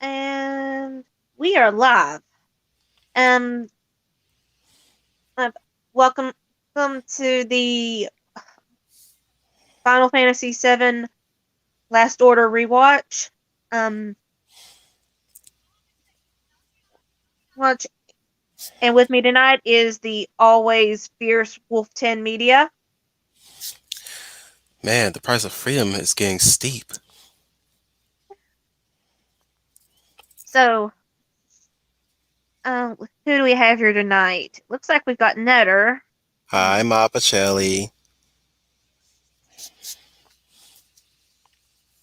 And we are live. Um, uh, welcome, welcome to the Final Fantasy VII Last Order rewatch. Um, watch, and with me tonight is the always fierce Wolf10media. Man, the price of freedom is getting steep. So, who do we have here tonight? Looks like we've got Nutter. Hi, Mapacelli.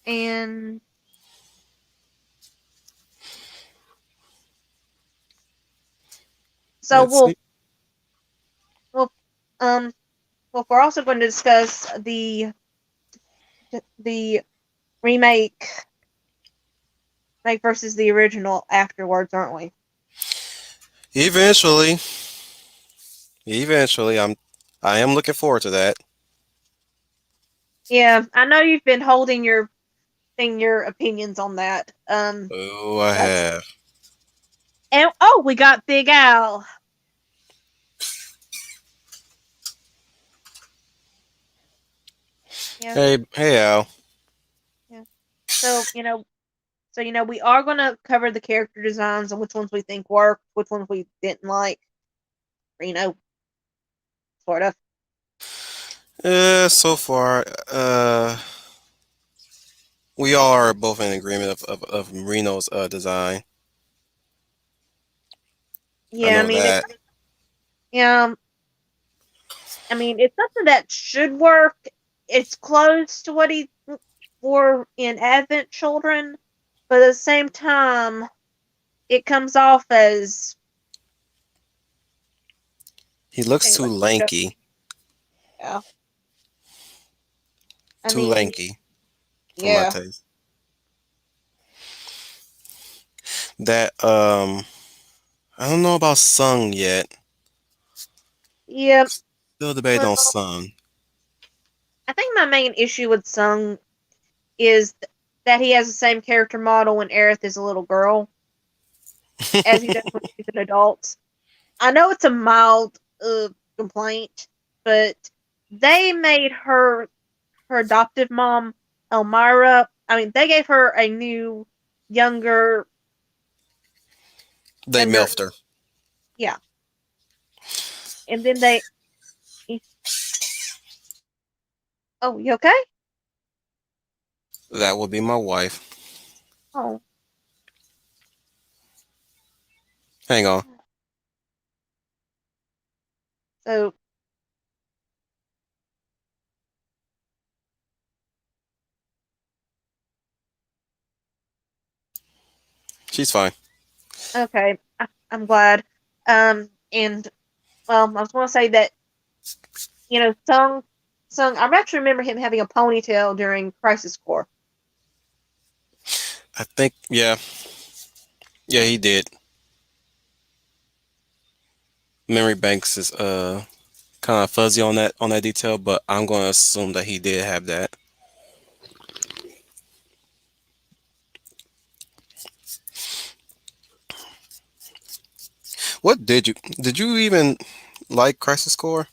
And so Let's see. we'll, um, we're also going to discuss the remake versus the original afterwards, aren't we? Eventually, I am looking forward to that. Yeah, I know you've been holding your opinions on that. Oh, I That's have. and we got Big Al. Yeah, Hey, Al. yeah. So we are gonna cover the character designs and which ones we think worked, which ones we didn't like. You know, sort of. So far, we all are both in agreement of Marino's design. I Yeah, I know mean it. that. Yeah, it's something that should work. It's close to what he wore in Advent Children, but at the same time, it comes off as He looks too anyway. lanky. Yeah. I Too mean, lanky for my yeah. taste. That, I don't know about Sung yet. Yeah. Still debating on Well, Sung. I think my main issue with Sung is that he has the same character model when Aerith is a little girl as he does when she's an adult. I know it's a mild complaint, but they made her adoptive mom, Elmira. I mean, they gave her a new, younger, They younger. milfed her. Yeah, and then they. Oh, you okay? That would be my wife. Oh, Hang on. so She's fine. okay. I'm glad. And I was going to say that Sung. I actually remember him having a ponytail during Crisis Core. I think, yeah. Yeah, he did. Memory banks is kind of fuzzy on that detail, but I'm going to assume that he did have that. What did you even like Crisis Core?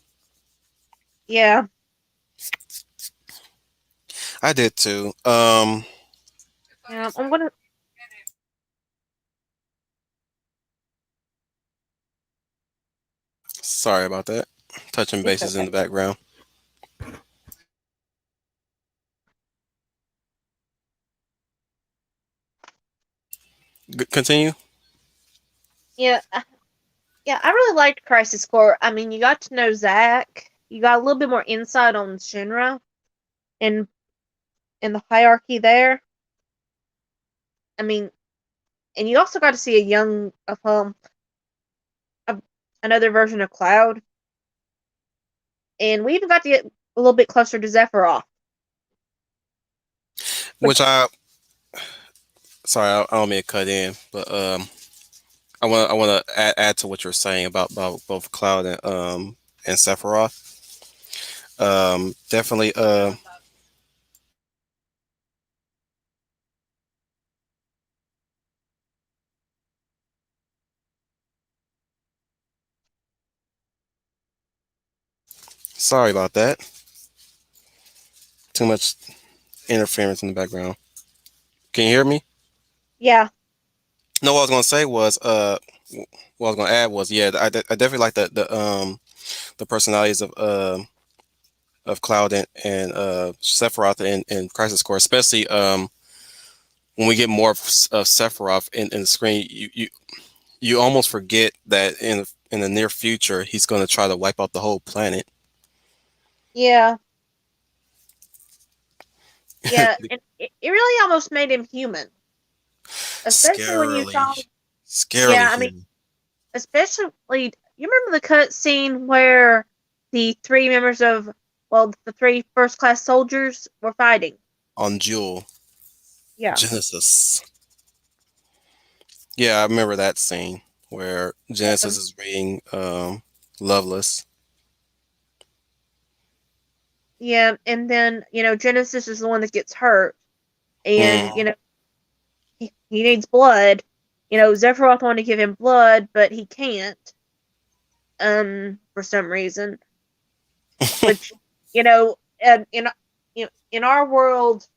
Yeah, I did too. yeah. I'm gonna. Sorry about that. Touching It's bases in okay. the background. Continue. Yeah, yeah. I really liked Crisis Core. I mean, you got to know Zack. You got a little bit more insight on Shinra and the hierarchy there. I mean, and you also got to see a young of a, another version of Cloud, and we even got to get a little bit closer to Sephiroth. Which I sorry, I don't mean to cut in, but I want to add to what you're saying about both Cloud and Sephiroth. Definitely Sorry about that. Too much interference in the background. Can you hear me? Yeah, No, what I was gonna say was, what I was gonna add was, yeah, I definitely like the personalities of Cloud and Sephiroth in Crisis Core, especially when we get more of Sephiroth in the screen. You almost forget that in the near future he's gonna try to wipe out the whole planet. yeah, yeah, and it really almost made him human, especially when you Scarily, saw. scarily Yeah, I mean, human. especially you remember the cut scene where the three members of the three first class soldiers were fighting. On Jewel Yeah, Genesis. Yeah, I remember that scene where Genesis um, is reading Loveless. yeah, and then Genesis is the one that gets hurt, and Mm, he needs blood. Sephiroth wanted to give him blood, but he can't, for some reason. Which, in our world,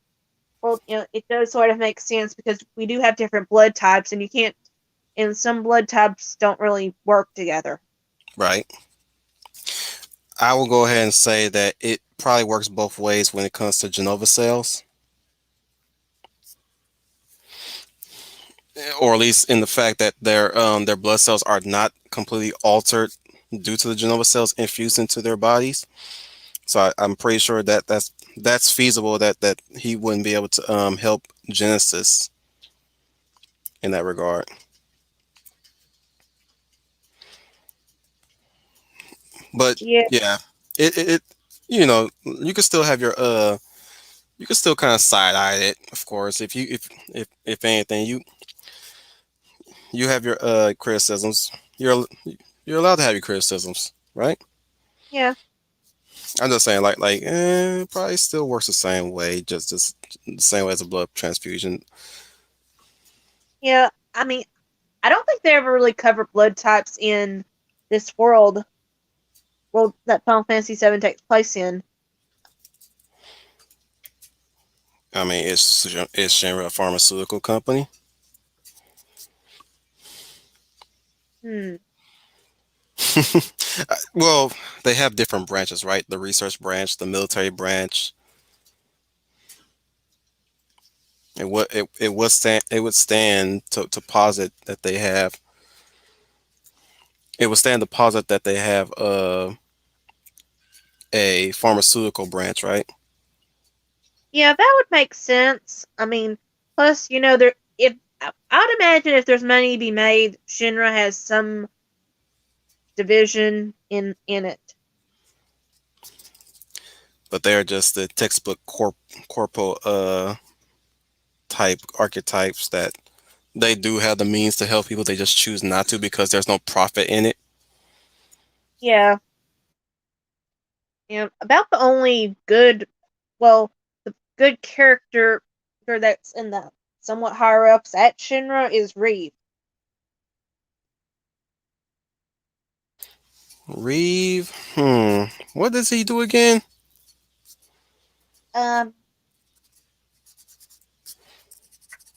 well, it does sort of make sense because we do have different blood types, and you can't, and some blood types don't really work together. right. I will go ahead and say that it probably works both ways when it comes to Genova cells, or at least in the fact that their blood cells are not completely altered due to the Genova cells infused into their bodies. So I'm pretty sure that that's feasible. That he wouldn't be able to help Genesis in that regard. But Yeah, yeah, it you can still have your you can still kind of side eye it, of course. If anything, you have your criticisms. You're allowed to have your criticisms, right? yeah, I'm just saying, it probably still works the same way, just the same way as a blood transfusion. yeah. I mean, I don't think they ever really covered blood types in this world that Final Fantasy VII takes place in. I mean, it's Shinra a pharmaceutical company? Hmm. Well, they have different branches, right? The research branch, the military branch. It would stand to posit that they have. It would stand to posit that they have a pharmaceutical branch, right? Yeah, that would make sense. I mean, plus, there if I'd imagine if there's money to be made, Shinra has some division in it. But they're just the textbook corpo type archetypes that they do have the means to help people. They just choose not to because there's no profit in it. Yeah, yeah. About the only the good character that's in the somewhat higher ups at Shinra is Reeve. Reeve, what does he do again? Um,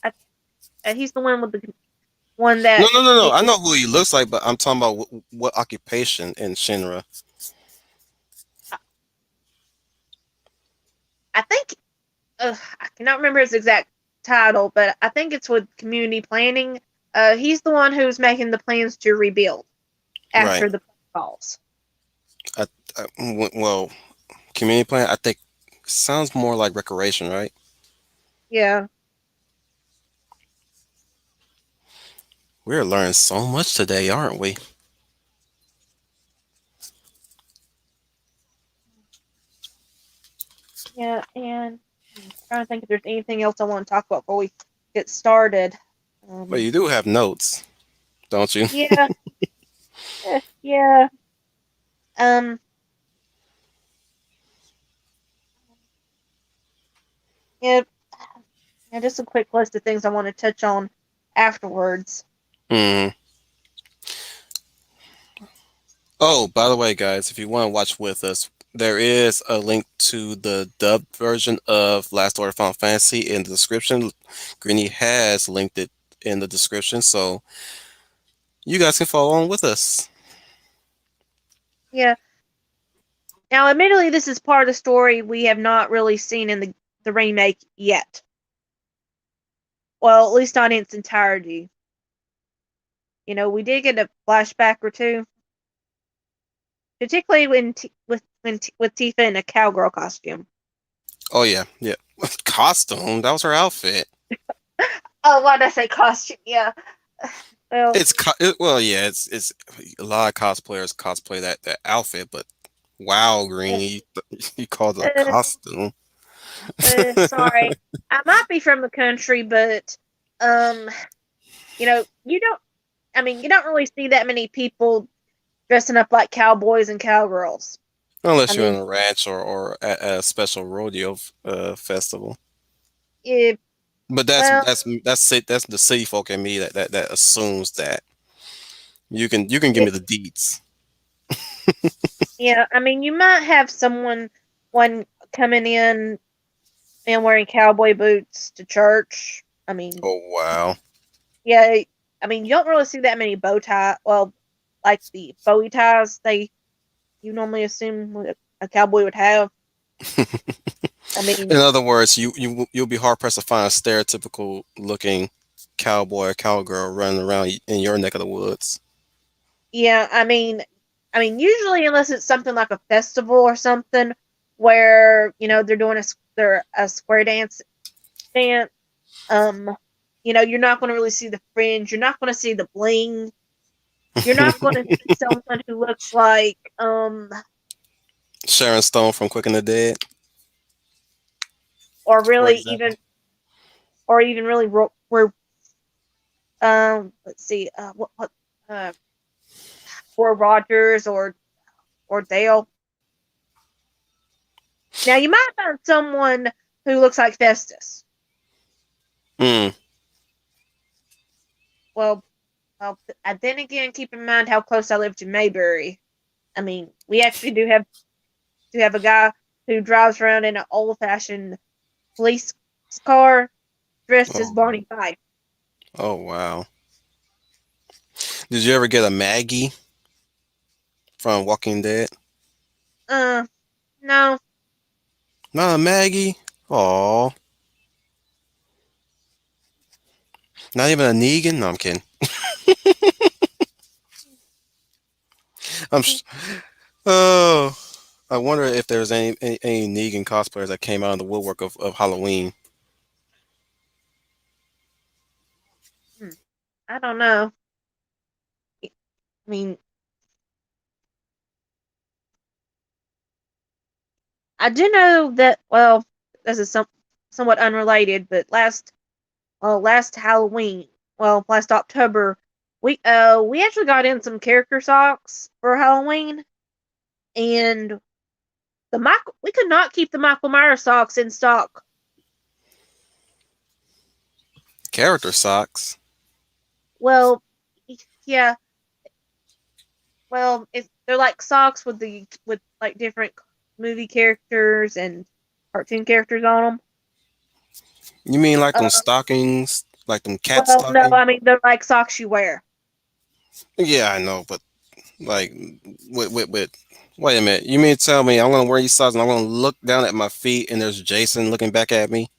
I, he's the one with the one No, that no, no, no. it, I know who he looks like, but I'm talking about what occupation in Shinra. I I think I cannot remember his exact title, but I think it's with community planning. He's the one who's making the plans to rebuild Right. after the falls. I, well, community plan. I think sounds more like recreation, right? Yeah, We're learning so much today, aren't we? yeah, and I'm trying to think if there's anything else I want to talk about before we get started. But Um, you do have notes, don't you? yeah, yeah. Um, yeah, yeah. Just a quick list of things I want to touch on afterwards. Hmm. Oh, by the way, guys, if you want to watch with us, There is a link to the dubbed version of Last Order Final Fantasy in the description. Greeny has linked it in the description, so you guys can follow on with us. Yeah. Now, admittedly, this is part of the story we have not really seen in the remake yet. Well, at least not in its entirety. We did get a flashback or two, particularly with Tifa in a cowgirl costume. Oh yeah, yeah. Costume. That was her outfit. Oh, why did I say costume? Yeah. Well, Well, yeah. It's a lot of cosplayers cosplay that outfit, but wow, Green, you called it a uh, costume. sorry, I might be from the country, but um, you don't. I mean, you don't really see that many people dressing up like cowboys and cowgirls. I Unless you're in mean, a ranch or at a special rodeo festival. it, But well, that's the city folk in me that assumes that you can give it, me the deeds. yeah. I mean, you might have one coming in and wearing cowboy boots to church. I mean, Oh wow. yeah. I mean, you don't really see that many bow tie. Well, like the bowie ties you normally assume a cowboy would have. I In mean, other words, you'll be hard pressed to find a stereotypical looking cowboy or cowgirl running around in your neck of the woods. yeah. Usually unless it's something like a festival or something where they're doing a square dance. Um, you're not going to really see the fringe. You're not going to see the bling. You're not going to see someone who looks like Sharon Stone from Quick and the Dead, or for really example. even really where let's see what uh or Rogers or Dale. Now you might find someone who looks like Festus. Mm. Well, then again, keep in mind how close I live to Mayberry. I mean, we actually do have a guy who drives around in an old fashioned police car dressed as Oh, Barney Fife. oh wow. Did you ever get a Maggie from Walking Dead? Uh, no. Not a Maggie. Oh, not even a Negan. No, I'm kidding. I'm. Oh, I wonder if there's any Negan cosplayers that came out of the woodwork of Halloween. Hmm, I don't know. I mean, I do know that. Well, this is somewhat unrelated, but last Halloween, well, last October, we actually got in some character socks for Halloween, and we could not keep the Michael Myers socks in stock. Character socks. Well, yeah, well, they're like socks with like different movie characters and cartoon characters on them. You mean like them Uh, stockings, like them cat well, no, stockings? I mean they're like socks you wear. Yeah, I know, but like, with wait a minute. You mean to tell me I'm gonna wear these socks and I'm gonna look down at my feet and there's Jason looking back at me?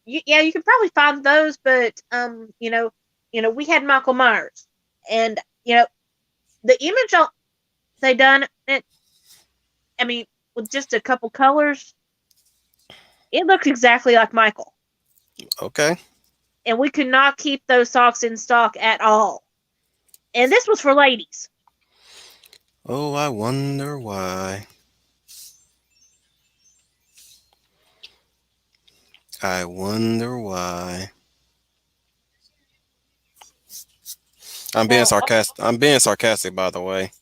Yeah, you can probably find those, but we had Michael Myers, and the image they done it. I mean, with just a couple colors, it looked exactly like Michael, Okay. and we could not keep those socks in stock at all. And this was for ladies. Oh, I wonder why. I wonder why. Now, I'm being sarcastic, by the way.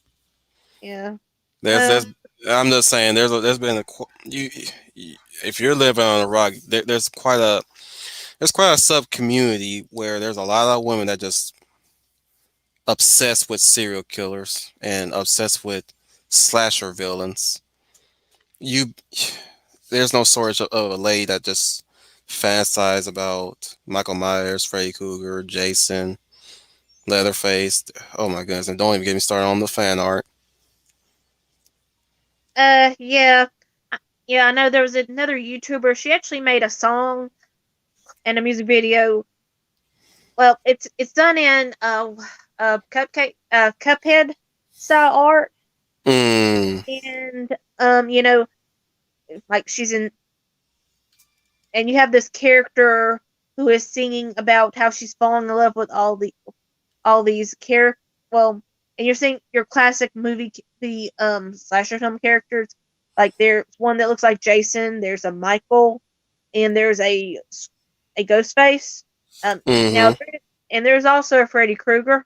yeah, There's. well, I'm just saying. There's been if you're living on a rock, there's quite a sub community where there's a lot of women that just obsessed with serial killers and obsessed with slasher villains. You there's no shortage of a lady that just fantasize about Michael Myers, Freddy Krueger, Jason, Leatherface. Oh my goodness! And don't even get me started on the fan art. Yeah. Yeah, I know there was another YouTuber. She actually made a song and a music video. Well, it's done in Cuphead style art, Mm, and you know, like she's in, and you have this character who is singing about how she's falling in love with all these well, and you're seeing your classic movie the slasher film characters. Like there's one that looks like Jason, there's a Michael, and there's a Ghostface. Now mm-hmm. and there's also a Freddy Krueger,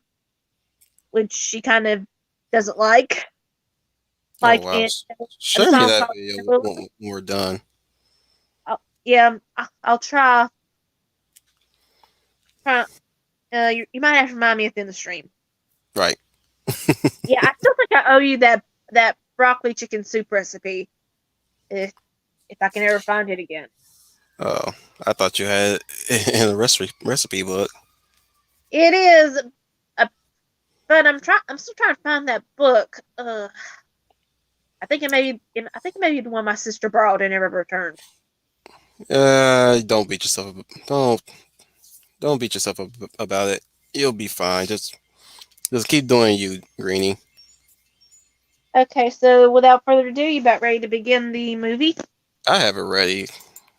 which she kind of doesn't like. Oh Like wow! in the Share me song that called video Playable. when we're done. Yeah, I'll try. Try. You might have to remind me at the end of the stream. Right. Yeah, I still think I owe you that broccoli chicken soup recipe if I can ever find it again. Oh, I thought you had it in a recipe book. It is, but I'm still trying to find that book. I think it may be the one my sister borrowed and never returned. Don't beat yourself. Don't beat yourself up about it. You'll be fine. Just keep doing you, Greenie. Okay, so without further ado, you about ready to begin the movie? I have it ready.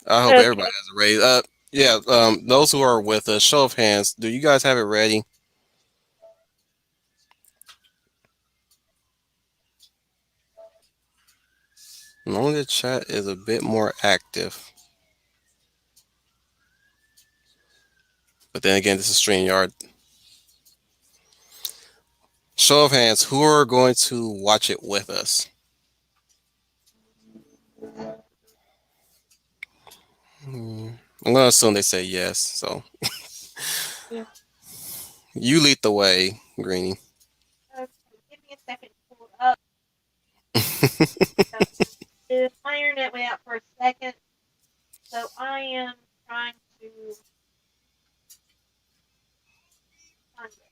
I hope everybody Okay. has it ready. Yeah. Those who are with us, show of hands. Do you guys have it ready? Normally the chat is a bit more active, but then again, this is StreamYard. Show of hands. Who are going to watch it with us? I'm gonna assume they say yes. So Yeah. you lead the way, Greenie. Okay, give me a second to pull it up. So, my internet went out for a second, so I am trying to find it.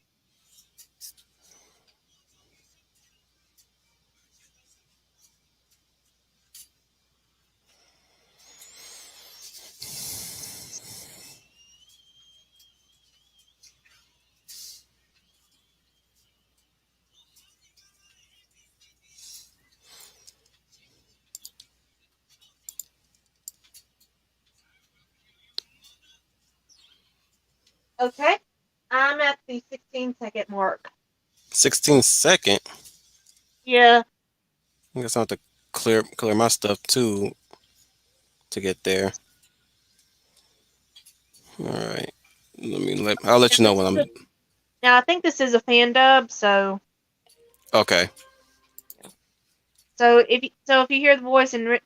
Okay, I'm at the 16-second mark. 16 second. Yeah. I guess I have to clear my stuff too to get there. All right. I'll let Now, you know when I'm I think this is a fan dub, okay. so if you hear the voice in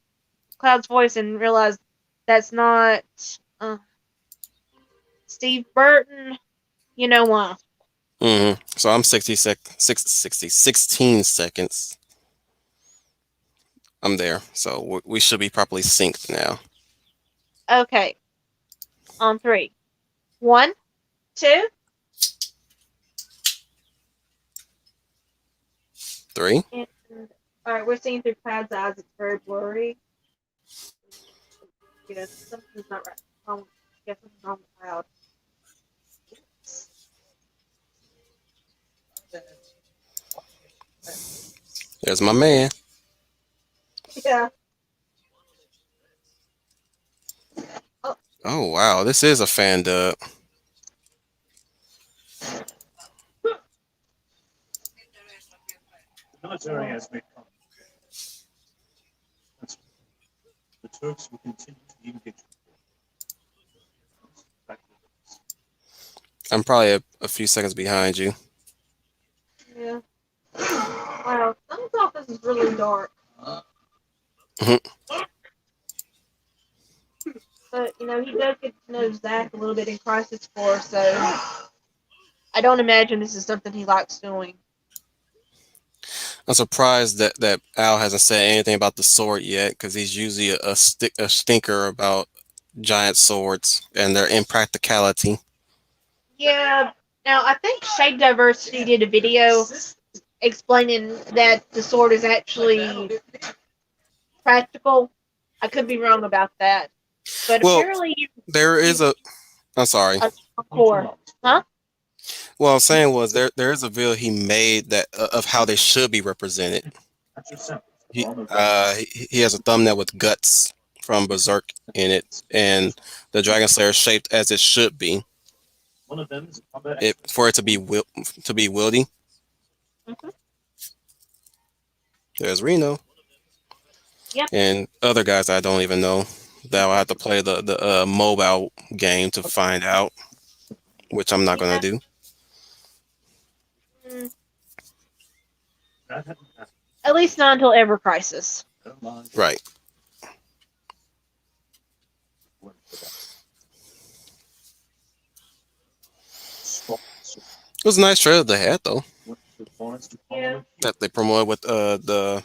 Cloud's voice and realize that's not uh, Steve Burton, you know why. So I'm 16 seconds. I'm there. So we should be properly synced now. Okay, on three. One, two. 3. And all right, we're seeing through Cloud's eyes. It's very blurry. Yeah, something's not right. Yeah, something's wrong with Cloud. There's my man. Yeah. Oh, Oh wow, this is a fan dub. Nice area has made contact. That's the Turks will continue to engage. I'm probably a few seconds behind you. yeah. Wow, someone's office is really dark. Mhm. But he does get to know Zach a little bit in Crisis Core, so I don't imagine this is something he likes doing. I'm surprised that Al hasn't said anything about the sword yet, because he's usually a stinker about giant swords and their impracticality. Yeah. Now I think Shade Diversity did a video explaining that the sword is actually practical. I could be wrong about that, but Well, apparently there you is a. I'm sorry. a core, huh? What I was saying was there is a video he made that of how they should be represented. That's your simple. He he has a thumbnail with guts from Berserk in it, and the Dragon Slayer is shaped as it should be. One of them is a combat It expert. for it to be wieldy. Hmm. There's Reno Yep. and other guys I don't even know. That I'll have to play the mobile game to find out, which I'm not gonna Yeah. do. Mm, That hadn't happened. at least not until Ever Crisis. Never mind. Right. Went for that. Stop. So It was a nice trailer they had though. went to the forest to Yeah. follow That they promoted with the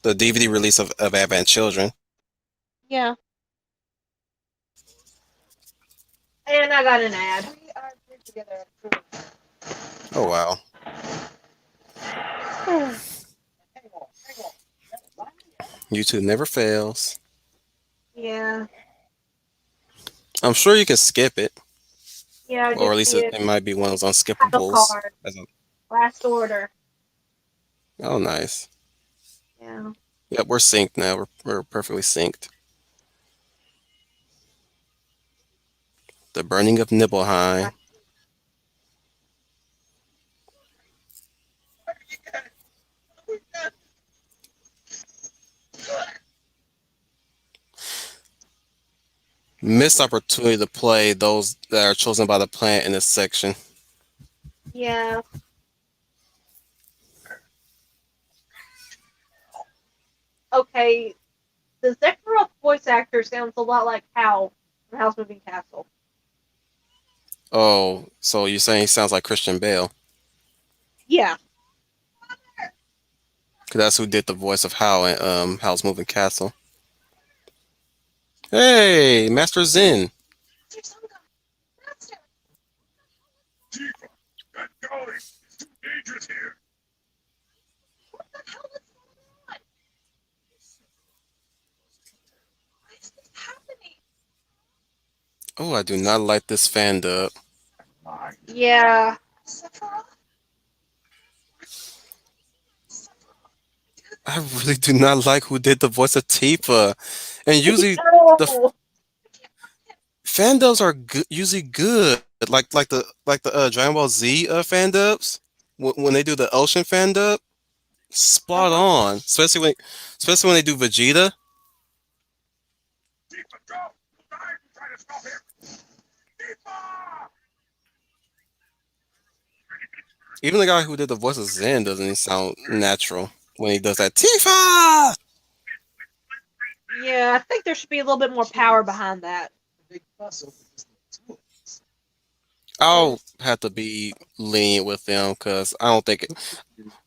the DVD release of Advent Children. Yeah. And I got an ad. Oh wow. YouTube never fails. Yeah. I'm sure you can skip it, Yeah, I or did at least see it it. might be one of those Title unskippables. card. Last order. Oh, nice. Yeah. Yep, we're synced now. We're perfectly synced. The Burning of Nibelheim. Missed opportunity to play those that are chosen by the plant in this section. Yeah. Okay. The Sephiroth voice actor sounds a lot like Hal from House Moving Castle. Oh, so you're saying he sounds like Christian Bale? Yeah. Because that's who did the voice of Hal in Hal's Moving Castle. Hey, Master Zen. Tifa, that going is too dangerous here. What the hell is going on? Why is this happening? Oh, I do not like this fan dub. Yeah. I really do not like who did the voice of Tifa. And usually the No. fan dubs are usually good. Like the Dragon Ball Z fan dubs when they do the Ocean fan dub, spot Uh-huh. on. Especially when they do Vegeta. Tifa, go! I'm trying to stop him. Tifa! Even the guy who did the voice of Zen doesn't even sound natural when he does that. Tifa! Yeah, I think there should be a little bit more power behind that. Big fuss over this little tool. I'll have to be lenient with them because I don't think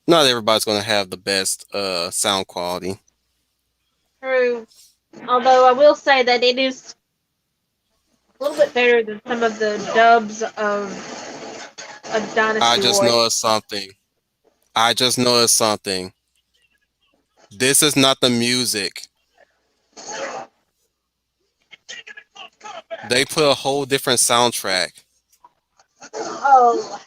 not everybody's gonna have the best sound quality. True. Although I will say that it is a little bit better than some of the dubs of I Dynasty just Warriors. noticed something. I just noticed something. This is not the music. They put a whole different soundtrack. Oh.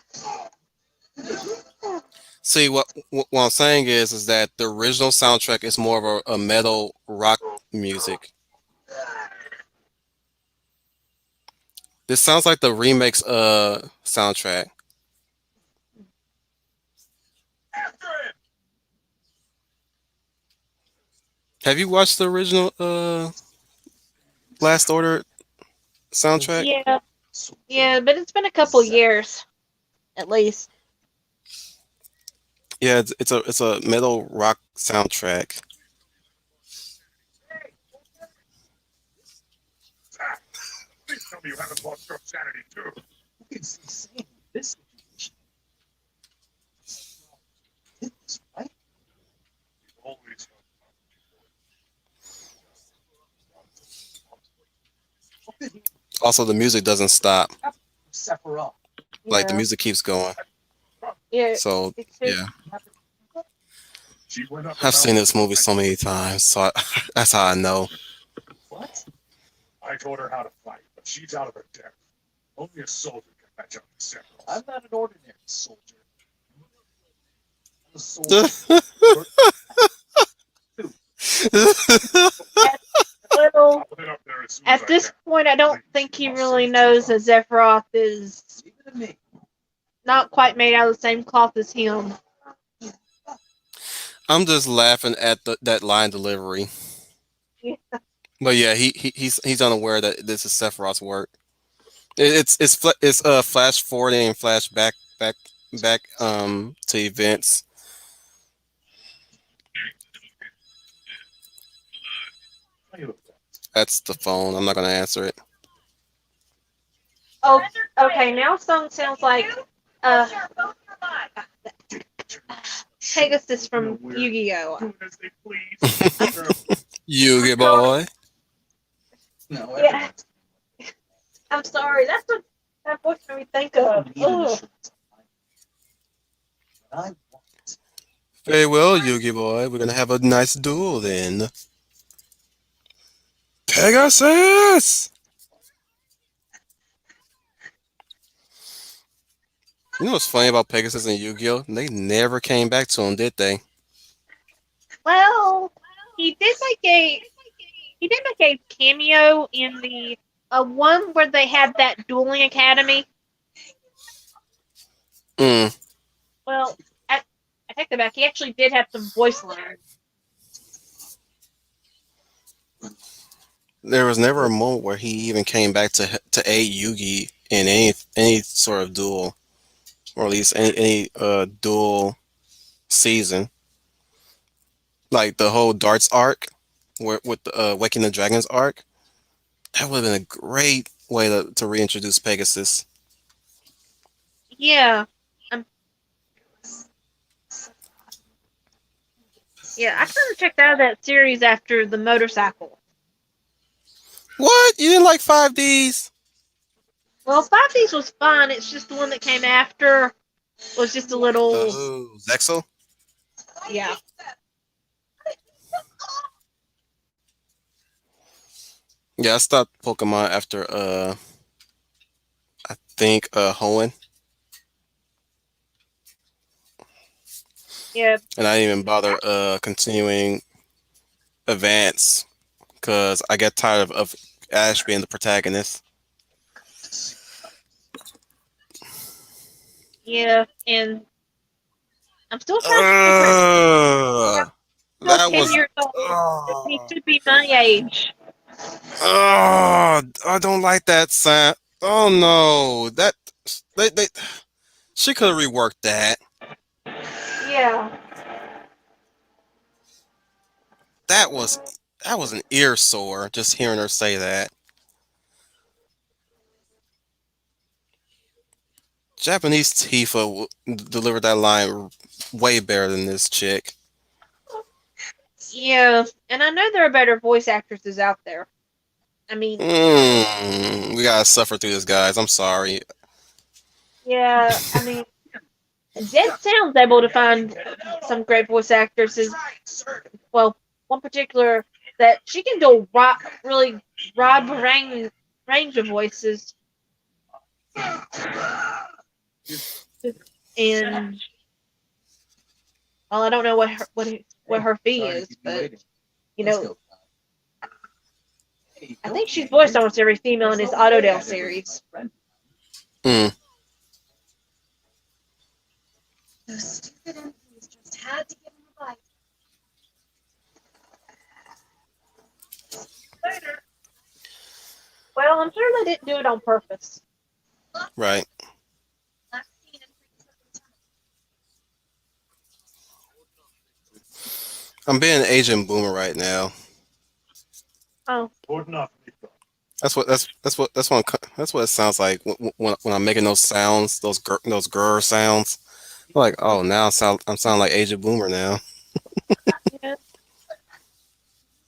See, what I'm saying is that the original soundtrack is more of a metal rock music. This sounds like the remakes soundtrack. After him! Have you watched the original Last Order soundtrack? Yeah. Yeah, but it's been a couple years, at least. Yeah, it's a metal rock soundtrack. Zach, please tell me you haven't lost your sanity too. It's insane. This situation. Also, the music doesn't stop. Sephiroth. Like the Yeah. music keeps going. Yeah. So It's just, yeah, She went up I've the seen this mountain. movie so many times, so that's how I know. What? I taught her how to fight, but she's out of her depth. Only a soldier can match up to Sephiroth. I'm not an ordinary soldier. I'm a soldier. well, I'll head up there as soon as at I this can. point, I don't think he really knows that Sephiroth is Leave it to me. not quite made out of the same cloth as him. I'm just laughing at that line delivery. Yeah. But yeah, he's unaware that this is Sephiroth's work. It's flash forwarding and flash back to events. That's the phone. I'm not gonna answer it. Oh, okay. Now song sounds like uh Pegasus from Yu-Gi-Oh. Do as they please. Yugi boy. No, Yeah. I'm sorry. That's what that voice made me think of. Ugh. Very well, Yugi boy. We're gonna have a nice duel then. Pegasus! You know what's funny about Pegasus and Yu-Gi-Oh? They never came back to him, did they? Well, he did make a cameo in the one where they had that dueling academy. Mm. Well, I take that back. He actually did have some voice lines. There was never a moment where he even came back to aid Yugi in any sort of duel, or at least any duel season. Like the whole Darts arc, with the Waking the Dragons arc. That would have been a great way to reintroduce Pegasus. Yeah. Yeah, I kind of checked out of that series after the motorcycle. What? You didn't like 5Ds? Well, 5Ds was fun. It's just the one that came after was just a little. Oh, Zexel? Yeah. Yeah, I stopped Pokemon after I think Hoenn. Yeah. And I didn't even bother continuing Advance because I get tired of Ash being the protagonist. Yeah, and I'm still trying Uh, to still that 10 was. years old. He should be my age. Oh, I don't like that sound. Oh no, they she could have reworked that. Yeah. That was an ear sore just hearing her say that. Japanese Tifa delivered that line way better than this chick. Yeah, and I know there are better voice actresses out there. I mean, We gotta suffer through this, guys. I'm sorry. yeah, I mean, Dead Sound's able to find some great voice actresses. Well, one particular that she can do a really wide range of voices. And well, I don't know what her fee is, but you know, I think she's voiced almost every female in his Autodale series. Mm. Those stupid MPs just had to give him a bite. Later. Well, I'm sure they didn't do it on purpose. Right. Last seen in I'm being an Asian boomer right now. Oh, Good enough. That's what it sounds like when I'm making those sounds, those grr sounds. I'm like, oh, now I'm sounding like Asian boomer now. yeah.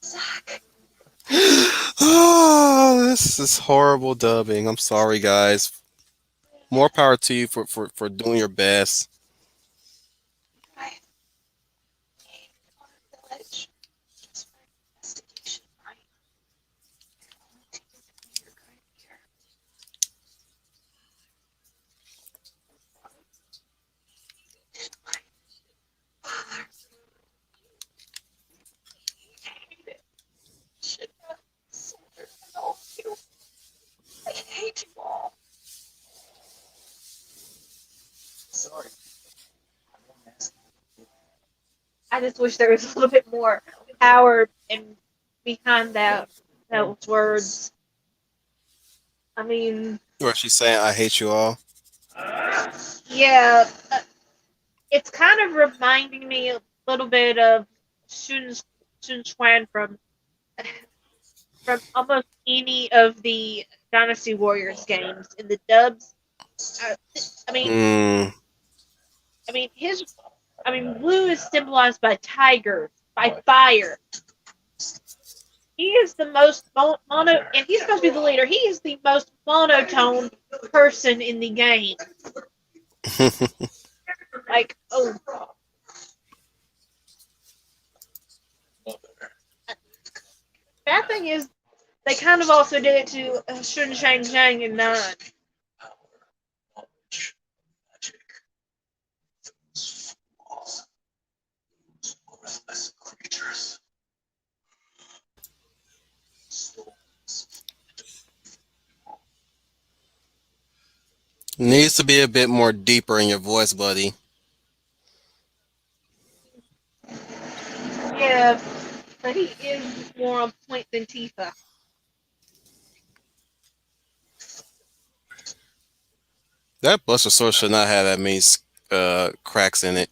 Zach. Oh, this is horrible dubbing. I'm sorry, guys. More power to you for doing your best. I need our village just for investigation, right? I want to get to be your guide here. My father hated should have soldiers and all of you. I hate you all. Sorry. I won't ask you. I just wish there was a little bit more power and behind those words. I mean, Or she's saying, "I hate you all." yeah, it's kind of reminding me a little bit of Sun Sun Quan from almost any of the Dynasty Warriors games in the dubs. Uh, I mean, Hmm. I mean his. I mean, blue is symbolized by tigers, by fire. He is the most mono, and he's supposed to be the leader. He is the most monotone person in the game. Like, oh, bad thing is they kind of also did it to Shun Shang Zhang and Nine. Power, knowledge, magic. Those fools. Those worthless creatures. Souls. Needs to be a bit more deeper in your voice, buddy. Yeah, but he is more on point than Tifa. That Buster Sword should not have that many cracks in it.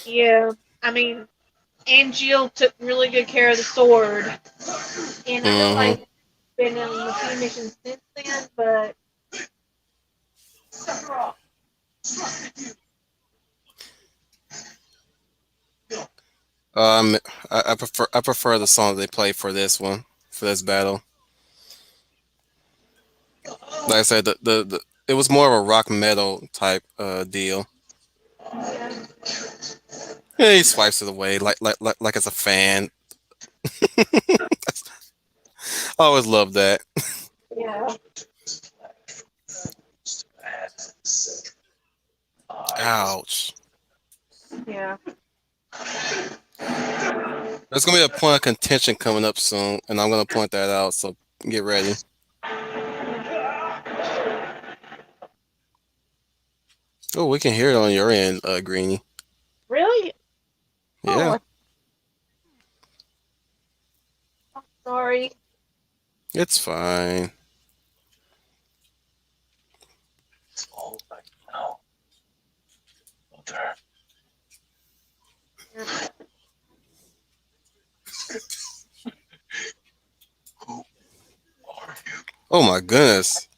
Yeah, I mean, Angeal took really good care of the sword, and I know Hmm. like been on a few missions since then, but Sephiroth. Trusted you. Um, I prefer the song they played for this one, for this battle. Like I said, the it was more of a rock metal type deal. yeah, Yeah, he swipes it away like it's a fan. I always love that. yeah, Ouch. yeah. There's gonna be a point of contention coming up soon, and I'm gonna point that out. So get ready. Oh, we can hear it on your end, Greenie. Really? Yeah, Oh, I'm sorry. it's fine. It's all right now. Mother. Who are you? Oh my goodness.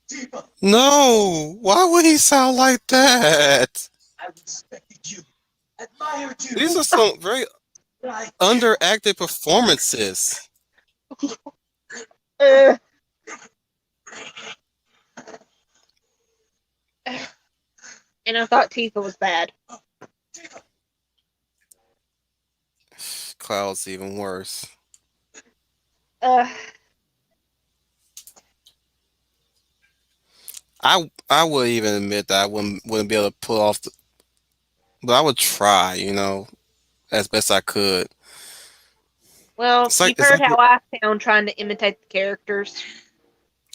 Tifa, No, why would he sound like that? I respected you. Admired you. These are some very I underacted performances. Uh, and I thought Tifa was bad. Tifa. Cloud's even worse. Uh, I would even admit that I wouldn't be able to pull off but I would try, as best I could. well, It's like you've it's heard like how I sound trying to imitate the characters.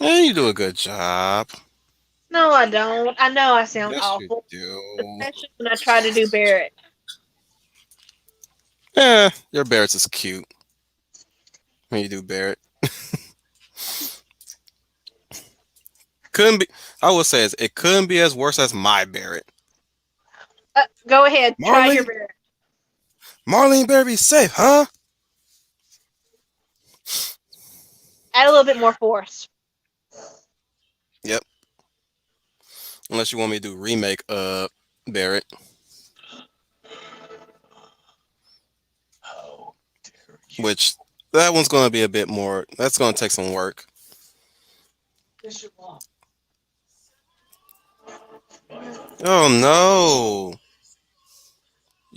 you do a good job. No, I don't. I know I sound Yes, you awful, do. especially when I try to do Barrett. Yeah, your Barrett's is cute when you do Barrett. Couldn't be. I would say it couldn't be as worse as my Barrett. Go ahead, try your Marlene, Barrett. Marlene better be safe, huh? Add a little bit more force. Yep. Unless you want me to do remake, Barrett. which that one's going to be a bit more. That's going to take some work. Oh no!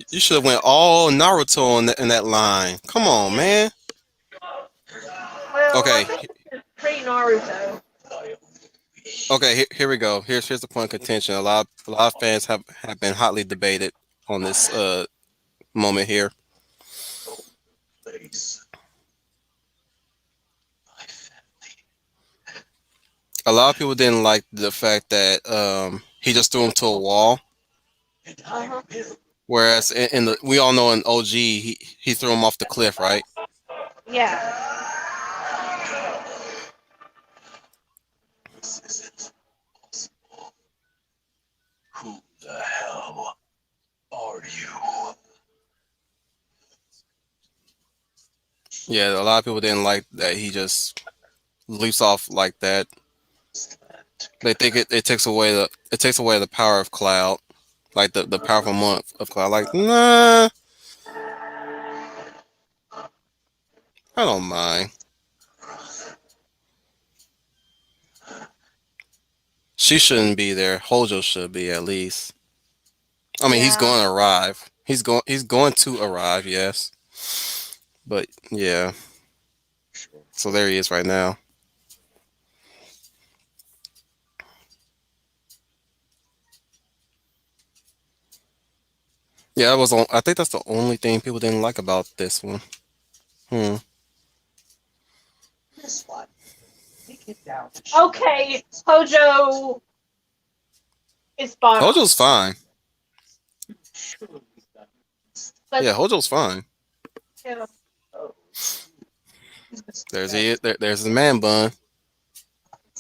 You should have went all Naruto in that line. Come on, man. Well, Okay, I think it's pretty Naruto. okay. Here we go. Here's the point of contention. A lot of fans have been hotly debated on this moment here. Place. My family. A lot of people didn't like the fact that he just threw him to a wall. And I Uh-huh. will. Whereas in the we all know in OG he threw him off the cliff, right? Yeah. This isn't possible. Who the hell are you? Yeah, a lot of people didn't like that he just leaps off like that. They think it takes away the power of Cloud, like the powerful month of Cloud. Like, nah, I don't mind. She shouldn't be there. Hojo should be at least. I mean, he's Yeah. going to arrive. He's going to arrive. Yes, but yeah. So there he is right now. Yeah, that was. I think that's the only thing people didn't like about this one. This one. Take it down. Okay, Hojo is spot on. Hojo's fine. But Yeah, Hojo's fine. yeah. There's there's his man bun. At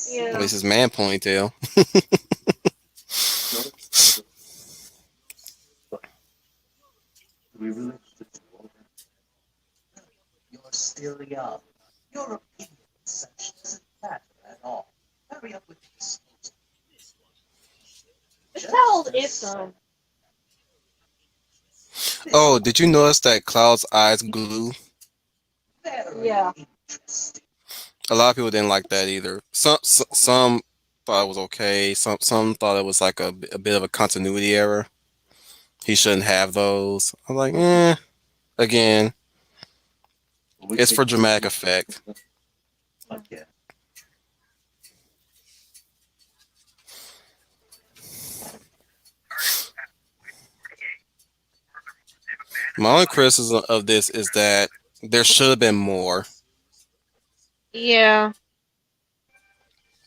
Yeah. least his man ponytail. You're still young. Your opinion such doesn't matter at all. Hurry up with this. How old is some? Oh, did you notice that Cloud's eyes glue? Yeah. Interesting. A lot of people didn't like that either. Some thought it was okay. Some thought it was like a bit of a continuity error. He shouldn't have those. I'm like, again, it's for dramatic effect. Okay. My only criticism of this is that there should have been more. Yeah.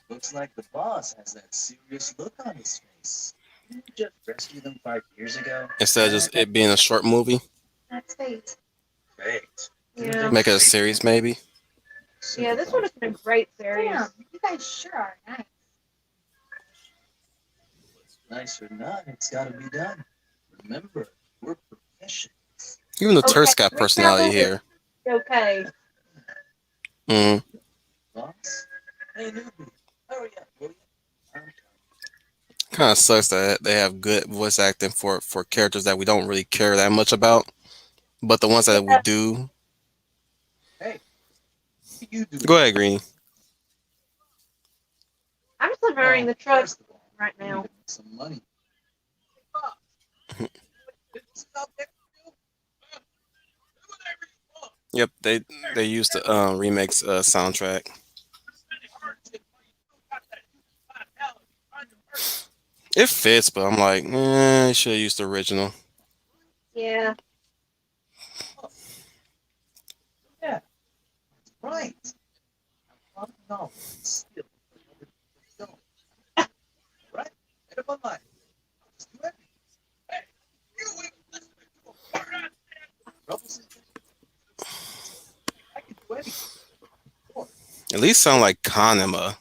Looks like the boss has that serious look on his face. Didn't you just rescue them 5 years ago? Instead of just it being a short movie, That's fate. Great. Yeah. make it a series maybe. Yeah, this would have been a great series. Damn, you guys sure are nice. Nice or not, it's gotta be done. Remember, we're professionals. Even the Okay, Turks got we personality found here. Okay. Boss? Hey, newbie. Hurry up, will you? I'm coming. Kind of sucks that they have good voice acting for characters that we don't really care that much about, but the ones that we do. Hey, what are you doing? Go ahead, Greenie. I'm just admiring the truck First of all, right we now. need to make some money. Yep, they used the Remake's soundtrack. It fits, but I'm like, should have used the original. Yeah. Yeah, right. No, still, don't. Right? Get up on mine. Just do everything. Hey, you ain't listening to a word. Troubles in I can do anything. At least sound like Kanema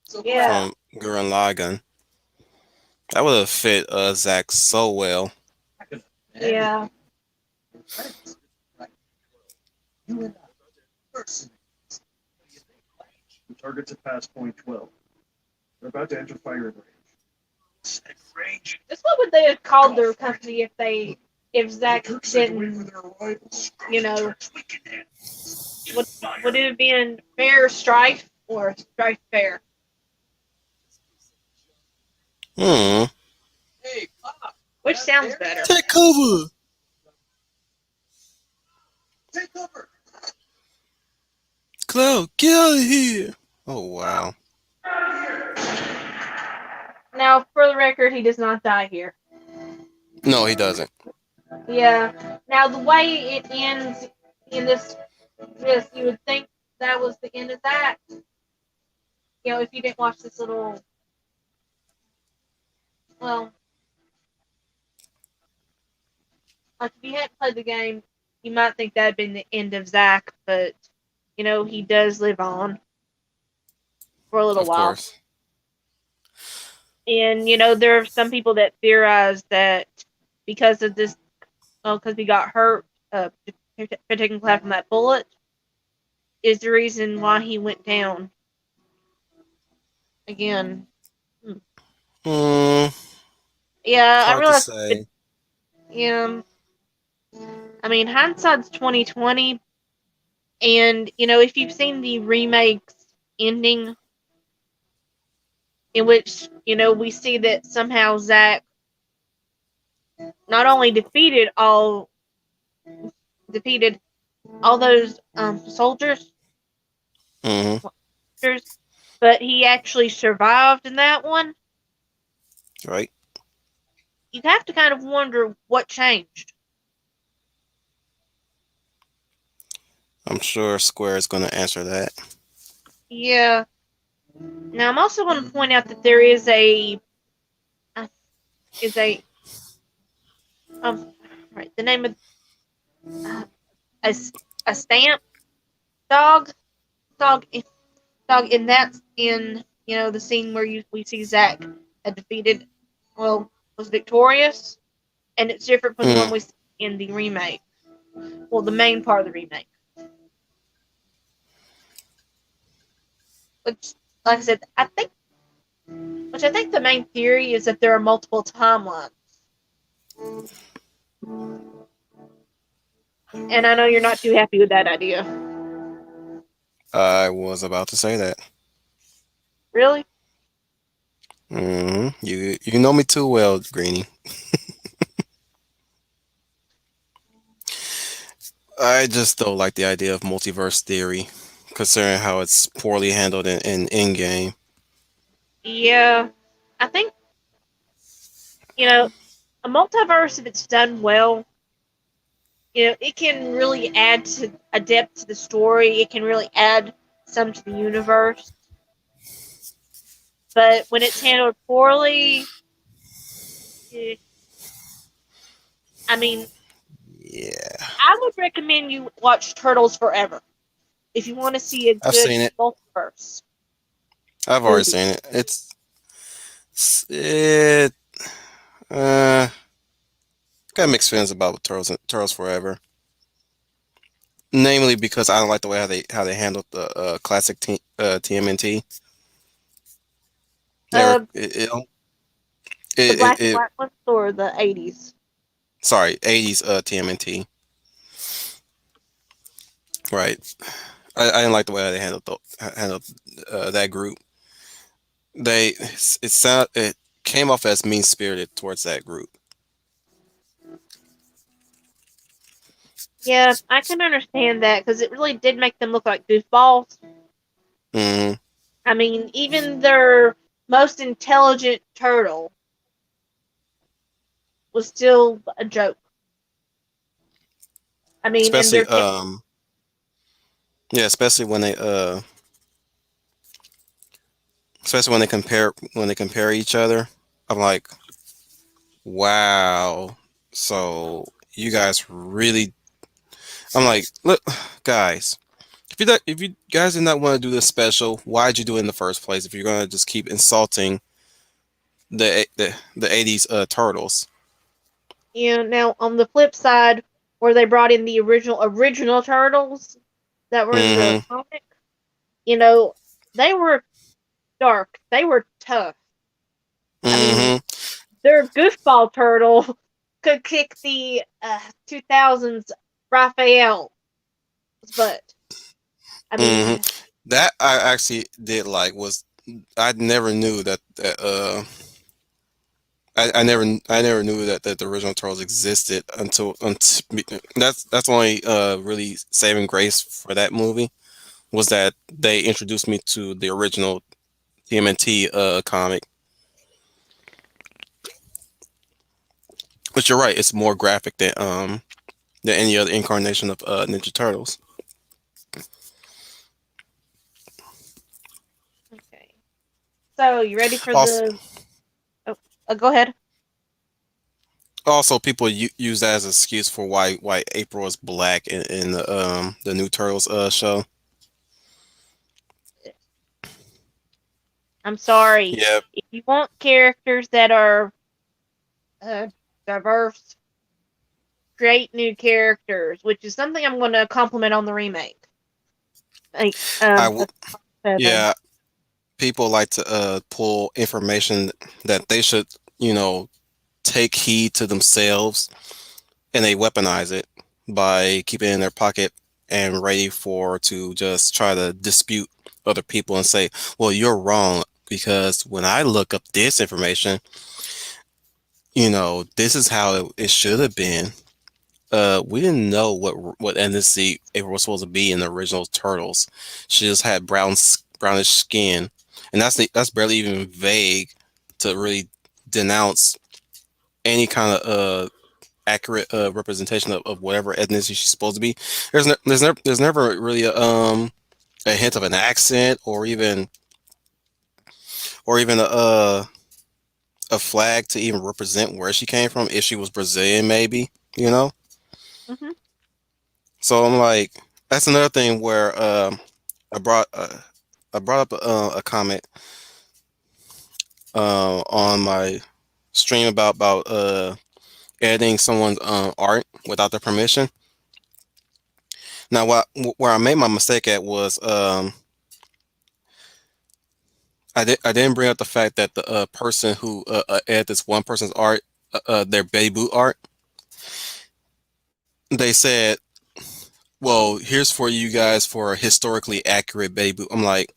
So Yeah. from Gurren Lagann. That would have fit Zack so well. Yeah. We're friends, right? You and I, person. The target's at past point 12. They're about to enter firing range. Range. Just what would they have called their company if they if Zack Turks take away from didn't, their rivals. you know, Turks weaken them. would it have been fair strife or strife fair? Hmm. Which sounds better? Take cover. Take cover. Cloud, get out of here. Oh wow. Now, for the record, he does not die here. No, he doesn't. Yeah. Now, the way it ends in this, you would think that was the end of that. You know, if you didn't watch this little, well, like if you hadn't played the game, you might think that had been the end of Zack, but you know, he does live on for a little Of while. course. And you know, there are some people that theorize that because of this, because he got hurt, taking clap from that bullet, is the reason why he went down. Again, Hmm. yeah, I Hard to realize. say. Yeah, I mean, hindsight's 2020, and you know, if you've seen the remake's ending, in which you know we see that somehow Zack not only defeated all those soldiers, Hmm. but he actually survived in that one. Right. You have to kind of wonder what changed. I'm sure Square is going to answer that. Yeah. Now I'm also going to point out that there is a right, the name of a, a stamp dog and that's in you know the scene where we see Zack had defeated, well, was victorious, and it's different from the one Mm. we see in the remake. Well, the main part of the remake, which, like I said, I think the main theory is that there are multiple timelines. And I know you're not too happy with that idea. I was about to say that. Really? You know me too well, Greenie. I just don't like the idea of multiverse theory, considering how it's poorly handled in game. Yeah. I think, you know, a multiverse, if it's done well, you know, it can really add to a depth to the story. It can really add some to the universe. But when it's handled poorly, eh, I mean, Yeah, I would recommend you watch Turtles Forever if you want to see a I've good seen it. multiverse I've already movie. seen it. It uh got mixed feelings about Turtles Forever. Namely because I don't like the way how they handled the classic TMNT. They were Uh, it, the it, black it, and it white ones or the 80s? sorry, 80s TMNT. Right. I didn't like the way they handled that group. It came off as mean spirited towards that group. Yeah, I can understand that because it really did make them look like goofballs. Hmm. I mean, even their most intelligent turtle was still a joke. I mean, and Especially their yeah, especially when they compare each other. I'm like, wow. So you guys really I'm like, look, guys, if you guys did not want to do this special, why'd you do it in the first place if you're gonna just keep insulting the 80s turtles? you know, now on the flip side, where they brought in the original turtles that were in the Hmm. comic, you know, they were dark. They were tough. I mean, Hmm. their goofball turtle could kick the 2000s Raphael's butt. I mean, That I actually did like was I never knew that I never knew that the original Turtles existed until that's only really saving grace for that movie was that they introduced me to the original TMNT comic. But you're right, it's more graphic than any other incarnation of Ninja Turtles. okay. So you ready for Also, the? Oh, go ahead. also people use that as an excuse for why April is black in the new Turtles show. I'm sorry. Yeah, If you want characters that are diverse, create new characters, which is something I'm going to compliment on the remake. Like, I w- FF7. yeah, people like to pull information that they should, you know, take heed to themselves, and they weaponize it by keeping it in their pocket and ready for to just try to dispute other people and say, well, you're wrong because when I look up this information, you know, this is how it should have been. We didn't know what ethnicity April was supposed to be in the original Turtles. She just had brownish skin, and that's barely even vague to really denounce any kind of accurate representation of whatever ethnicity she's supposed to be. There's never really a hint of an accent or even a flag to even represent where she came from if she was Brazilian, maybe, you know. Hmm. So I'm like, that's another thing where I brought uh, I brought up a comment on my stream about editing someone's art without their permission. Now, where I made my mistake at was I didn't bring up the fact that the person who edited this one person's art, their baby boot art, they said, "Well, here's for you guys for a historically accurate baby boot." I'm like,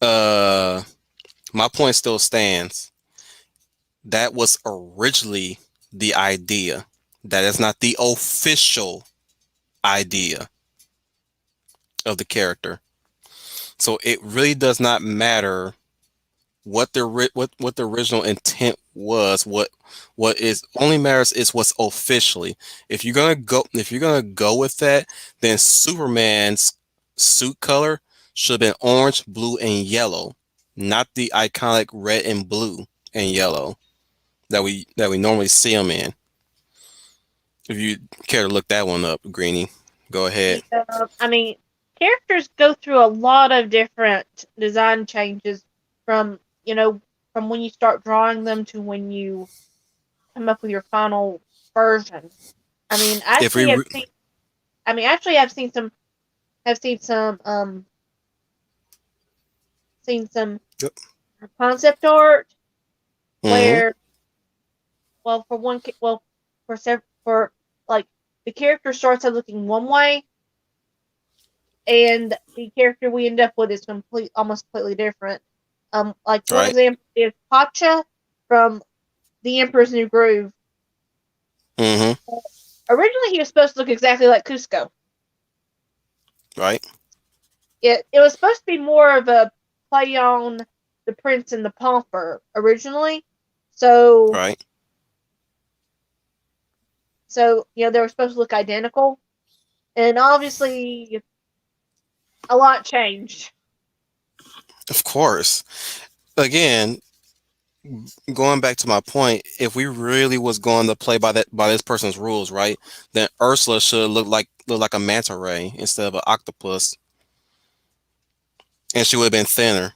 uh, my point still stands. That was originally the idea. That is not the official idea of the character. So it really does not matter what the original intent was. What is only matters is what's officially. If you're gonna go with that, then Superman's suit color should have been orange, blue, and yellow, not the iconic red and blue and yellow that we normally see him in. If you care to look that one up, Greenie, go ahead. Yeah, I mean, characters go through a lot of different design changes from, from when you start drawing them to when you come up with your final version. I mean, If we actually, re- I've seen some, have seen some Yep. concept art Mhm. where, well, for like the character starts out looking one way, and the character we end up with is almost completely different. Like one Right. example is Pacha from The Emperor's New Groove. Mhm. Originally, he was supposed to look exactly like Cusco. Right. It was supposed to be more of a play on the Prince and the Pauper originally. So Right. they were supposed to look identical, and obviously a lot changed. Of course. Again, going back to my point, if we really was going to play by this person's rules, right, then Ursula should look like a manta ray instead of an octopus, and she would have been thinner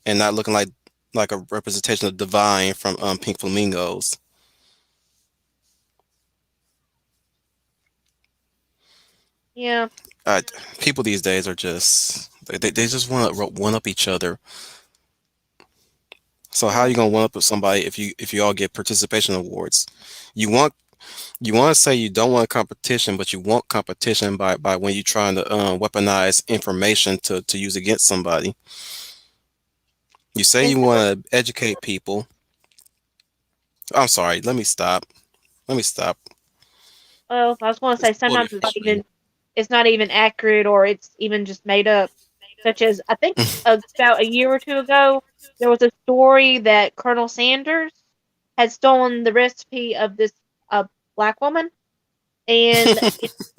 and not looking like a representation of Divine from Pink Flamingos. Yeah. Uh, People these days are just they just want to one up each other. So how you gonna one up with somebody if you all get participation awards? You want to say you don't want competition, but you want competition by when you're trying to weaponize information to use against somebody. You say And you want to educate people. I'm sorry. Let me stop. Let me stop. well, I was going to It's say pulling sometimes me from you. it's not even accurate or it's even just made up. Such as I think about a year or two ago, there was a story that Colonel Sanders had stolen the recipe of this black woman and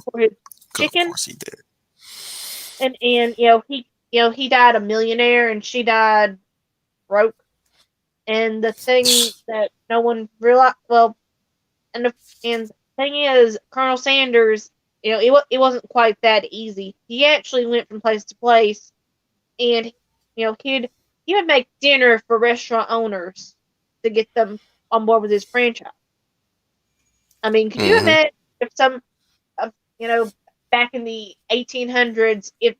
for his Of chicken, course he did. and he died a millionaire and she died broke. And the thing that no one realized, well, and the thing is, Colonel Sanders, it wasn't quite that easy. He actually went from place to place, and he would make dinner for restaurant owners to get them on board with his franchise. I mean, could you Hmm. imagine if uh, you know, back in the 1800s, if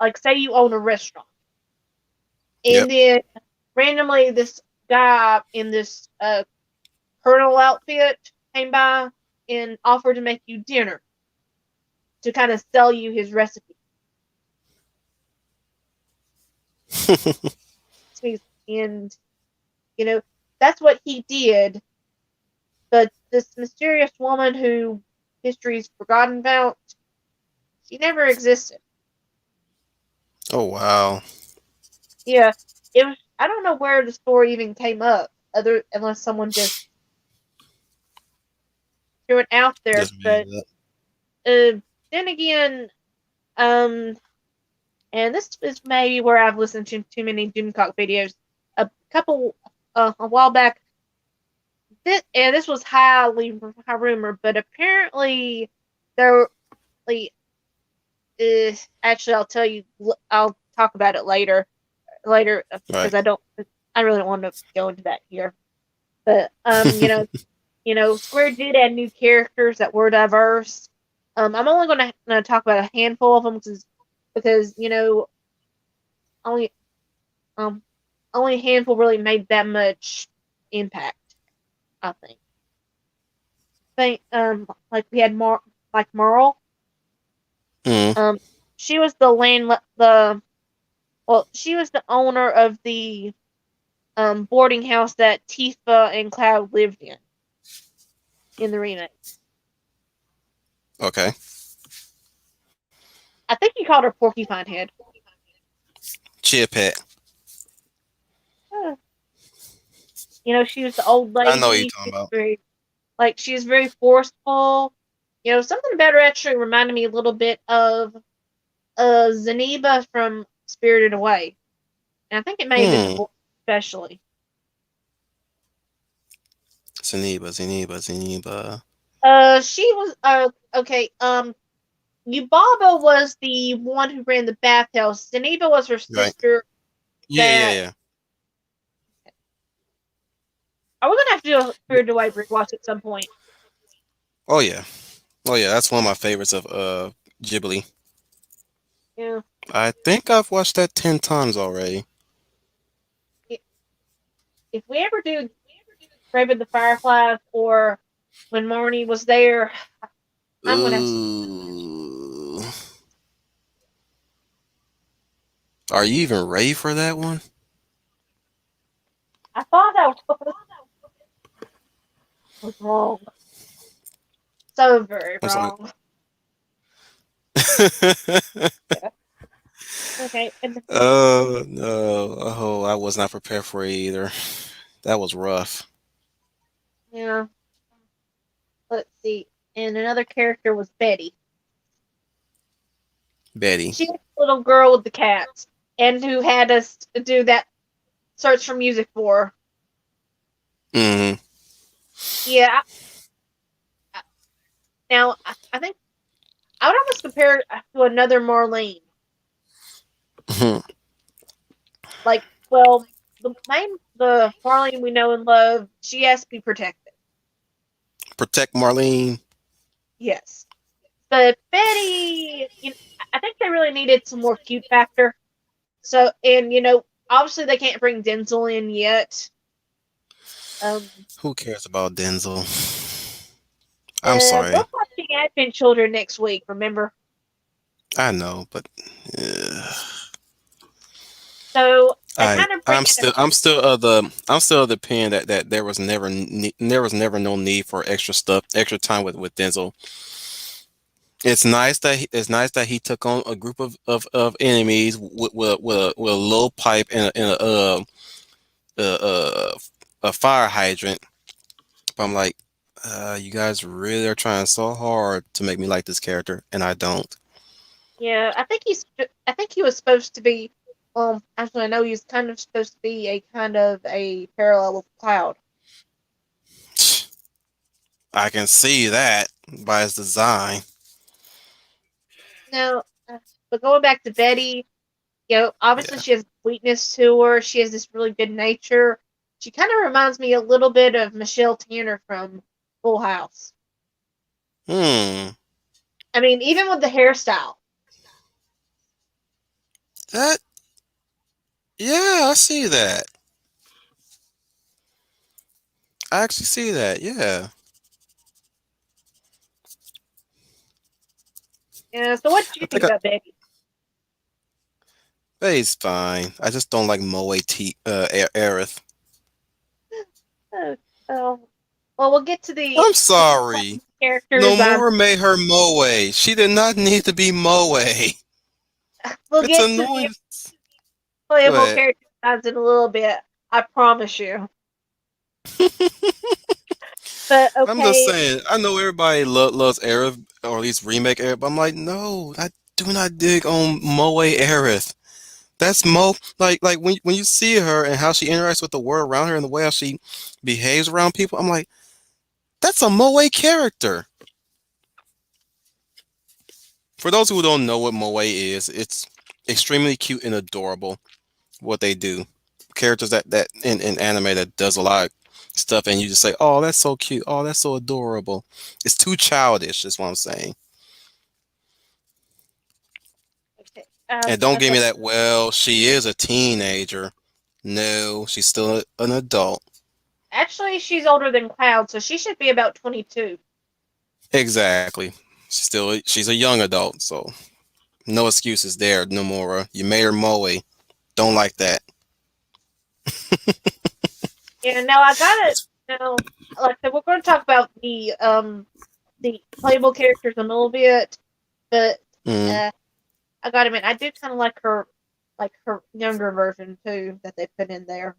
like say you own a restaurant, Yep. and then randomly this guy in this colonel outfit came by and offered to make you dinner to kind of sell you his recipe. And you know, that's what he did. But this mysterious woman who history's forgotten about, she never existed. Oh wow. Yeah, it was. I don't know where the story even came up, other unless someone just threw it out there. Just made But it up. then again, um, and this is maybe where I've listened to too many Doomcock videos. A while back, this was high rumor, but apparently there, like, actually, I'll tell you. I'll talk about it later Right. because I really don't want to go into that here. But Square did add new characters that were diverse. I'm only going to talk about a handful of them because only um only a handful really made that much impact. I think like we had like Merle. Mm. Um, she was the she was the owner of the boarding house that Tifa and Cloud lived in the remake. Okay. I think he called her Porcupine Head. Chia Pet. Uh, she was the old I know what you're lady. talking about. She was very forceful. Something about her actually reminded me a little bit of Zaniba from Spirited Away. And I think it may have been the Hmm. voice especially. Zeniba. She was okay. Yubaba was the one who ran the bathhouse. Zaniba was her Right. sister. That Yeah. are we gonna have to do a Spirited Away rewatch at some point? Oh yeah. Oh yeah. That's one of my favorites of Ghibli. Yeah. I think I've watched that 10 times already. If we ever do Grave of the Fireflies or when Marnie was there, I'm gonna have to. Ooh. Are you even ready for that one? I thought I was wrong. So very I'm sorry. wrong. Yeah. Okay. Oh no. Oh, I was not prepared for it either. That was rough. Yeah. Let's see. And another character was Betty. Betty. She was the little girl with the cats, and who had us do that search for music for her. Hmm. Yeah. Now I think I would almost compare it to another Marlene. Like, well, the Marlene we know and love, she has to be protected. Protect Marlene. Yes. But Betty, I think they really needed some more cute factor. So, and obviously they can't bring Denzel in yet. Who cares about Denzel? I'm We're sorry. watching Advent Children next week. Remember? I know, but So they kind of bring I'm in. still of the opinion that there was never no need for extra time with Denzel. It's nice that he took on a group of enemies with a little pipe uh, a fire hydrant. But I'm like, you guys really are trying so hard to make me like this character, and I don't. Yeah, I think I think he was supposed to be. Actually, I know he's kind of supposed to be a kind of a parallel with Cloud. I can see that by his design. Now, but going back to Betty, obviously Yeah. she has weakness to her. She has this really good nature. She kind of reminds me a little bit of Michelle Tanner from Full House. Hmm. I mean, even with the hairstyle. That. Yeah, I see that. I actually see that. Yeah. Yeah. So, what did I you think think about Betty? He's fine. I just don't like Moe Aerith. Oh, oh, well, we'll get to the I'm sorry. characters. Nomura made her Moe. She did not need to be Moe. We'll It's get to the annoying. Go playable ahead. character designs in a little bit. I promise you. But I'm just okay, saying. I know everybody loves Aerith, or at least remake Aerith, but I'm like, no, I do not dig on Moe Aerith. That's Mo. Like when you see her and how she interacts with the world around her and the way how she behaves around people, I'm like, that's a Moe character. For those who don't know what Moe is, it's extremely cute and adorable what they do. Characters that in anime that does a lot of stuff and you just say, oh, that's so cute. Oh, that's so adorable. It's too childish, is what I'm saying. okay, And don't give okay. me that, well, she is a teenager. No, she's still an adult. Actually, she's older than Cloud, so she should be about 22. Exactly. She's a young adult, so no excuses there, Nomura. You made her Moe. Don't like that. Yeah, now I got it. Now, like I said, we're going to talk about the playable characters a little bit, but Mm, uh, I got to admit, I do kind of like her younger version too that they put in there.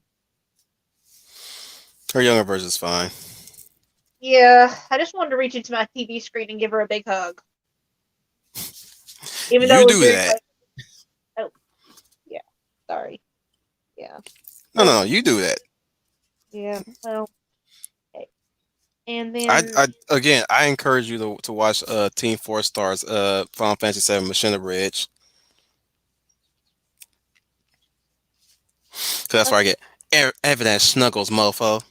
her younger version's fine. Yeah, I just wanted to reach into my TV screen and give her a big hug, even though You it was do very that. late. Oh, yeah, sorry. Yeah. No, you do that. Yeah. Well, okay. And I, then I again, I encourage you to watch Team Four Stars Final Fantasy VII Machina Bridge. 'Cause that's where I get evidence snuggles, mofo.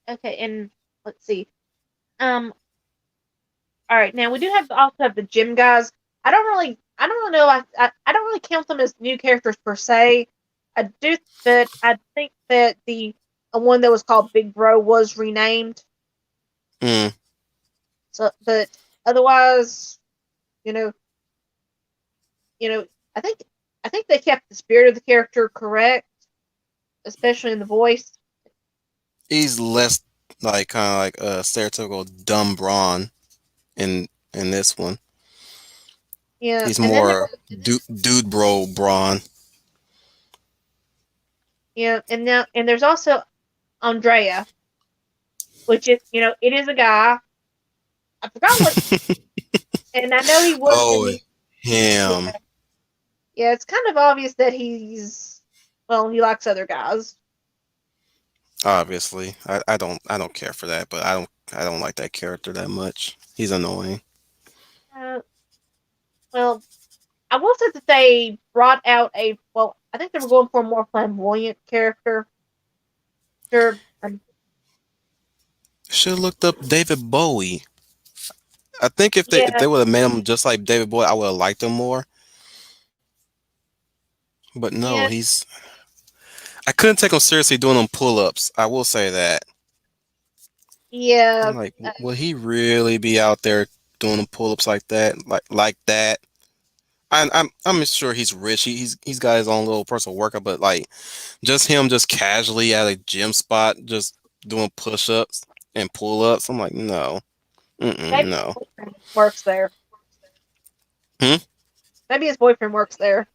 okay, and let's see. Um, all right, now we do have also have the gym guys. I don't really know. I don't really count them as new characters per se. I do, but I think that the one that was called Big Bro was renamed. Mm. So, but otherwise, you know, you know, I think I think they kept the spirit of the character correct, especially in the voice. He's less like kind of like a stereotypical dumb brawn in this one. Yeah, He's and then there more was dude bro brawn. yeah, and there's also Andrea, which is it is a guy. I forgot what, and I know he was in Oh, the him. yeah, yeah. It's kind of obvious that he likes other guys. Obviously, I don't care for that, but I don't like that character that much. He's annoying. Uh, well, I will say that they brought out I think they were going for a more flamboyant character. Sure, Should have looked up David Bowie. I think if yeah, they would have made him just like David Bowie, I would have liked him more. But no, Yeah, I couldn't take him seriously doing them pull-ups. I will say that. yeah. I'm like, will he really be out there doing them pull-ups like that? Like that? I'm sure he's rich. He's got his own little personal workout, but like just him just casually at a gym spot just doing push-ups and pull-ups. I'm like, no. Maybe No. his boyfriend works there. Hmm? Maybe his boyfriend works there.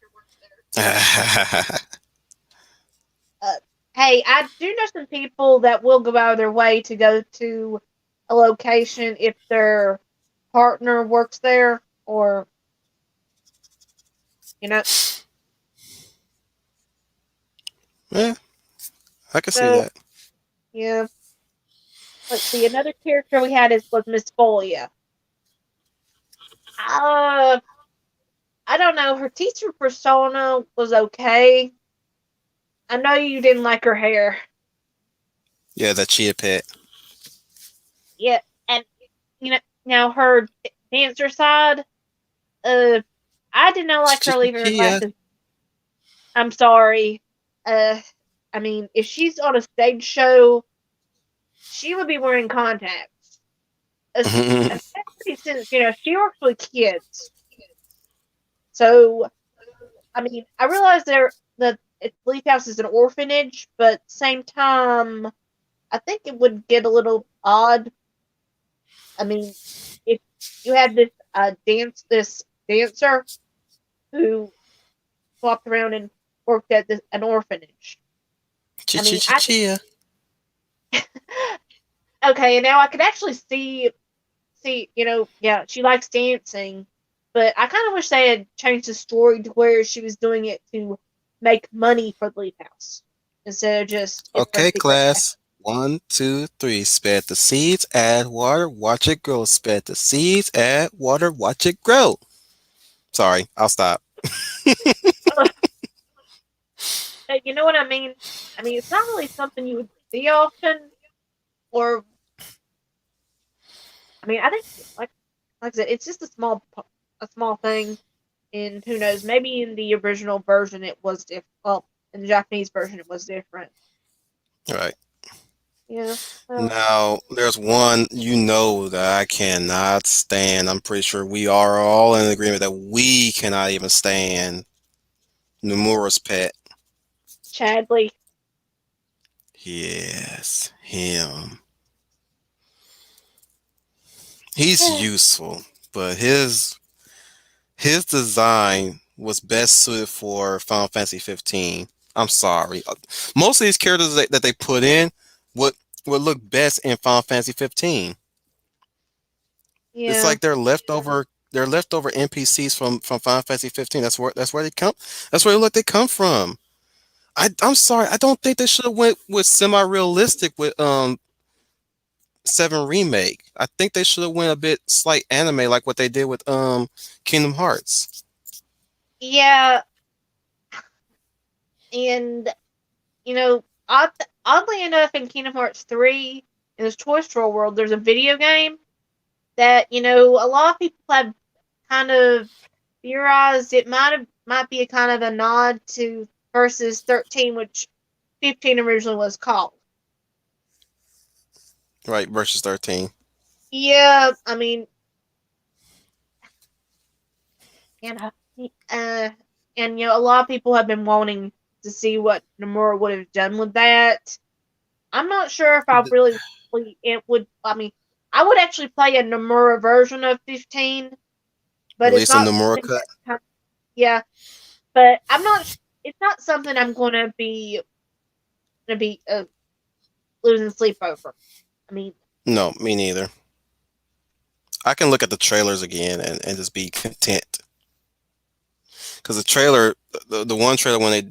Uh, hey, I do know some people that will go out of their way to go to a location if their partner works there, or you know. Yeah, I can see So that. yeah. Let's see. Another character we had was Miss Folia. Uh, I don't know. Her teacher persona was okay. I know you didn't like her hair. Yeah, that chia pet. Yeah, and now her dancer side. Uh, I did not like her leaving her Chia. glasses. I'm sorry. Uh, I mean, if she's on a stage show, she would be wearing contacts. Especially since she works with kids. So I mean, I realize that Leaf House is an orphanage, but same time, I think it would get a little odd. I mean, if you had this dancer who walked around and worked at an orphanage. I mean, Chia. okay, and now I could actually see, yeah, she likes dancing, but I kind of wish they had changed the story to where she was doing it to make money for the Leaf House instead of just it for a Okay, secret. class. 1, 2, 3. Spread the seeds, add water, watch it grow. Spread the seeds, add water, watch it grow. Sorry, I'll stop. You know what I mean? I mean, it's not really something you would see often, or I mean, I think like I said, it's just a small thing, and who knows? Maybe in the original version it was different. Well, in the Japanese version it was different. All right. Yeah. So Now, there's one that I cannot stand. I'm pretty sure we are all in agreement that we cannot even stand Nomura's pet. Chadley. Yes, him. He's useful, but his design was best suited for Final Fantasy 15. I'm sorry. Most of these characters that they put in would would look best in Final Fantasy 15. It's Yeah. like they're leftover NPCs from Final Fantasy 15. That's where they come. That's where they come from. I'm sorry. I don't think they should have went with semi-realistic with 7 remake. I think they should have went a bit slight anime like what they did with Kingdom Hearts. Yeah, and oddly enough, in Kingdom Hearts 3, in this Toy Story world, there's a video game that a lot of people have kind of theorized it might be a kind of a nod to Versus 13, which 15 originally was called. Right, versus 13. Yeah, I mean, and a lot of people have been wanting to see what Nomura would have done with that. I'm not sure if I really it would. I mean, I would actually play a Nomura version of 15, but it's Release a not Nomura something cut. yeah, but I'm not. It's not something I'm gonna be losing sleep over. I mean, No, me neither. I can look at the trailers again and just be content. Because the trailer, the one trailer when they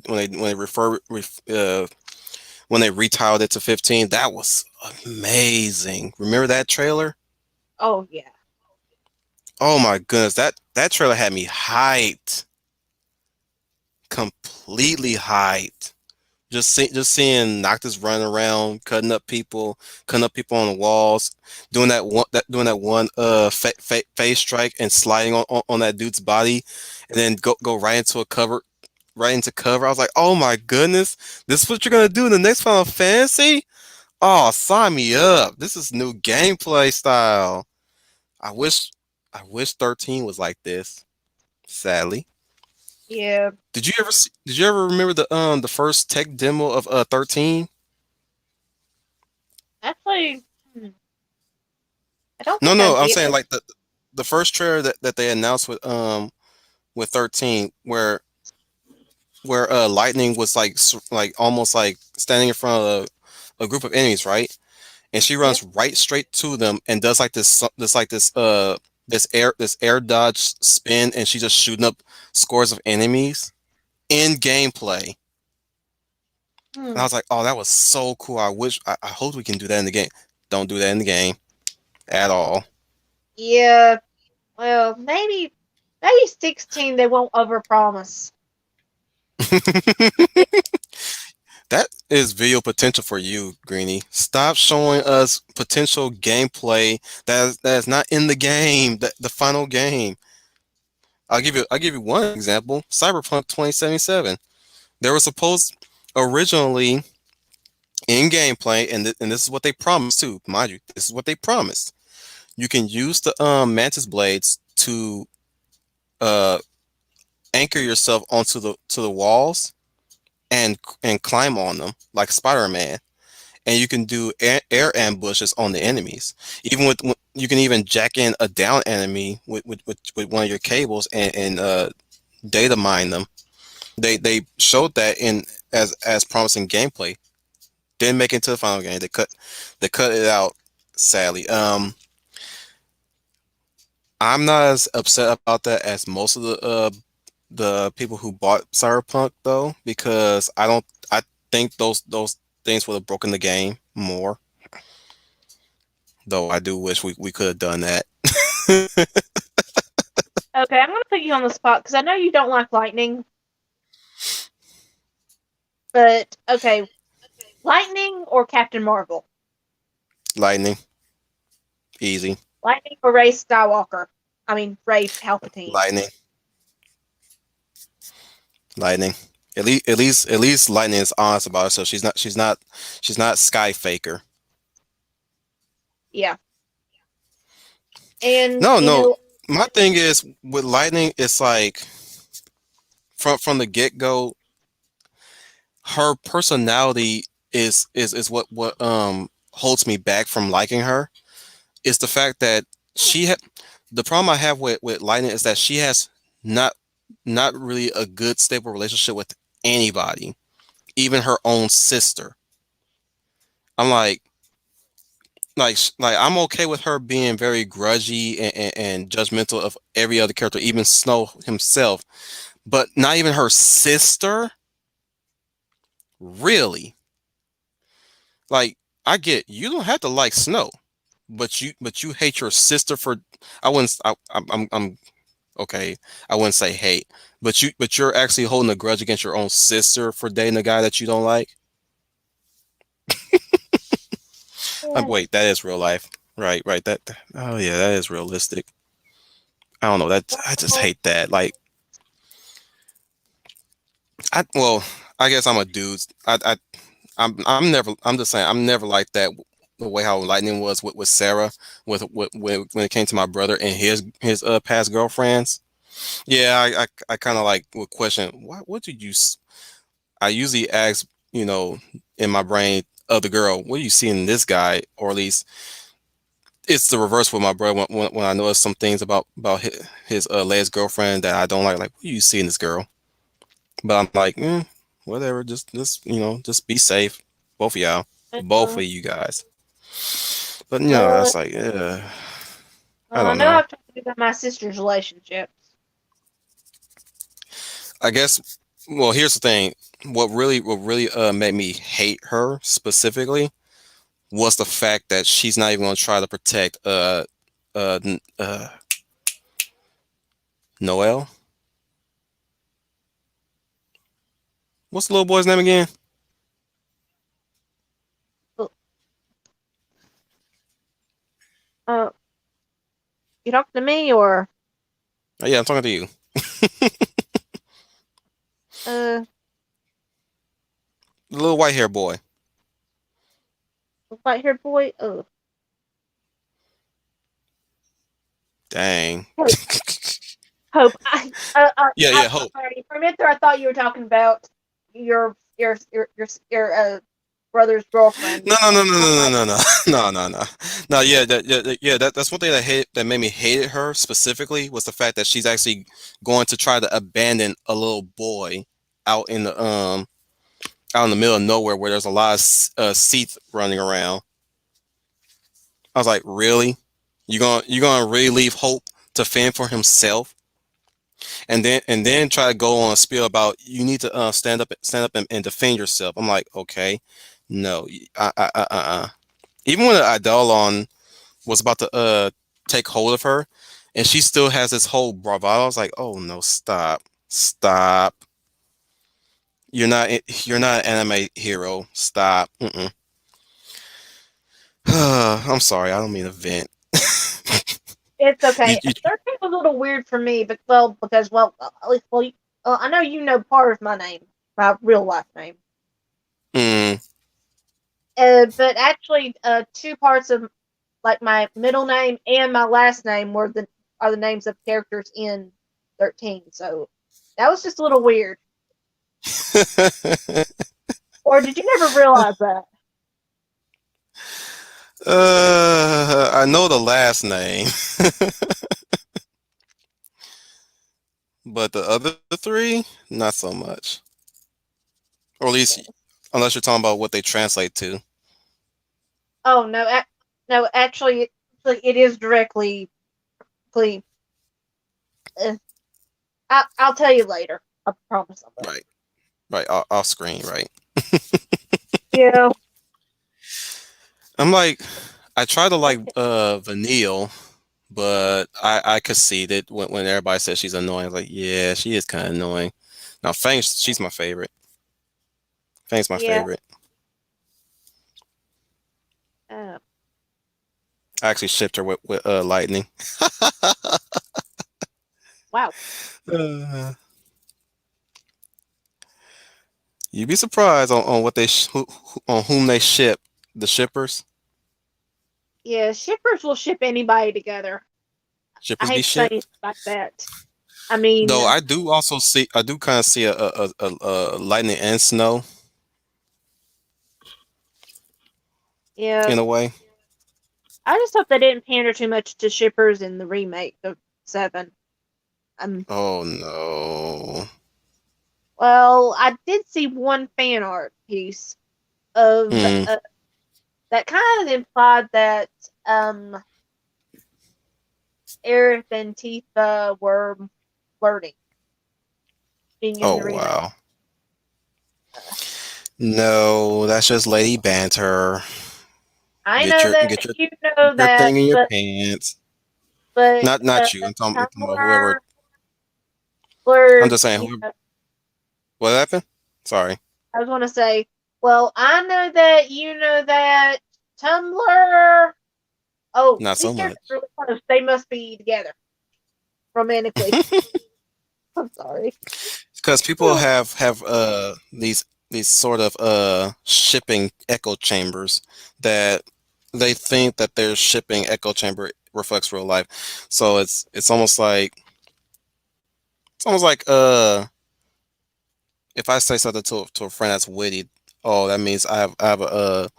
retiled it to 15, that was amazing. Remember that trailer? oh yeah, Oh my goodness, that trailer had me hyped, completely hyped. Just seeing Noctis running around, cutting up people on the walls, doing that one phase strike and sliding on that dude's body, and then go right into a cover right into cover. I was like, oh my goodness, this is what you're gonna do in the next Final Fantasy? Oh, sign me up. This is new gameplay style. I wish I wish 13 was like this, sadly. Yeah. Did you ever remember the first tech demo of 13? Actually, I don't No, think I no, I'm did. saying like the first trailer that they announced with 13 where Lightning was like like almost like standing in front of a group of enemies, right? And she Yeah. runs right straight to them and does like this air dodge spin, and she's just shooting up scores of enemies in gameplay. And I Hmm. was like, oh, that was so cool. I hope we can do that in the game. Don't do that in the game at all. Yeah. Well, maybe 16 they won't overpromise. That is video potential for you, Greenie. Stop showing us potential gameplay that is not in the game, the final game. I'll give you one example. Cyberpunk 2077. There was supposed originally in gameplay, and this is what they promised too, mind you. This is what they promised. You can use the mantis blades to uh anchor yourself onto the walls and climb on them like Spider-Man. And you can do air ambushes on the enemies. Even you can even jack in a down enemy with one of your cables and data mine them. They showed that in as promising gameplay. Didn't make it into the final game. They cut it out sadly. I'm not as upset about that as most of the people who bought Cyberpunk though, because I think those things would have broken the game more. Though I do wish we could have done that. Okay, I'm gonna put you on the spot because I know you don't like lightning. But okay, Lightning or Captain Marvel? Lightning, easy. Lightning or Ray Skywalker? I mean Ray Palpatine. Lightning, lightning. At least Lightning is honest about it. So she's not Sky Faker. Yeah. And No, you no. know, My thing is with Lightning, it's like from the get go, her personality is what holds me back from liking her. Is the fact that she had the problem I have with Lightning is that she has not not really a good stable relationship with anybody, even her own sister. I'm like I'm okay with her being very grudgy and judgmental of every other character, even Snow himself, but not even her sister. Really, like I get you don't have to like Snow, but you hate your sister for I wouldn't I'm okay. I wouldn't say hate, but you're actually holding a grudge against your own sister for dating a guy that you don't like. yeah, Wait, that is real life, right? Right. Oh yeah, that is realistic. I don't know. I just hate that. Like well, I guess I'm a dude. I'm never. I'm just saying. I'm never like that. The way how Lightning was with Sarah, with when it came to my brother and his past girlfriends. Yeah, I kind of like would question what did you. I usually ask, in my brain of the girl, what do you see in this guy, or at least it's the reverse with my brother when I notice some things about his latest girlfriend that I don't like. Like, what do you see in this girl? But I'm like, whatever. Just just be safe, both of y'all, both of you guys. But well, that's like, I I don't know know. I've talked to you about my sister's relationships. I guess. Well, here's the thing. What really made me hate her specifically was the fact that she's not even gonna try to protect Noel. What's the little boy's name again? Uh, you talking to me or? Oh, yeah, I'm talking to you. Uh, The little white hair boy. white haired boy. Dang. Hope. Yeah, Hope. Sorry. For a minute there, I thought you were talking about your brother's girlfriend. No, no, no, no, no, no, no, no, no, no. No, yeah, that's one thing that made me hate her specifically was the fact that she's actually going to try to abandon a little boy out in the out in the middle of nowhere where there's a lot of Seath running around. I was like, really? You gonna really leave Hope to fend for himself, and then try to go on a spiel about you need to stand up and defend yourself. I'm like, okay, no, even when Idolon was about to take hold of her, and she still has this whole bravado. I was like, oh no, stop. You're not an anime hero. Stop. I'm sorry, I don't mean to vent. It's okay. You 13 was a little weird for me, but because at least I know you know part of my name, my real life name. mm, But actually, two parts of like my middle name and my last name are the names of characters in 13. So that was just a little weird. Or did you never realize that? I know the last name, but the other three, not so much. Or at least, unless you're talking about what they translate to. Oh no, no. Actually, it is directly. Please, I'll tell you later. I promise. Right, off screen, right. Yeah. I'm like, I try to like Vanille, but I conceded when everybody says she's annoying. I was like, yeah, she is kind of annoying. Now Fang, she's my favorite. Fang's my Yeah. favorite. Uh, I actually shipped her with Lightning. wow. Uh, you'd be surprised on what they on whom they ship the shippers. Yeah, shippers will ship anybody together. I Shippers be hate to say it shipped. like that. I mean, Though I do kind of see a Lightning and Snow yeah. in a way. I just hope they didn't pander too much to shippers in the remake of 7. Oh no. Well, I did see one fan art piece of Hmm. that kind of implied that Aerith and Tifa were flirting, being in Oh the remake. wow. No, that's just lady banter. I know that Get you know your that, thing in your pants. but Not you. I'm talking about whoever. Tumblr I'm blurred. just saying whoever. What happened? Sorry. I was going to say, well, I know that you know that Tumblr. Oh, Not these so much. characters are really close. They must be together romantically. I'm sorry. Because people have these sort of shipping echo chambers that they think that their shipping echo chamber reflects real life. So it's almost like if I say something to a friend that's witty, oh that means I have a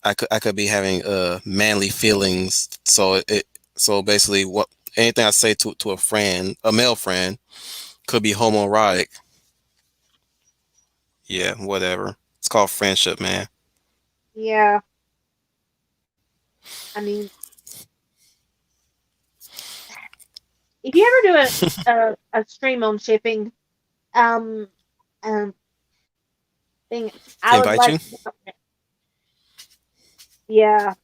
I could be having manly feelings. So basically what anything I say to a friend, a male friend, could be homoerotic. Yeah, whatever. It's called friendship, man. Yeah, I mean, if you ever do a stream on shipping, um, um, thing, I would Invite like you? to. Yeah,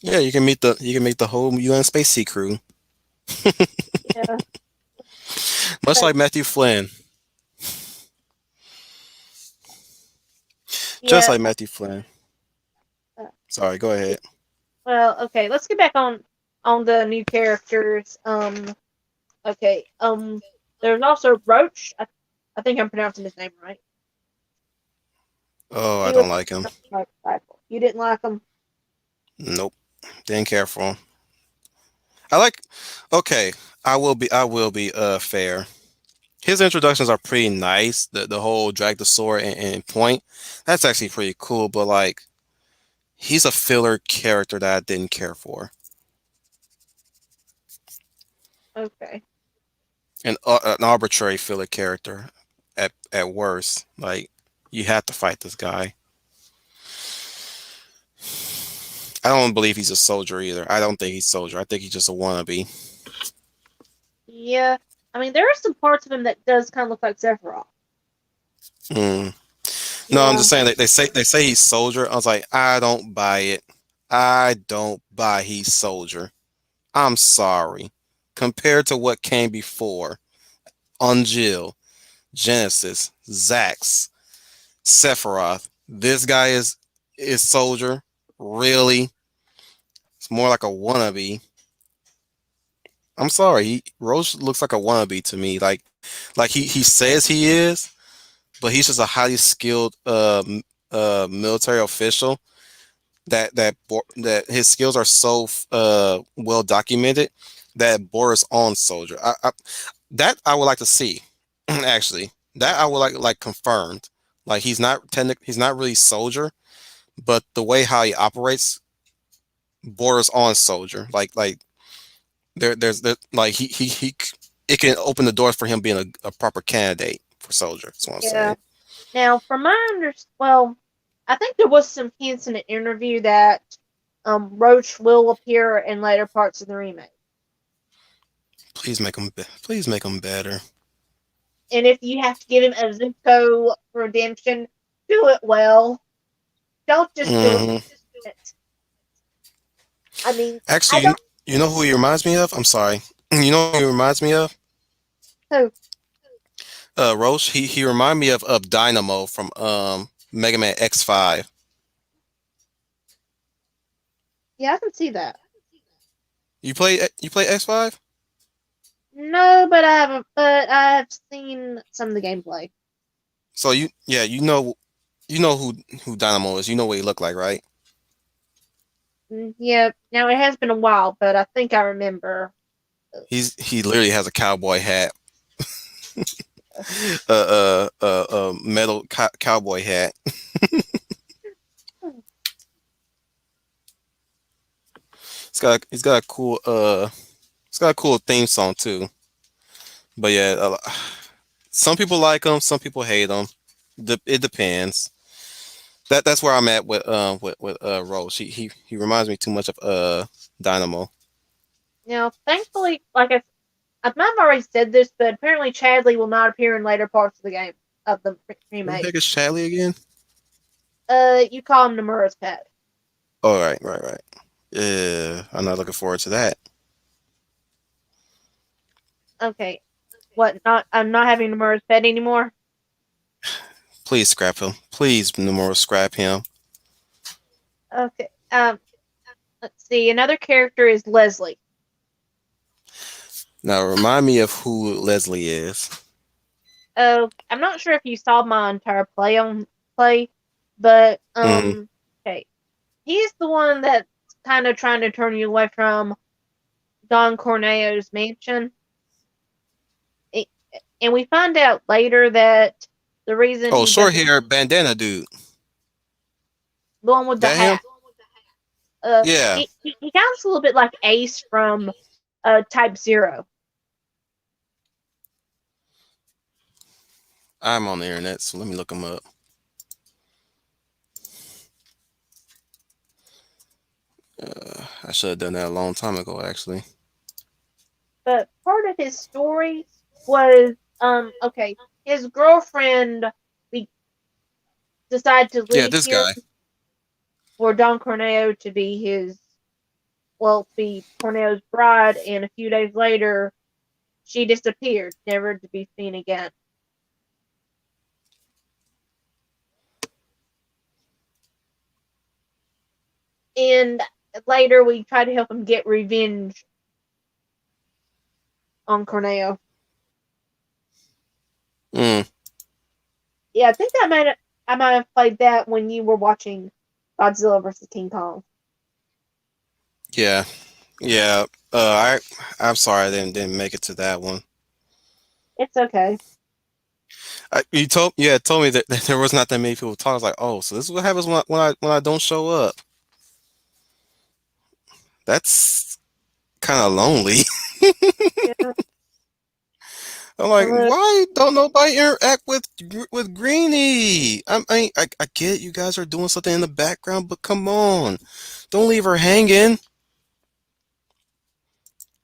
Yeah, you can meet the whole UN Space Sea crew. yeah, Much but like Matthew Flynn. Just yeah. like Matthew Flynn. Uh, Sorry, go ahead. well, okay. Let's get back on the new characters. Okay. There's also Roach. I think I'm pronouncing his name right. Oh, I He don't was like him. You didn't like him? Nope. Didn't care for him. I like. Okay, I will be fair. His introductions are pretty nice. The whole drag the sword and point. That's actually pretty cool. But like, he's a filler character that I didn't care for. Okay. An arbitrary filler character at worst. Like, you have to fight this guy. I don't believe he's a soldier either. I don't think he's a soldier. I think he's just a wannabe. Yeah. I mean, there are some parts of him that does kind of look like Sephiroth. Mm. No, I'm Yeah. just saying that they say he's soldier. I was like, I don't buy it. I don't buy he's soldier. I'm sorry. Compared to what came before, Unjill, Genesis, Zax, Sephiroth, this guy is soldier. Really? It's more like a wannabe. I'm sorry. Roche looks like a wannabe to me. Like he says he is, but he's just a highly skilled military official that his skills are so well documented that borders on soldier. That I would like to see. Actually, that I would like confirmed. Like he's not really soldier, but the way how he operates borders on soldier. Like there's like he it can open the doors for him being a proper candidate for soldier. That's what I'm Yeah. saying. Now, from my well, I think there was some hints in an interview that Roach will appear in later parts of the remake. Please make him better. And if you have to give him a Zuko redemption, do it well. Don't just do Hmm. it. I mean, I Actually, don't you know who he reminds me of? I'm sorry. You know who he reminds me of? know. Roche. He remind me of Dynamo from Mega Man X5. Yeah, I can see that. You play X5? No, but I haven't. But I have seen some of the gameplay. So you know who Dynamo is. You know what he looked like, right? Yeah. Now it has been a while, but I think I remember. He literally has a cowboy hat, metal cowboy hat. He's got a cool it's got a cool theme song too. But yeah, some people like him, some people hate him. It depends. That's where I'm at with Roche. He reminds me too much of Dynamo. Now, thankfully, I might have already said this, but apparently Chadley will not appear in later parts of the game of the Who the remake. heck is Shadley again? You call him Nomura's pet. Oh, right. Yeah, I'm not looking forward to that. Okay. What? Not? I'm not having Nomura's pet anymore. Please scrap him. Please, Nomura, scrap him. Okay. Let's see. Another character is Leslie. Now, remind me of who Leslie is. Oh, I'm not sure if you saw my entire play, but Hmm. okay. He's the one that's kind of trying to turn you away from Don Corneo's mansion. It, and we find out later that the reason Oh, he short doesn't, hair bandana dude. the one with the That him? hat, Yeah, he sounds a little bit like Ace from Type Zero. I'm on the internet, so let me look him up. I should have done that a long time ago, actually. But part of his story was okay, his girlfriend be, decided to Yeah, leave this him guy. for Don Corneo to be to be Corneo's bride, and a few days later, she disappeared, never to be seen again. And later, we try to help him get revenge on Corneo. Yeah, I think I might have played that when you were watching Godzilla versus King Kong. Yeah, yeah. I'm sorry I didn't make it to that one. It's okay. Told me that there was not that many people talking. I was like, oh, so this is what happens when I don't show up. That's kind of lonely. Yeah. I'm like, Uh, why don't nobody interact with Greenie? I get you guys are doing something in the background, but come on, don't leave her hanging,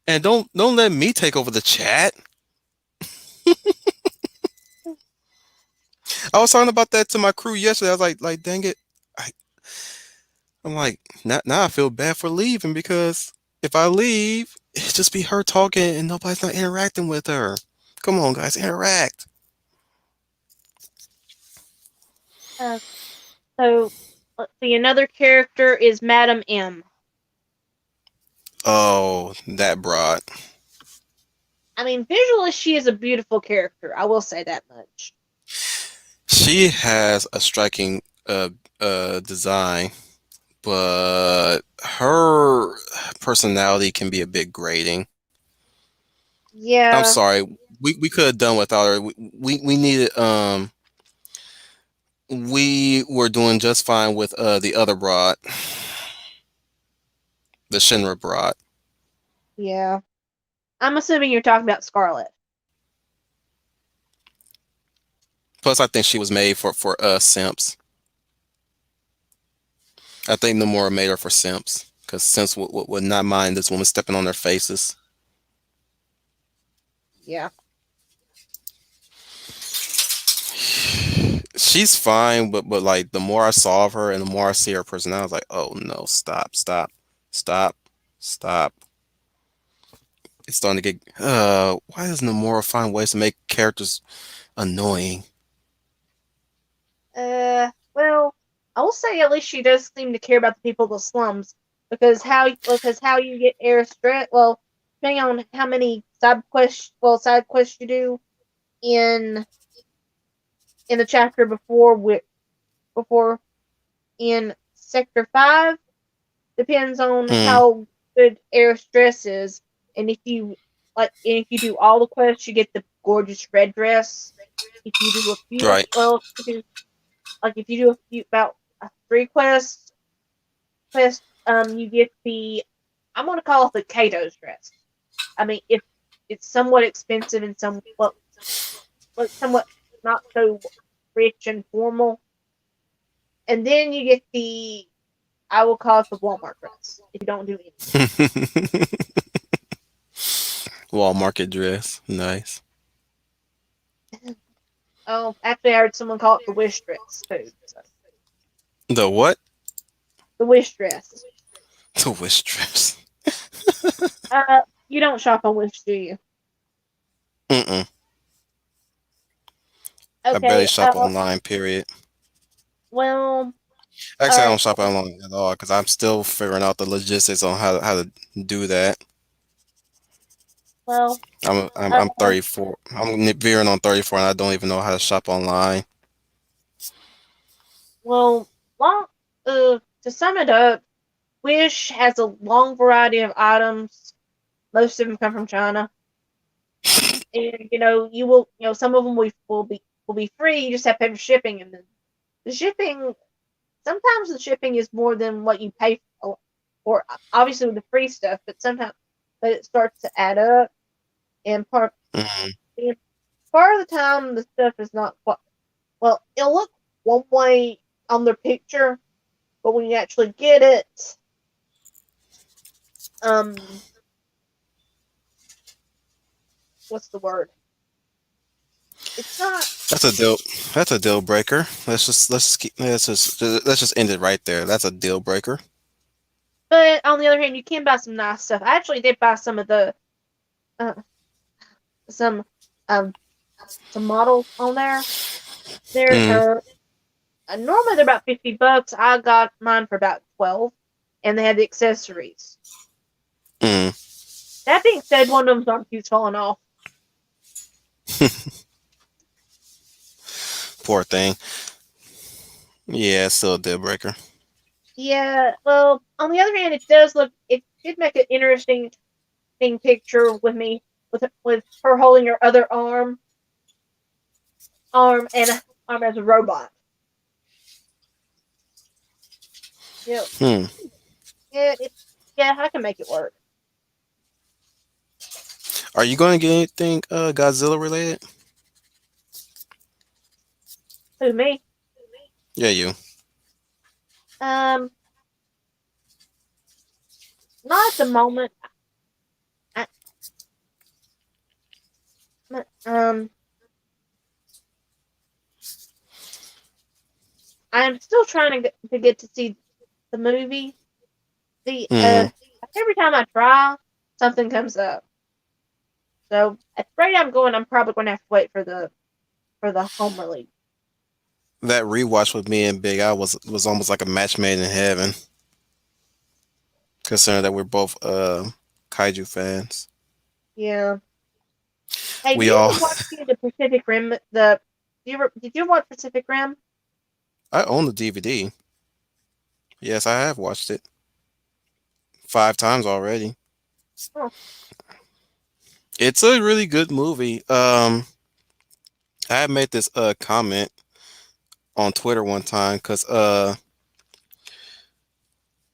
and don't let me take over the chat. I was talking about that to my crew yesterday. I was like, dang it, I, I'm like, now I feel bad for leaving because if I leave, it's just be her talking and nobody's not interacting with her. Come on, guys, interact. uh, so let's see. Another character is Madam M. Oh, that broad. I mean, visually, she is a beautiful character. I will say that much. She has a striking design, but her personality can be a bit grating. I'm Yeah, sorry. We could have done without her. We needed we were doing just fine with the other broad, the Shinra broad. yeah. I'm assuming you're talking about Scarlet. Plus I think she was made for simps. I think Nomura made her for simps because simps would not mind this woman stepping on their faces. Yeah. She's fine, but like the more I saw of her and the more I see her personality, I was like, oh no, stop, stop, stop, stop. It's starting to get why does Nomura find ways to make characters annoying? Well, I will say at least she does seem to care about the people of the slums because how you get air stress. Well, depending on how many side quests you do in the chapter before in Sector 5 depends on Mm, how good air stress is, and if you do all the quests, you get the gorgeous red dress. If you do a few, right. well, if you do a few about 3 quests, you get the I'm gonna call it the Kato's dress. I mean, if it's somewhat expensive and somewhat not so rich and formal, and then you get the I will call it the Walmart dress if you don't do anything. Wall market dress, nice. Oh, actually, I heard someone call it the wish dress too. So, The what? the wish dress. The wish dress. You don't shop on Wish, do you? Mm-mm. I barely Okay. shop online. Period. Well, Actually, I uh, don't shop online at all because I'm still figuring out the logistics on how to do that. well, I'm 34. I'm veering on 34, and I don't even know how to shop online. well, long. To sum it up, Wish has a long variety of items. Most of them come from China, and some of them will be free. You just have to pay for shipping, and then the shipping. Sometimes the shipping is more than what you pay for. Obviously with the free stuff, but it starts to add up, and Mm, and part of the time the stuff is not quite well. It'll look one way on their picture, but when you actually get it, um, what's the word? It's not. that's a deal. That's a deal breaker. Let's just end it right there. That's a deal breaker. But on the other hand, you can buy some nice stuff. I actually did buy some of the uh, some um some models on there. There's Mm, her. Normally they're about $50. I got mine for about 12, and they had the accessories. mm. That being said, one of them's arm falling off. Poor thing. Yeah, it's still a deal breaker. Yeah, well, on the other hand, it did make an interesting picture with me, with her holding her other and arm as a robot. Yeah, Hmm. yeah, I can make it work. Are you going to get anything Godzilla related? Who, me? Yeah, you. Um, not at the moment. I, um, I'm still trying to get to see the movie. The Hmm. every time I try, something comes up. So at the rate I'm going, I'm probably going to have to wait for the home release. That rewatch with me and Big Al was almost like a match made in heaven, considering that we're both kaiju fans. Yeah. Hey, did We you all. ever watch the Pacific Rim? Did you watch Pacific Rim? I own the DVD. Yes, I have watched it 5 times already. Oh, It's a really good movie. I had made this comment on Twitter one time because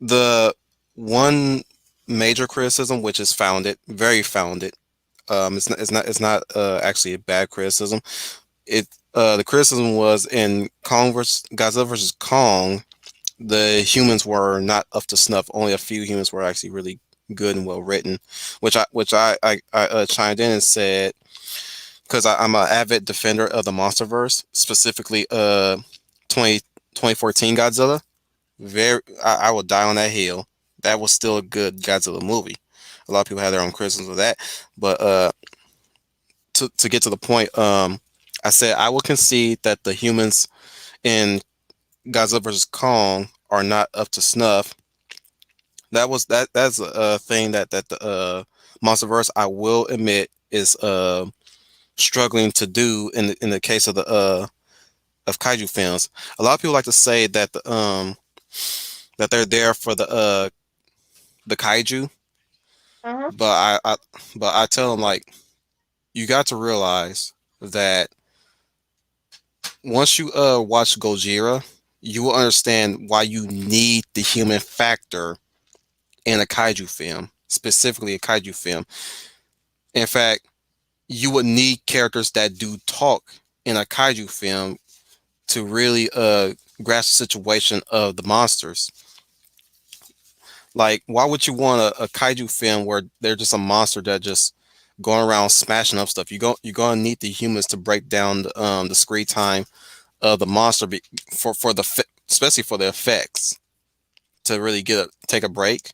the one major criticism, which is founded, very founded. It's not actually a bad criticism. The criticism was in Godzilla versus Kong, the humans were not up to snuff. Only a few humans were actually really good and well written, which I chimed in and said, because I'm an avid defender of the MonsterVerse, specifically 2014 Godzilla. I will die on that hill. That was still a good Godzilla movie. A lot of people have their own criticisms of that, but to get to the point, I said I will concede that the humans in Godzilla vs Kong are not up to snuff. That's a thing that the MonsterVerse, I will admit, is struggling to do in the case of the of kaiju films. A lot of people like to say that that they're there for the kaiju, uh-huh. but I tell them, like, you got to realize that once you watch Gojira, you will understand why you need the human factor in a kaiju film, specifically a kaiju film. In fact, you would need characters that do talk in a kaiju film to really grasp the situation of the monsters. Like, why would you want a kaiju film where they're just a monster that just going around smashing up stuff? You're gonna need the humans to break down the screen time of the monster for especially for the effects, to really take a break.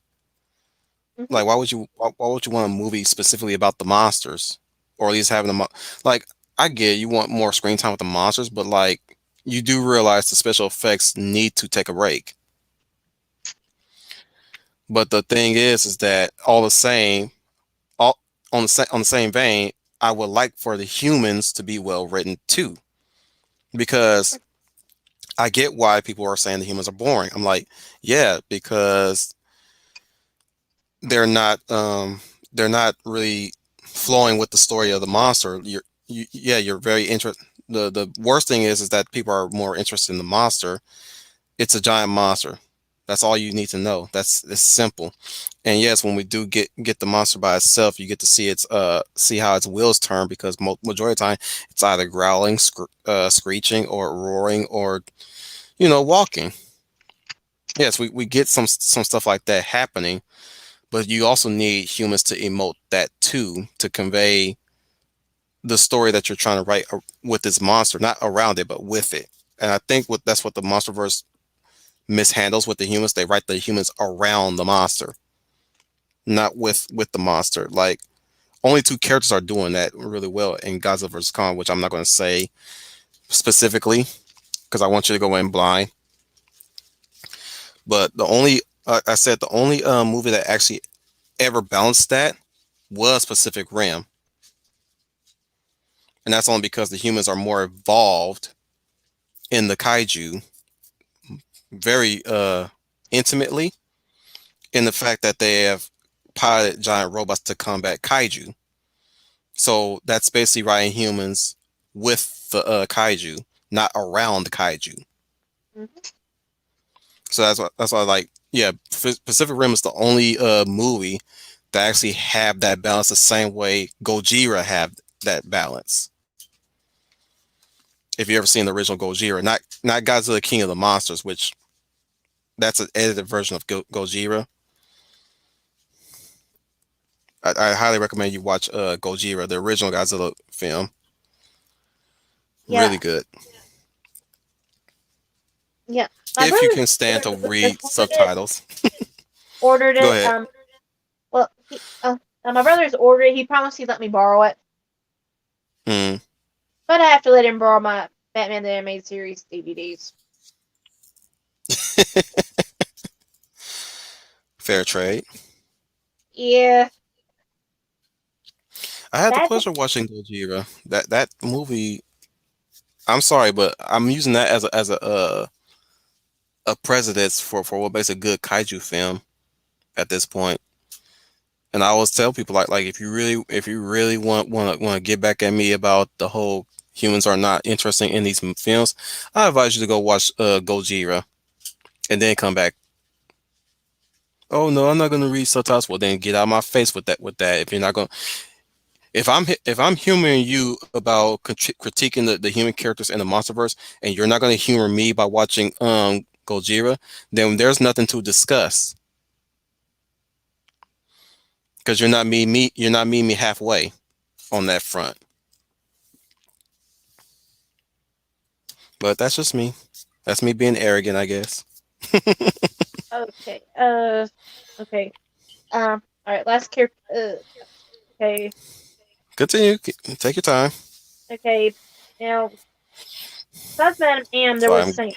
Hmm. Like, why would you want a movie specifically about the monsters, or at least having like, I get you want more screen time with the monsters, but like, you do realize the special effects need to take a break. But the thing is that all the same, all on the same vein, I would like for the humans to be well written too, because I get why people are saying the humans are boring. I'm like, yeah, because they're not really flowing with the story of the monster. You're very interested. The worst thing is that people are more interested in the monster. It's a giant monster. That's all you need to know. It's simple. And yes, when we do get the monster by itself, you get to see how its wheels turn, because majority of the time it's either growling, screeching, or roaring, or walking. Yes, we get some stuff like that happening, but you also need humans to emote that too, to convey the story that you're trying to write with this monster, not around it, but with it. And I think that's what the MonsterVerse mishandles with the humans. They write the humans around the monster, not with the monster. Like, only two characters are doing that really well in Godzilla vs Kong, which I'm not going to say specifically because I want you to go in blind. But I said the only movie that actually ever balanced that was Pacific Rim, and that's only because the humans are more evolved in the kaiju very intimately, in the fact that they have piloted giant robots to combat kaiju. So that's basically riding humans with the kaiju, not around the kaiju. Mhm. So that's why like yeah, Pacific Rim is the only movie that actually have that balance the same way Gojira have that balance. If you ever seen the original Gojira, not Godzilla King of the Monsters, which that's an edited version of Gojira. I highly recommend you watch Gojira, the original Godzilla film. Yeah, Really good. yeah. My If you brother can stand to read ordered it. subtitles. Ordered Go it. ahead. Well, my brother's ordered it. He promised he'd let me borrow it, Mm. but I have to let him borrow my Batman the Animated Series DVDs. Fair trade. Yeah, I had the that pleasure of watching Gojira. That movie. I'm sorry, but I'm using that as a precedence for what makes a good kaiju film at this point. And I always tell people like if you really want to get back at me about the whole humans are not interesting in these films, I advise you to go watch Gojira and then come back. Oh no, I'm not gonna read subtitles. Well, then get out of my face with that. With that, if you're not gonna, if I'm humoring you about critiquing the human characters in the MonsterVerse, and you're not gonna humor me by watching Gojira, then there's nothing to discuss because you're not meeting me halfway on that front. But that's just me. That's me being arrogant, I guess. okay. Okay. All right. Last character. Okay. Continue. Take your time. Okay. Now, besides Madam M, there Sorry. was Sam.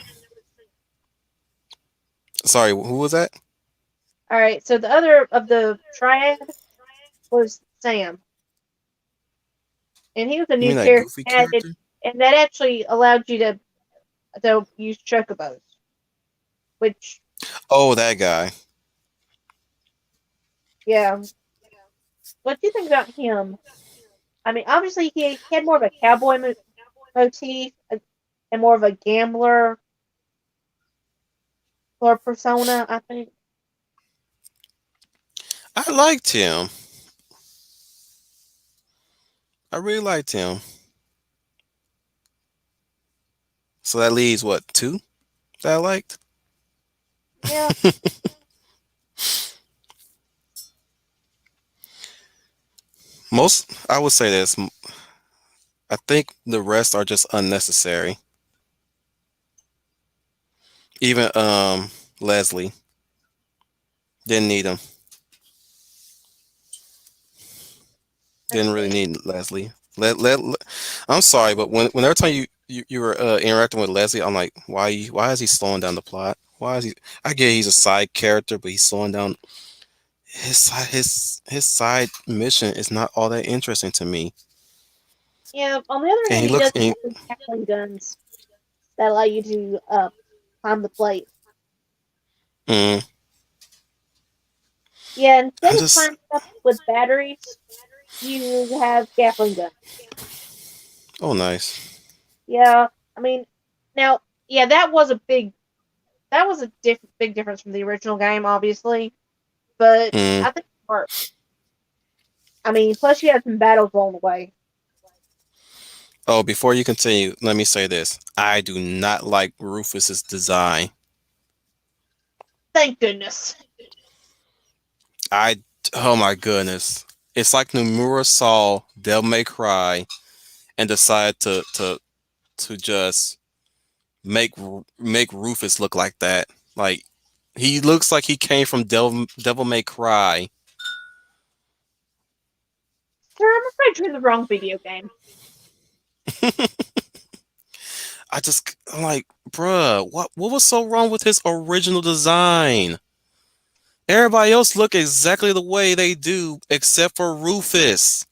Sorry. Who was that? All right. So the other of the triad was Sam, and he was a You new mean that character goofy added, character? and that actually allowed you to use chocobos, which Oh, that guy. yeah. What do you think about him? I mean, obviously he had more of a cowboy motif and more of a gambler or persona. I think. I liked him. I really liked him. So that leaves what, two that I liked? Yeah. Most, I would say this. I think the rest are just unnecessary. Even Leslie didn't need him. Didn't really Okay. need Leslie. I'm sorry, but when every time you were interacting with Leslie, I'm like, why is he slowing down the plot? Why is he? I get he's a side character, but he's slowing down his side mission is not all that interesting to me. Yeah. On the other And hand, he he looks. does have some tackling guns that allow you to climb the plate. Mm, Yeah. Instead I of just. climbing up with batteries, you have grappling guns. Oh, nice. Yeah. I mean, now, yeah, that was a big difference from the original game, obviously. But Mm. I think it worked. I mean, plus you had some battles along the way. Oh, before you continue, let me say this. I do not like Rufus's design. Thank goodness. I oh my goodness. It's like Nomura saw Devil May Cry and decided to just make Rufus look like that. Like he looks like he came from Devil May Cry. Sir, I'm afraid you're in the wrong video game. I'm like, bruh, what was so wrong with his original design? Everybody else look exactly the way they do except for Rufus.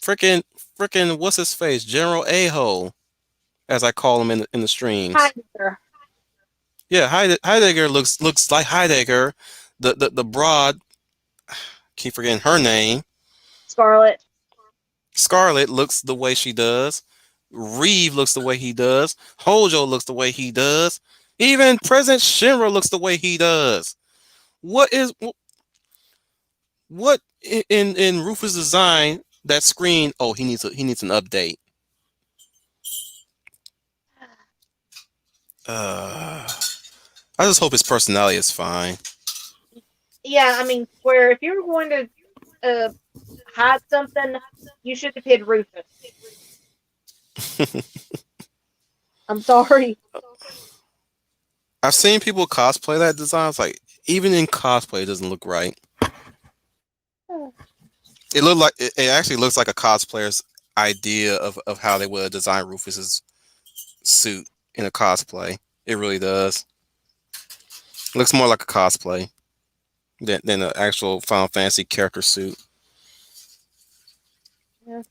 Freaking what's his face? General A-hole. as I call him in the streams. Heidegger. Yeah, Heidegger looks like Heidegger. The broad, keep forgetting her name. Scarlet. Scarlet looks the way she does. Reeve looks the way he does. Hojo looks the way he does. Even President Shinra looks the way he does. What is what in Rufus' design that screen? Oh, he needs an update. I just hope his personality is fine. Yeah, I mean, Square, if you were going to hide something, you should have hid Rufus. I'm sorry. I've seen people cosplay that design. It's like even in cosplay, it doesn't look right. It actually looks like a cosplayer's idea of how they would design Rufus's suit in a cosplay. It really does. It looks more like a cosplay than an actual Final Fantasy character suit. Yeah.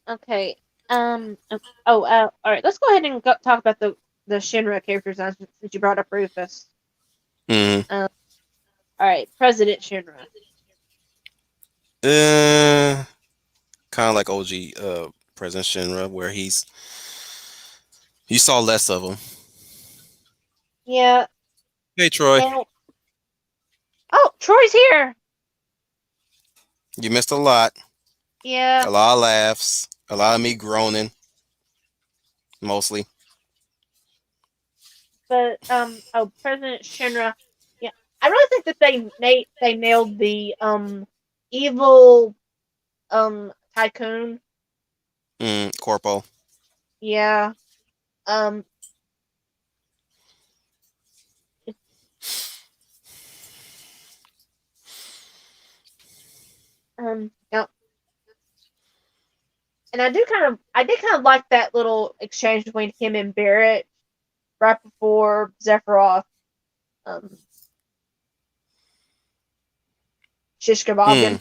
Okay. All right. Let's go ahead and talk about the Shinra characters since you brought up Rufus. Mm-hmm. All right, President Shinra. Kind of like OG President Shinra, where you saw less of him. Yeah. Hey, Troy. Oh, Troy's here. You missed a lot. Yeah. A lot of laughs. A lot of me groaning. Mostly. But President Shinra. Yeah, I really think that they nailed the evil tycoon. Corpo. Yeah. Yeah. And I did kind of like that little exchange between him and Barrett right before Sephiroth shish kebabbed.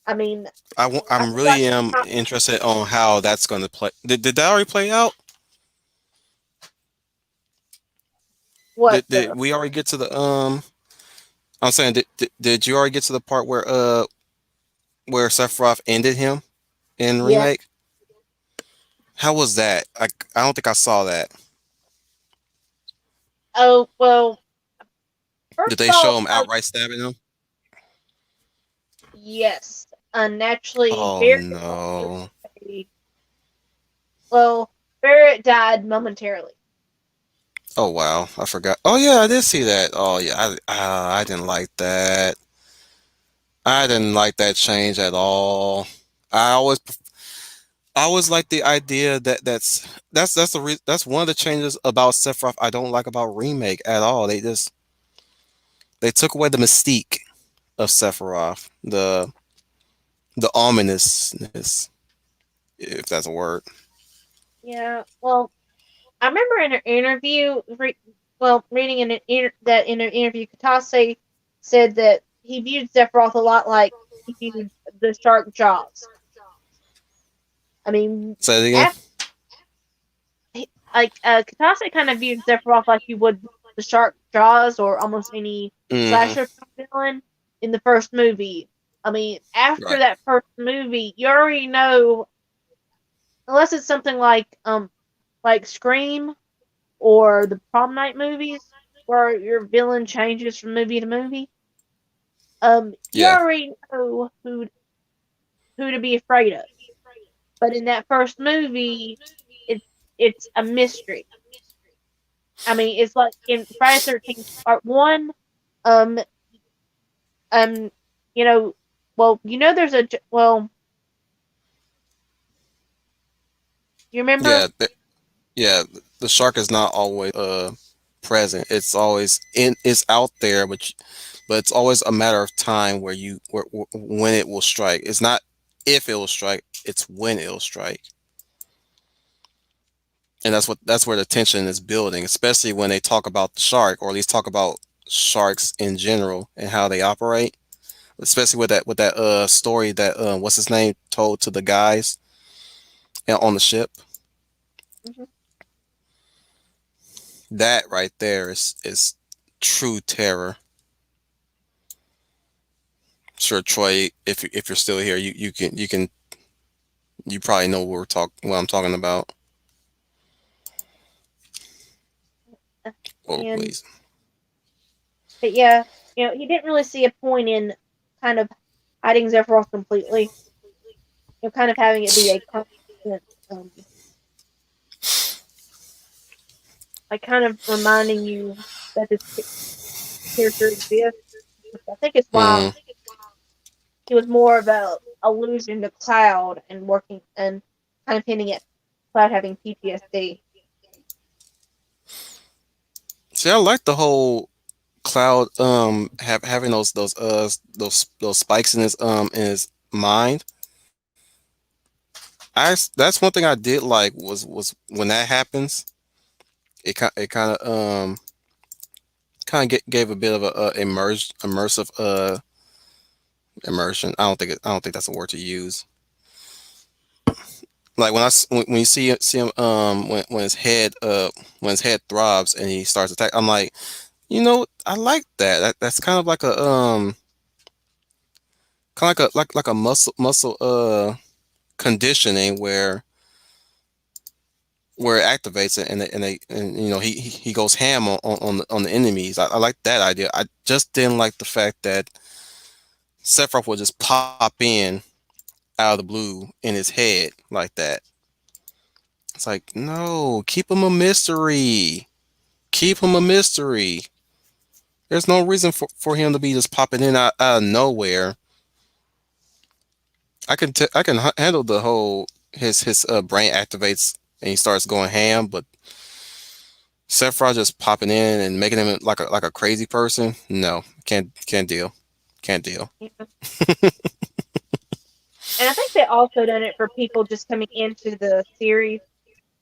I mean, I'm really interested on how that's going to play. Did that already play out? What Did we already get to the I'm saying did you already get to the part where Sephiroth ended him in Remake? How was that? I don't think I saw that. Oh well. Did they show him outright stabbing him? Yes, unnaturally. Oh Barrett no. Well, Barrett died momentarily. Oh wow, I forgot. Oh yeah, I did see that. Oh yeah, I didn't like that. I didn't like that change at all. I always like the idea that's one of the changes about Sephiroth I don't like about Remake at all. They took away the mystique of Sephiroth, the ominousness, if that's a word. Yeah, well, I remember in an interview, reading in an interview, Katase said that he viewed Sephiroth a lot like he viewed the shark Jaws. I mean, Say it again. Katase kind of viewed Sephiroth like you would the shark Jaws or almost any slasher villain in the first movie. I mean, after that first movie, you already know, unless it's something like Scream or the Prom Night movies, where your villain changes from movie to movie. You already know who to be afraid of. But in that first movie, it's a mystery. I mean, it's like in Friday the 13th Part 1, you know, there's you remember? Yeah, the shark is not always present. It's always it's out there, but it's always a matter of time when it will strike. It's not if it will strike, it's when it will strike. And that's where the tension is building, especially when they talk about the shark, or at least talk about sharks in general and how they operate. Especially with that story that what's his name told to the guys on the ship. Mhm. That right there is true terror. Sure, Troy, if you're still here, you probably know what I'm talking about. Oh, And please. but yeah, he didn't really see a point in kind of hiding Sephiroth completely. Kind of having it be a constant, like kind of reminding you that this character exists. Which I think is why Mm. he was more of a allusion to Cloud and working and kind of hinting at Cloud having PTSD. See, I like the whole Cloud having those spikes in his mind. That's one thing I did like was when that happens, it kind of gave a bit of a immersive immersion. I don't think that's a word to use. Like when you see him when his head throbs and he starts attack, I'm like, I like that. That's kind of like a like a muscle conditioning where it activates it and he goes ham on the enemies. I like that idea. I just didn't like the fact that Sephiroth would just pop in out of the blue in his head like that. It's like, no, keep him a mystery. Keep him a mystery. There's no reason for him to be just popping in out of nowhere. I can handle the whole his brain activates and he starts going ham, but Sephiroth just popping in and making him like a crazy person. No, can't deal. Can't deal. And I think they also done it for people just coming into the series,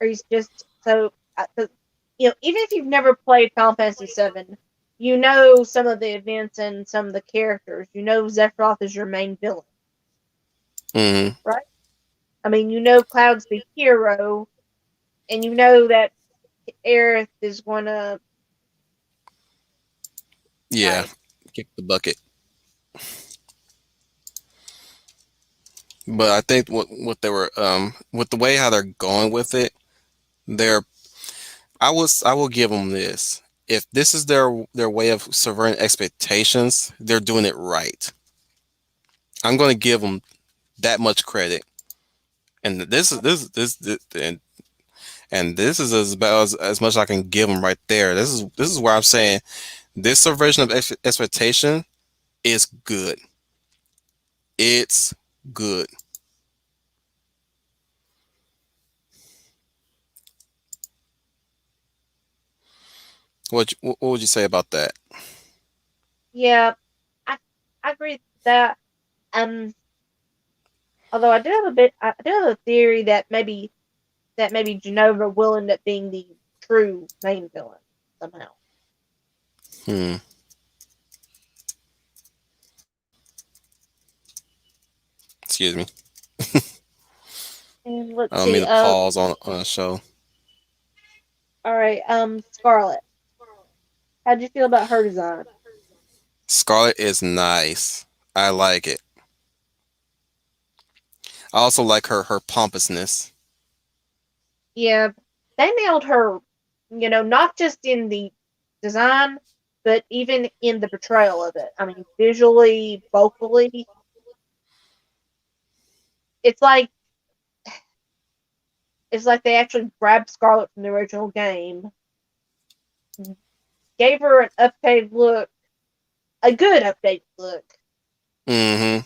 or he's just so. Even if you've never played Final Fantasy VII, you know some of the events and some of the characters. You know Sephiroth is your main villain, Hmm. right? I mean, you know Cloud's the hero, and you know that Aerith is gonna Yeah, like. kick the bucket. But I think what they were with the way how they're going with it, they're I will give them this. If this is their way of subverting expectations, they're doing it right. I'm going to give them that much credit. And and this is as about as much as I can give them right there. This is where I'm saying this subversion of expectation is good. It's good. What would you say about that? Yeah, I I agree with that. Um, Although I do have a theory that maybe Genova will end up being the true main villain somehow. Hmm. Excuse me. And let's I don't mean see. to pause on a show. All right. Scarlet. How'd you feel about her design? Scarlet is nice. I like it. I also like her pompousness. Yeah, they nailed her. Not just in the design, but even in the portrayal of it. I mean, visually, vocally, it's like they actually grabbed Scarlet from the original game, gave her an updated look, a good updated look, Hmm.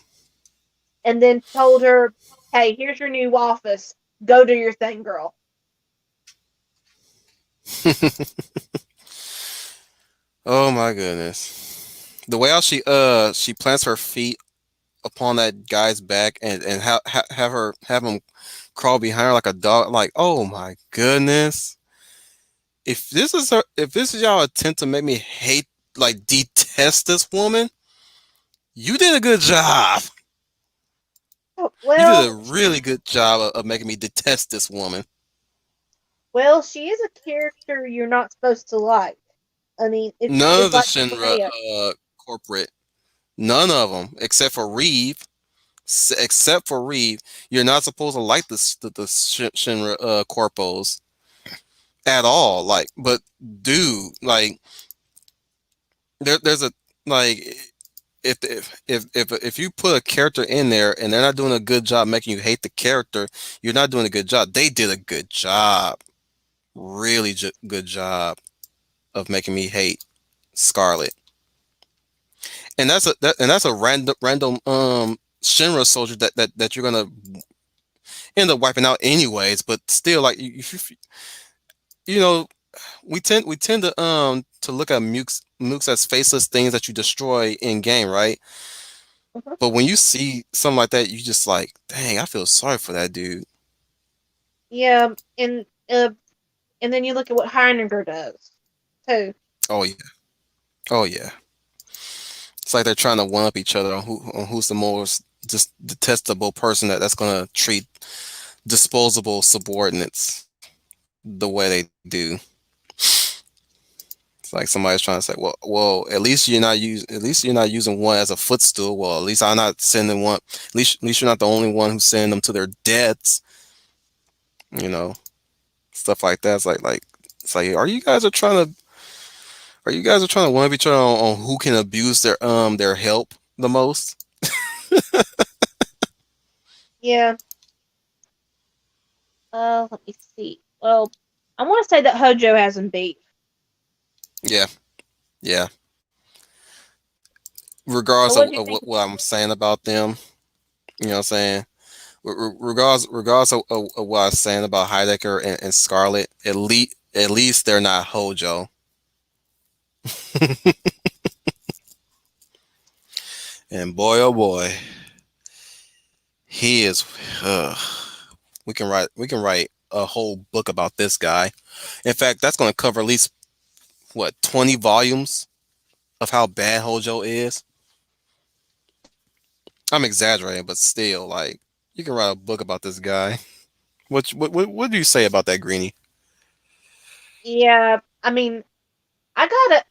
and then told her, "Hey, here's your new office. Go do your thing, girl." Oh my goodness. The way how she plants her feet upon that guy's back and have him crawl behind her like a dog, like, oh my goodness. If this is y'all attempt to make me hate, like, detest this woman, you did a good job. You did a Well, really good job of making me detest this woman. Well, she is a character you're not supposed to like. I mean, None it's of the like Shinra Freya. corporate, none of them except for Reeve. Except for Reeve, you're not supposed to like the Shinra corpos at all. Like, but dude, like there's a like if you put a character in there and they're not doing a good job making you hate the character, you're not doing a good job. They did a good job, really good job of making me hate Scarlet. And that's a random Shinra soldier that you're gonna end up wiping out anyways. But still, like you know, we tend to look at mooks as faceless things that you destroy in game, right? Mhm. But when you see something like that, you just like, dang, I feel sorry for that dude. Yeah, and then you look at what Heiniger does too. Oh yeah, oh yeah. It's like they're trying to one up each other on who's the most just detestable person that's gonna treat disposable subordinates the way they do. It's like somebody's trying to say, well, at least you're not using one as a footstool. Well, at least I'm not sending one. At least you're not the only one who's sending them to their deaths. You know, stuff like that. It's like, are you guys are trying to one up each other on who can abuse their help the most? Yeah. Let me see. Well, I want to say that Hojo has him beat, Yeah, yeah. Regardless but what do you of think? what I'm saying about them, you know what I'm saying? Regardless of what I was saying about Heidecker and Scarlet, at least they're not Hojo. And boy, oh boy, he is. Uh, we can write a whole book about this guy. In fact, that's going to cover at least what 20 volumes of how bad Hojo is. I'm exaggerating, but still, like you can write a book about this guy. What do you say about that, Greenie? Yeah, I mean, I gotta.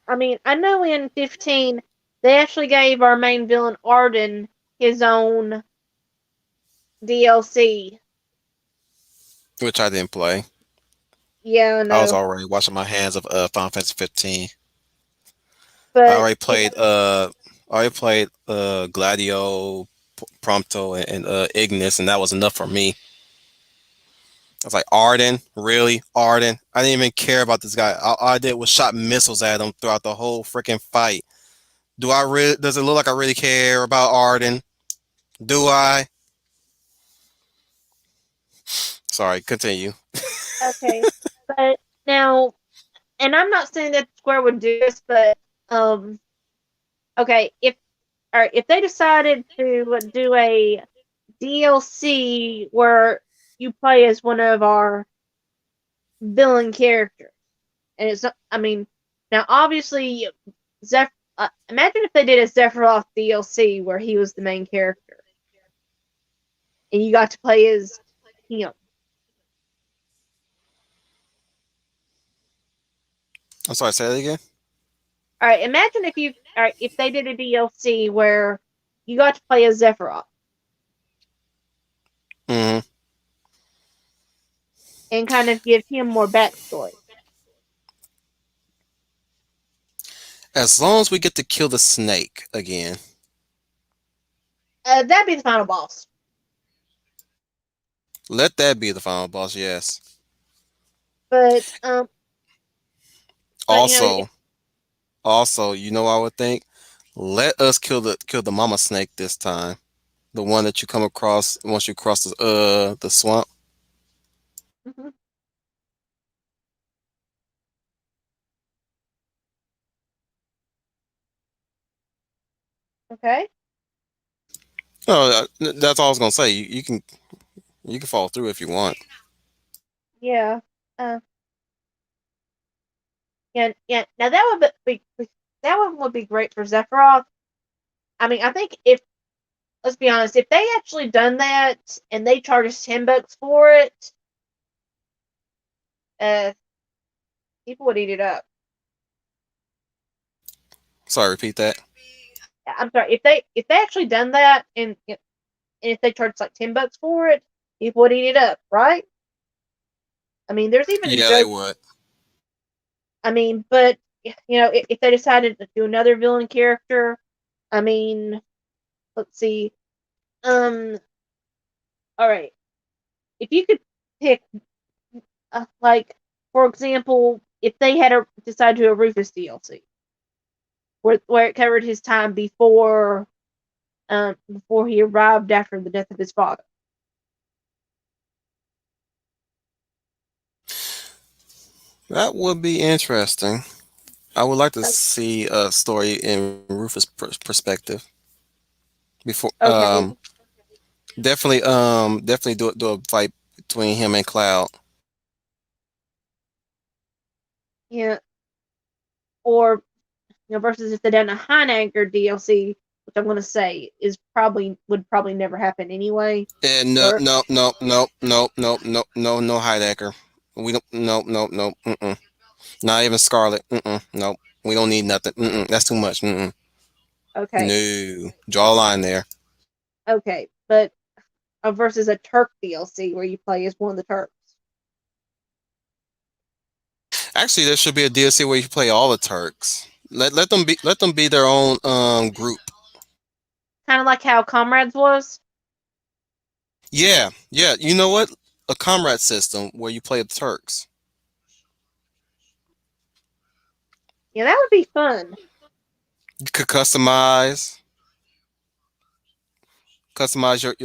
I mean, I know in 15 they actually gave our main villain Arden his own DLC. Which I didn't play. Yeah, I I was know, already washing my hands of Final Fantasy 15. I but already played Gladio, Prompto, and Ignis, and that was enough for me. I was like, Arden, really, Arden? I didn't even care about this guy. All I did was shot missiles at him throughout the whole freaking fight. Does it look like I really care about Arden? Do I? Sorry, continue. okay. But now, and I'm not saying that Square would do this, but um, okay, if they decided to do a DLC where you play as one of our villain characters, and it's not, I mean, now obviously imagine if they did a Sephiroth DLC where he was the main character and you got to play as him. I'm sorry, say that again. All right, imagine if they did a DLC where you got to play as Sephiroth hmm and kind of give him more backstory. As long as we get to kill the snake again. That'd be the final boss. Let that be the final boss, yes. But Also, you know what I would think? Let us kill the mama snake this time. The one that you come across once you cross the swamp. mhm, okay, No, that's all I was gonna say. You can follow through if you want. yeah, uh, yeah. Now that would that one would be great for Sephiroth. I mean, I think if let's be honest, if they actually done that and they charge us $10 for it, people would eat it up. Sorry, repeat that. I'm sorry, if they actually done that and if they charged like $10 for it, people would eat it up, right? I mean, there's even Yeah, they jokes. would. I mean, but if they decided to do another villain character, I mean, let's see. All right. If you could pick, like, for example, if they had decided to do a Rufus DLC, where it covered his time before he arrived after the death of his father. That would be interesting. I would like to see a story in Rufus' perspective before. Okay. Definitely do a fight between him and Cloud. Yeah. Or versus if they done a Highlander DLC, which I'm gonna say would probably never happen anyway. And no, Or no, no, no, no, no, no, no, no, Heidecker. We don't. No, no, no. Mm-mm. Not even Scarlet. Mm-mm. No, we don't need nothing. Mm-mm. That's too much. Mm-mm. okay, No, draw a line there. okay, but versus a Turk DLC where you play as one of the Turks, Actually, there should be a DLC where you play all the Turks. Let them be their own group. kind of like how Comrades was. Yeah, yeah. You know what? A comrade system where you play the Turks. Yeah, that would be fun. You could customize your.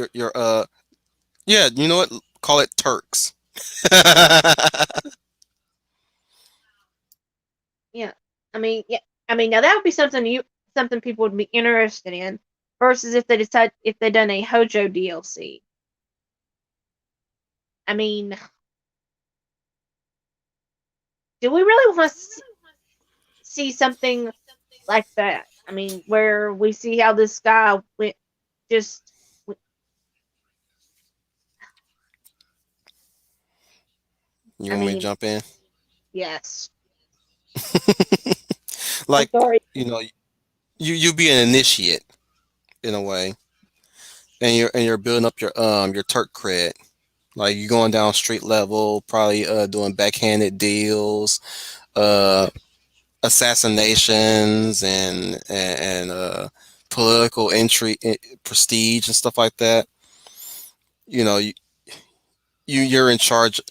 Yeah, you know what? Call it Turks. Yeah, yeah, now that would be something people would be interested in. Versus if they done a Hojo DLC. I mean, do we really want to see something like that? I mean, where we see how this guy went, just, You I want me to mean, jump in? yes. I'm Like, sorry. you know, you be an initiate in a way, and you're building up your Turk cred. Like you're going down street level, probably doing backhanded deals, uh assassinations and political intrigue, prestige and stuff like that. You know, you're in charge.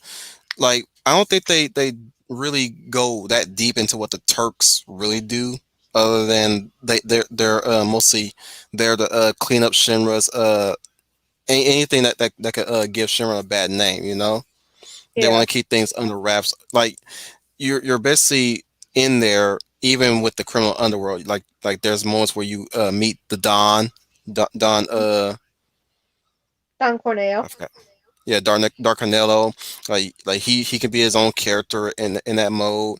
Like I don't think they really go that deep into what the Turks really do, other than they're mostly there to clean up Shinra's anything that could give Shinra a bad name. You know, they Yeah. want to keep things under wraps. Like you're basically in there even with the criminal underworld. Like there's moments where you meet the Don Don Cornell. I forgot. Yeah, Darkanello. Like he can be his own character in that mode.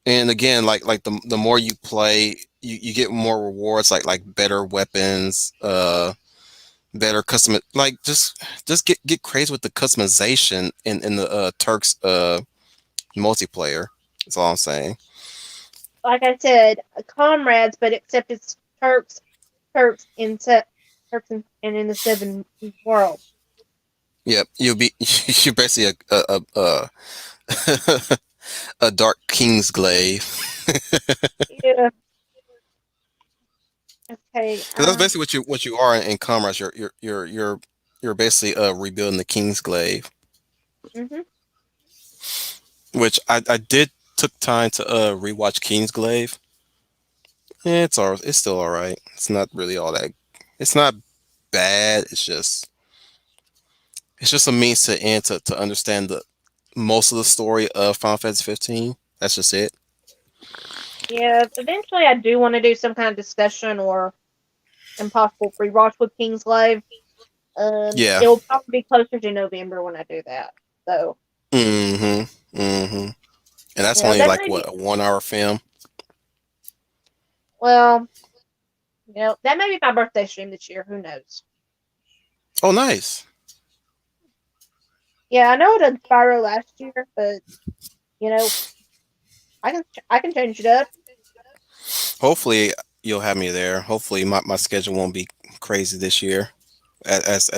And again, like the more you play, you get more rewards like better weapons, better custom like just get crazy with the customization in the Turks multiplayer. That's all I'm saying. Like I said, comrades, but except it's Turks and in the seven world. Yep, you'll be you're basically a dark Kingsglaive. Yeah. Okay. Because that's basically what you are in Commerce. You're basically rebuilding the Kingsglaive, Mhm. which I did took time to rewatch Kingsglaive. Yeah, it's still all right. It's not really all that. It's not bad. It's just a means to end to understand the most of the story of Final Fantasy 15. That's just it. Yeah. Eventually, I do want to do some kind of discussion or impossible rewatch with Kingsglaive. Yeah. It'll probably be closer to November when I do that. So, Mm-hmm. Mm-hmm. And that's only that like may be what, a 1 hour film. well, that may be my birthday stream this year. Who knows? Oh, nice. Yeah, I know it did Spyro last year, but you know, I can change it up. Hopefully you'll have me there. Hopefully my schedule won't be crazy this year as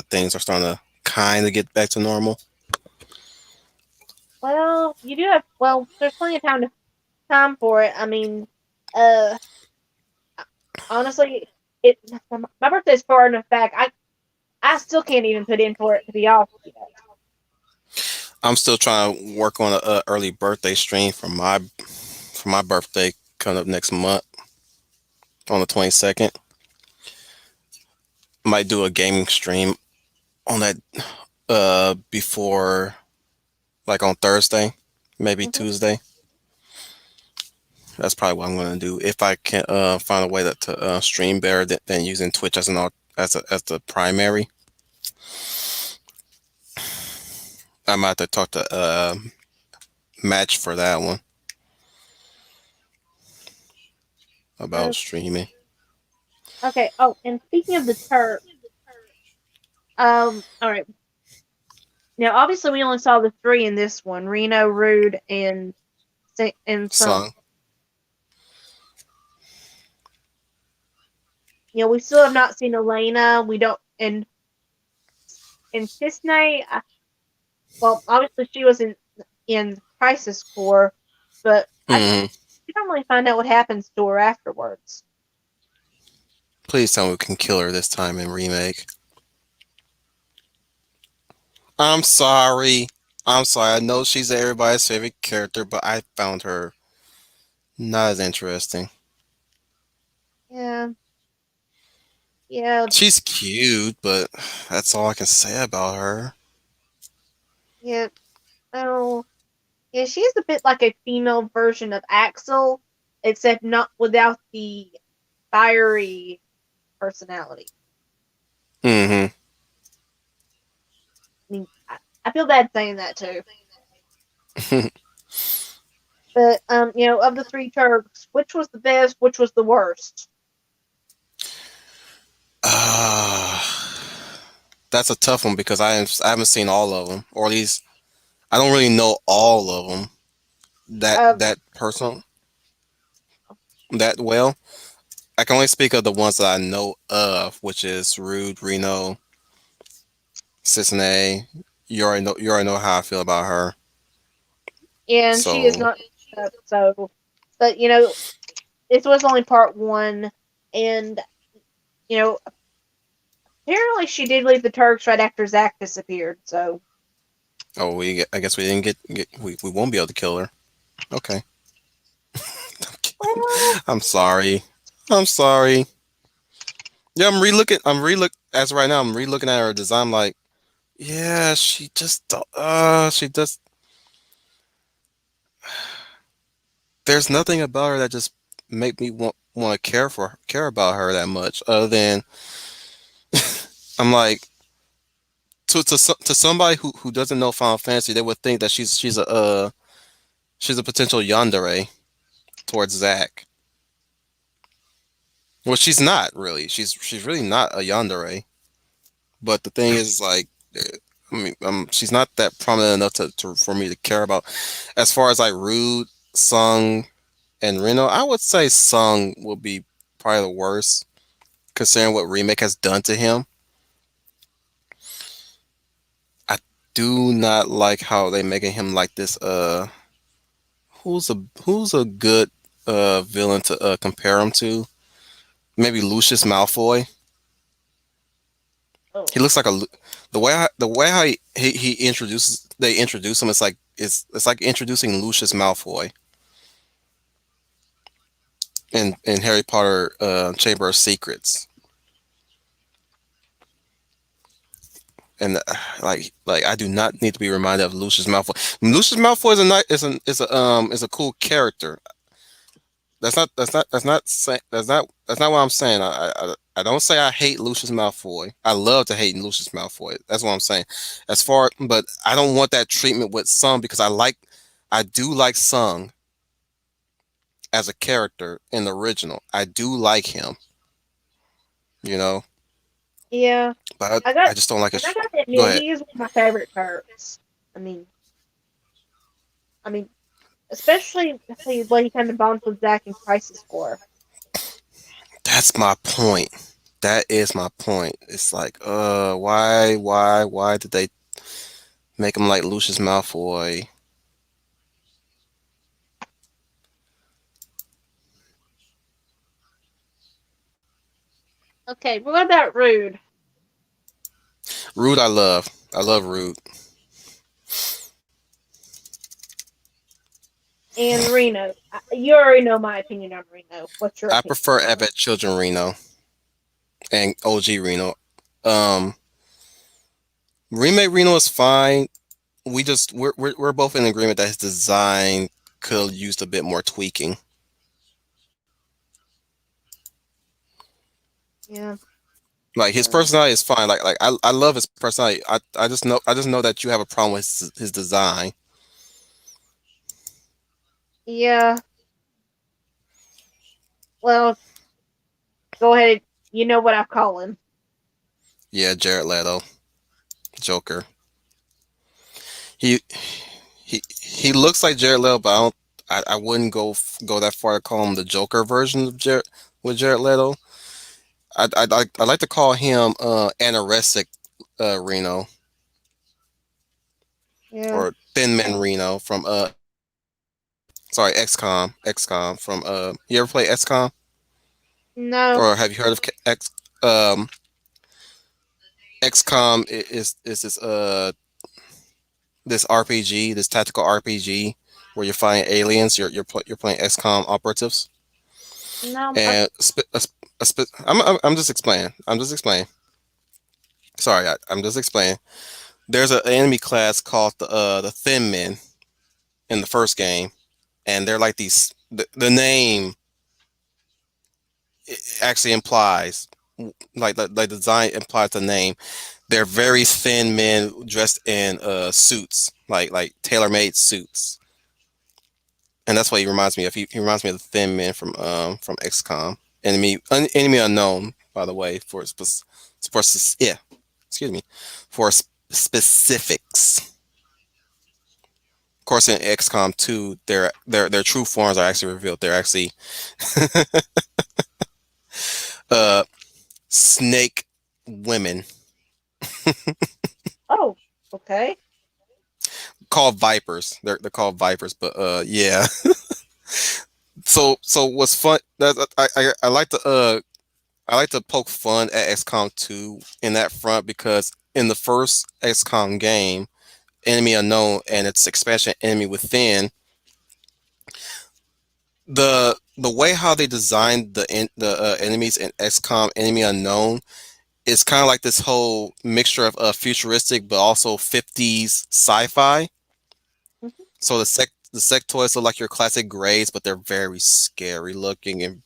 things are starting to kind of get back to normal. Well, you do have there's plenty of time for it. I mean, uh, honestly, it my birthday's far enough back. I still can't even put in for it to be off yet. I'm still trying to work on a early birthday stream for my birthday coming up next month on the 22nd. Might do a gaming stream on that before, like on Thursday, maybe Mhm. Tuesday. That's probably what I'm gonna do if I can find a way to stream better than using Twitch as as the primary. I might have to talk to Match for that one Uh, about streaming. okay. Oh, and speaking of the Turk, all right. Now, obviously, we only saw the three in this one: Reno, Rude, and Sung. Song. We still have not seen Elena. We don't, and Cisne. Well, obviously, she was in Crisis Core, but Hmm. we don't really find out what happens to her afterwards. Please tell me we can kill her this time in Remake. I'm sorry. I'm sorry. I know she's everybody's favorite character, but I found her not as interesting. Yeah, yeah, She's cute, but that's all I can say about her. yeah. Oh, yeah. She's a bit like a female version of Axel, except not without the fiery personality. Hmm. I mean, I feel bad saying that too. But of the three Turks, which was the best? Which was the worst? uh, that's a tough one because I haven't seen all of them, or at least I don't really know all of them Uh, that person that well. I can only speak of the ones that I know of, which is Rude, Reno, Cisne. You already know how I feel about her. and she is So, not so. But this was only part one, and you know, apparently she did leave the Turks right after Zack disappeared. So, I guess we didn't we won't be able to kill her. Okay. well, I'm sorry. I'm sorry. Yeah, I'm relook as of right now. I'm relooking at her design. Like, yeah, she just. There's nothing about her that just make me want to care about her that much. Other than I'm like to somebody who doesn't know Final Fantasy, they would think that she's a potential yandere towards Zack. Well, she's not really. She's really not a yandere. But the thing is, like, I mean, she's not that prominent enough for me to care about. As far as like Rude, Sung, and Reno, I would say Sung will be probably the worst, considering what Remake has done to him. I do not like how they making him like this. Who's a good villain to compare him to? Maybe Lucius Malfoy. oh, He looks like the way how he introduces they introduce him. It's like introducing Lucius Malfoy in Harry Potter Chamber of Secrets. And like I do not need to be reminded of Lucius Malfoy. Lucius Malfoy is a is a cool character. That's not what I'm saying. I don't say I hate Lucius Malfoy. I love to hate Lucius Malfoy. That's what I'm saying. But I don't want that treatment with Sung because I do like Sung as a character in the original. I do like him, you know. yeah, but I got I just don't like it. and I got to Go admit, ahead. he is one of my favorite turrets. I mean, I mean, especially when he kind of bonds with Zack in Crisis Core. That's my point. That is my point. It's like, why did they make him like Lucius Malfoy? Okay, but what about Rude Rude, I love. I love Rude. and Reno? You already know my opinion on Reno. What's your I opinion? prefer Evet Children Reno and OG Reno. Um, Remake Reno is fine. We're both in agreement that his design could have used a bit more tweaking. Yeah. Like his personality is fine. I love his personality. I just know that you have a problem with his design. Yeah. Well, go ahead. You know what I call him. Yeah, Jared Leto, Joker. He he looks like Jared Leto, but I wouldn't go that far to call him the Joker version of Jared Leto. I'd like to call him anorexic Reno Yeah. or Thin Man Reno from sorry, XCOM from you ever play XCOM No. or have you heard of um XCOM is this RPG, this tactical RPG where you're fighting aliens. You're playing XCOM operatives. No. And I'm just explaining. I'm just explaining. Sorry, I'm just explaining. There's an enemy class called the Thin Men in the first game, and they're like these. The name actually implies, like the design implies the name. They're very thin men dressed in suits, like tailor-made suits, and that's what he reminds me of. He reminds me of the Thin Men from XCOM. Enemy unknown, by the way, yeah, excuse me, for specifics. Of course, in XCOM 2, their true forms are actually revealed. They're actually uh snake women Oh. Okay. called vipers. They're called vipers, but yeah. So what's fun? That I like to poke fun at XCOM 2 in that front because in the first XCOM game, Enemy Unknown and its expansion Enemy Within, the way how they designed the enemies in XCOM Enemy Unknown is kind of like this whole mixture of futuristic but also 50s sci-fi. Mhm. So the sectoids look like your classic grays, but they're very scary looking, and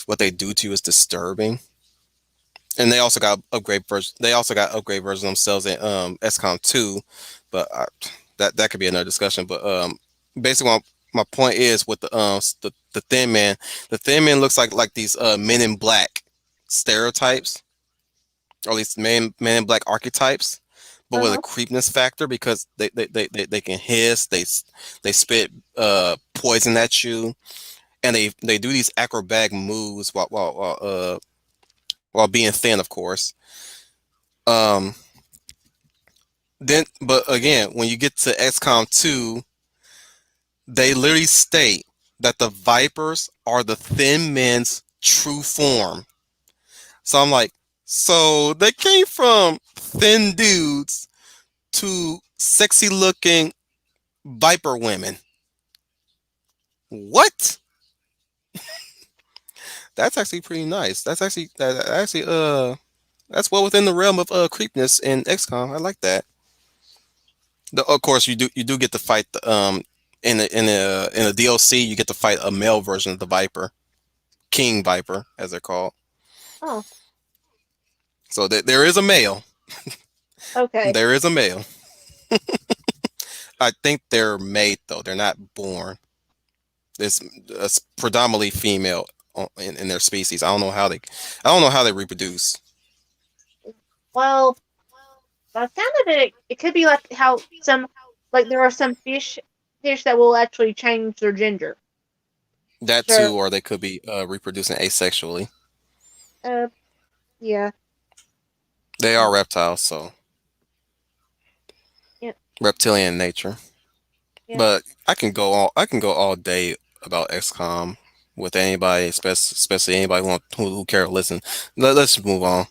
what they do to you is disturbing. And they also got upgrade version. They also got upgrade versions themselves in XCOM 2, but that could be another discussion. But basically, my point is with the Thin Man. The Thin Man looks like these Men in Black stereotypes, or at least Men in Black archetypes, but with a Uh-huh. creepiness factor because they can hiss, they spit poison at you, and they do these acrobatic moves while being thin, of course. Um, but again, when you get to XCOM 2, they literally state that the Vipers are the Thin Men's true form. So I'm like, so they came from thin dudes to sexy looking Viper women. What? That's actually pretty nice. That's well within the realm of creepiness in XCOM. I like that. Of course, you do get to fight in the DLC. You get to fight a male version of the Viper, King Viper, as they're called. Oh. So there is a male. Okay. There is a male. I think they're made though. They're not born. It's predominantly female in their species. I don't know how they reproduce. Well, by the sound of it, it could be like how there are some fish that will actually change their gender. That So, too, or they could be reproducing asexually. uh, yeah, They are reptiles, so yeah, reptilian nature. yeah. But I can go all day about XCOM with anybody, especially anybody who care to listen. Let's move on.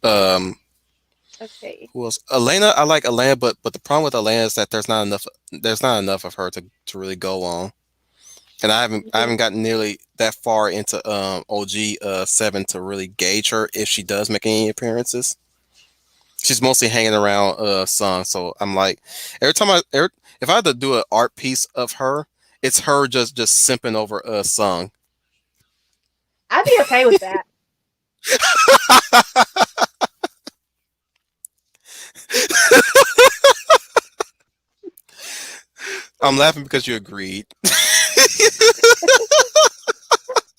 Um, Okay. who else? Elena, I like Elena, but the problem with Elena is that there's not enough of her to really go on. And I Yeah. haven't gotten nearly that far into OG 7 to really gauge her if she does make any appearances. She's mostly hanging around Sung, so I'm like if I had to do an art piece of her, it's her just simping over Sung. I'd be okay with that. I'm laughing because you agreed.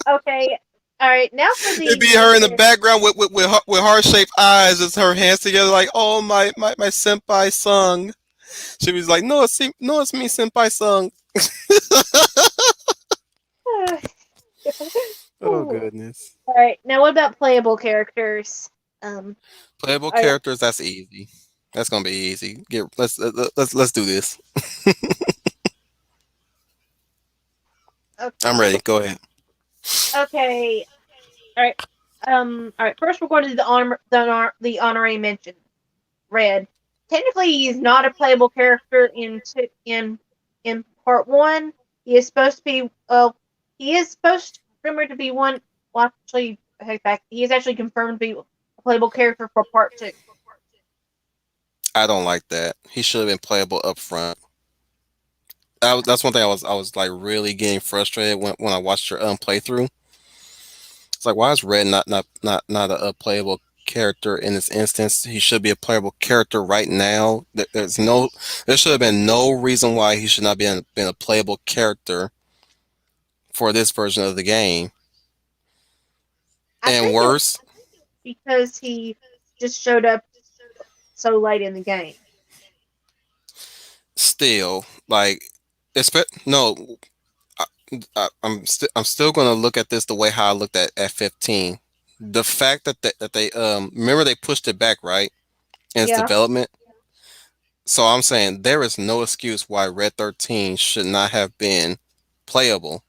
Okay. All right. Now for It'd be the her in the background with heart shaped eyes, just her hands together, like, oh my senpai Sung. She was like, no, no, it's me, senpai Sung. Oh Ooh. goodness. All right. Now, what about playable characters? Um. Playable All right. characters, that's easy. That's gonna be easy. Let's do this. I'm ready. Go ahead. Okay. All right. All right. First, we're going to do the honorary mention. Red. Technically, he's not a playable character in part one. He is supposed to be. He is supposed rumored to be one. Well, actually, I take back. He is actually confirmed to be a playable character for part two. I don't like that. He should have been playable up front. That's one thing I was like really getting frustrated when I watched your playthrough. It's like, why is Red not a playable character in this instance? He should be a playable character right now. There should have been no reason why he should not been a playable character for this version of the game. I And think it's worse, because he just showed up so late in the game. still, like, no, I'm still going to look at this the way how I looked at F15. The fact that they remember they pushed it back, right, in its Yeah. development. So I'm saying there is no excuse why Red 13 should not have been playable.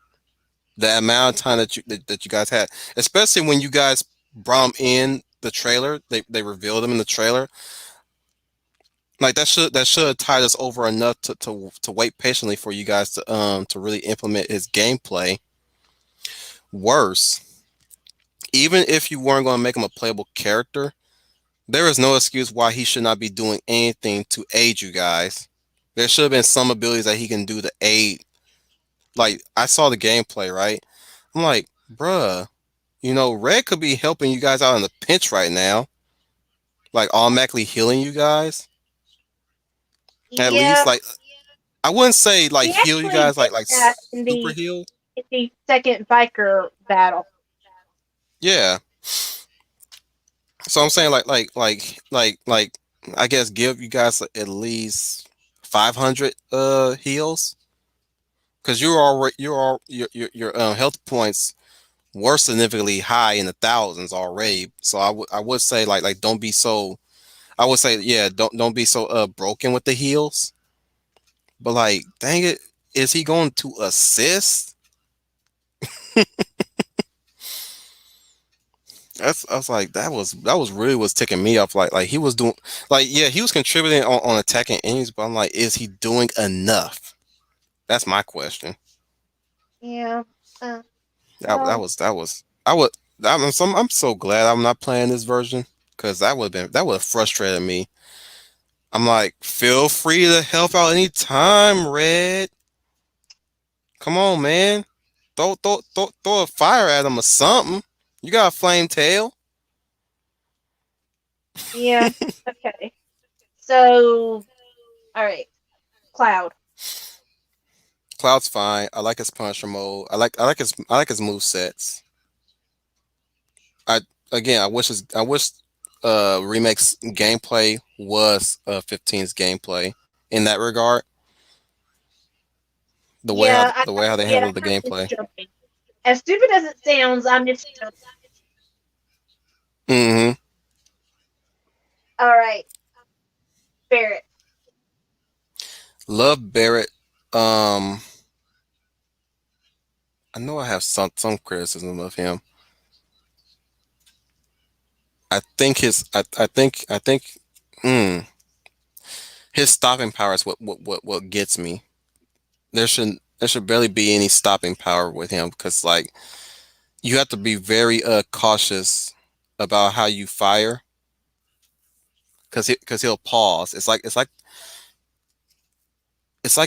The amount of time that you guys had, especially when you guys brought him in the trailer, they revealed him in the trailer. Like that should have tied us over enough to wait patiently for you guys to really implement his gameplay. Worse, even if you weren't going to make him a playable character, there is no excuse why he should not be doing anything to aid you guys. There should have been some abilities that he can do to aid. Like, I saw the gameplay, right? I'm like, bruh, Red could be helping you guys out in the pinch right now. Like, automatically healing you guys. At Yeah. least, like, I wouldn't say, like, He heal you actually guys, did like that super heal. in the second biker battle. Yeah. So I'm saying, like, I guess give you guys at least 500 heals. Because your health points were significantly high in the thousands already. So I would say like don't be so. I would say, yeah, don't be so broken with the heals. But like, dang it, is he going to assist? I was like, that was really what's ticking me off. Like he was doing, like, yeah, he was contributing on attacking enemies, but I'm like, is he doing enough? That's my question. Yeah. Uh, That well, was I would I'm so glad I'm not playing this version, because that would have frustrated me. I'm like, feel free to help out anytime, Red. Come on, man. Throw a fire at him or something. You got a flame tail. yeah. Okay. So, all right. Cloud. Cloud's fine. I like his Punisher mode. I like his move sets. I Again, I wish Remake's gameplay was 15's gameplay in that regard. Yeah, The way how they yeah, handled the I miss gameplay. jumping. As stupid as it sounds, I miss jumping. Hmm. All right, Barrett. Love Barrett. Um, I know I have some criticism of him. I think mm, his stopping power is what gets me. There should barely be any stopping power with him because like you have to be very cautious about how you fire because he'll pause. It's like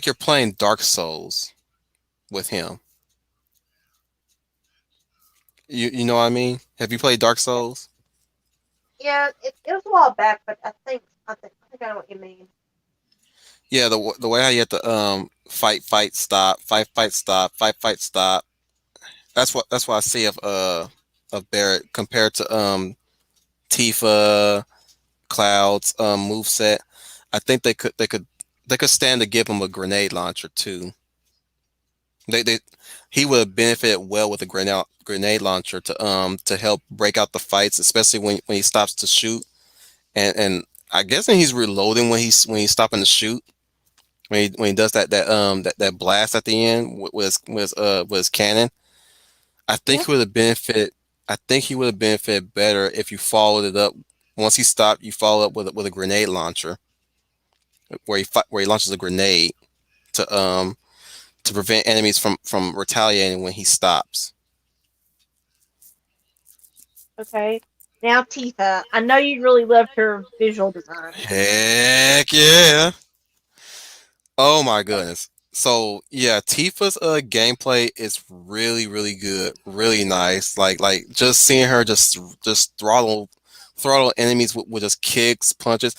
you're playing Dark Souls with him. You know what I mean? Have you played Dark Souls? Yeah, it was a while back, but I think I know what you mean. Yeah, the way how you have to fight stop fight stop fight stop. That's what I see of Barrett compared to Tifa Cloud's move set. I think they could stand to give him a grenade launcher too. They he would have benefited well with a grenade launcher to help break out the fights, especially when he stops to shoot. And I guess when he's reloading when he's stopping to shoot when he does that blast at the end with his cannon. I think Yeah. he would have benefited. I think he would have benefited better if you followed it up. Once he stopped, you follow up with a grenade launcher where he launches a grenade to prevent enemies from retaliating when he stops. Okay. Now Tifa. I know you really loved her visual design. Heck yeah! Oh my goodness. So yeah, Tifa's gameplay is really good, really nice. Like just seeing her just throttle enemies with just kicks, punches.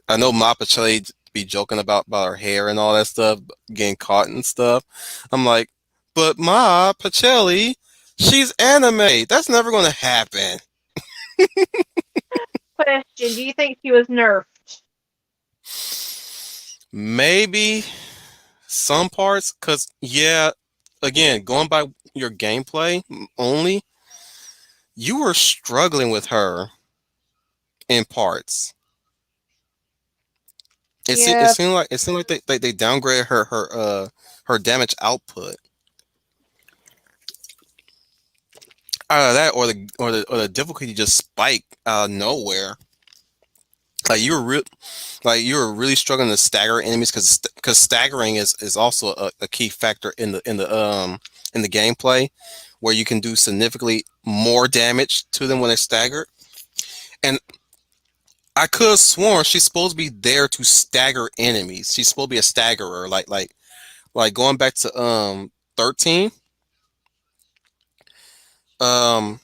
I know Ma Pacelli be joking about her hair and all that stuff, getting caught and stuff. I'm like, but Ma Pacelli, she's anime. That's never gonna happen. Question: do you think she was nerfed? Maybe some parts, cause yeah, again, going by your gameplay only, you were struggling with her in parts. Yeah, It seemed like they downgraded her damage output. Out of that, or the difficulty just spiked out of nowhere. Like you were really struggling to stagger enemies because staggering is also a key factor in the gameplay where you can do significantly more damage to them when they're staggered. And I could have sworn she's supposed to be there to stagger enemies. She's supposed to be a staggerer, like going back to 13. Um,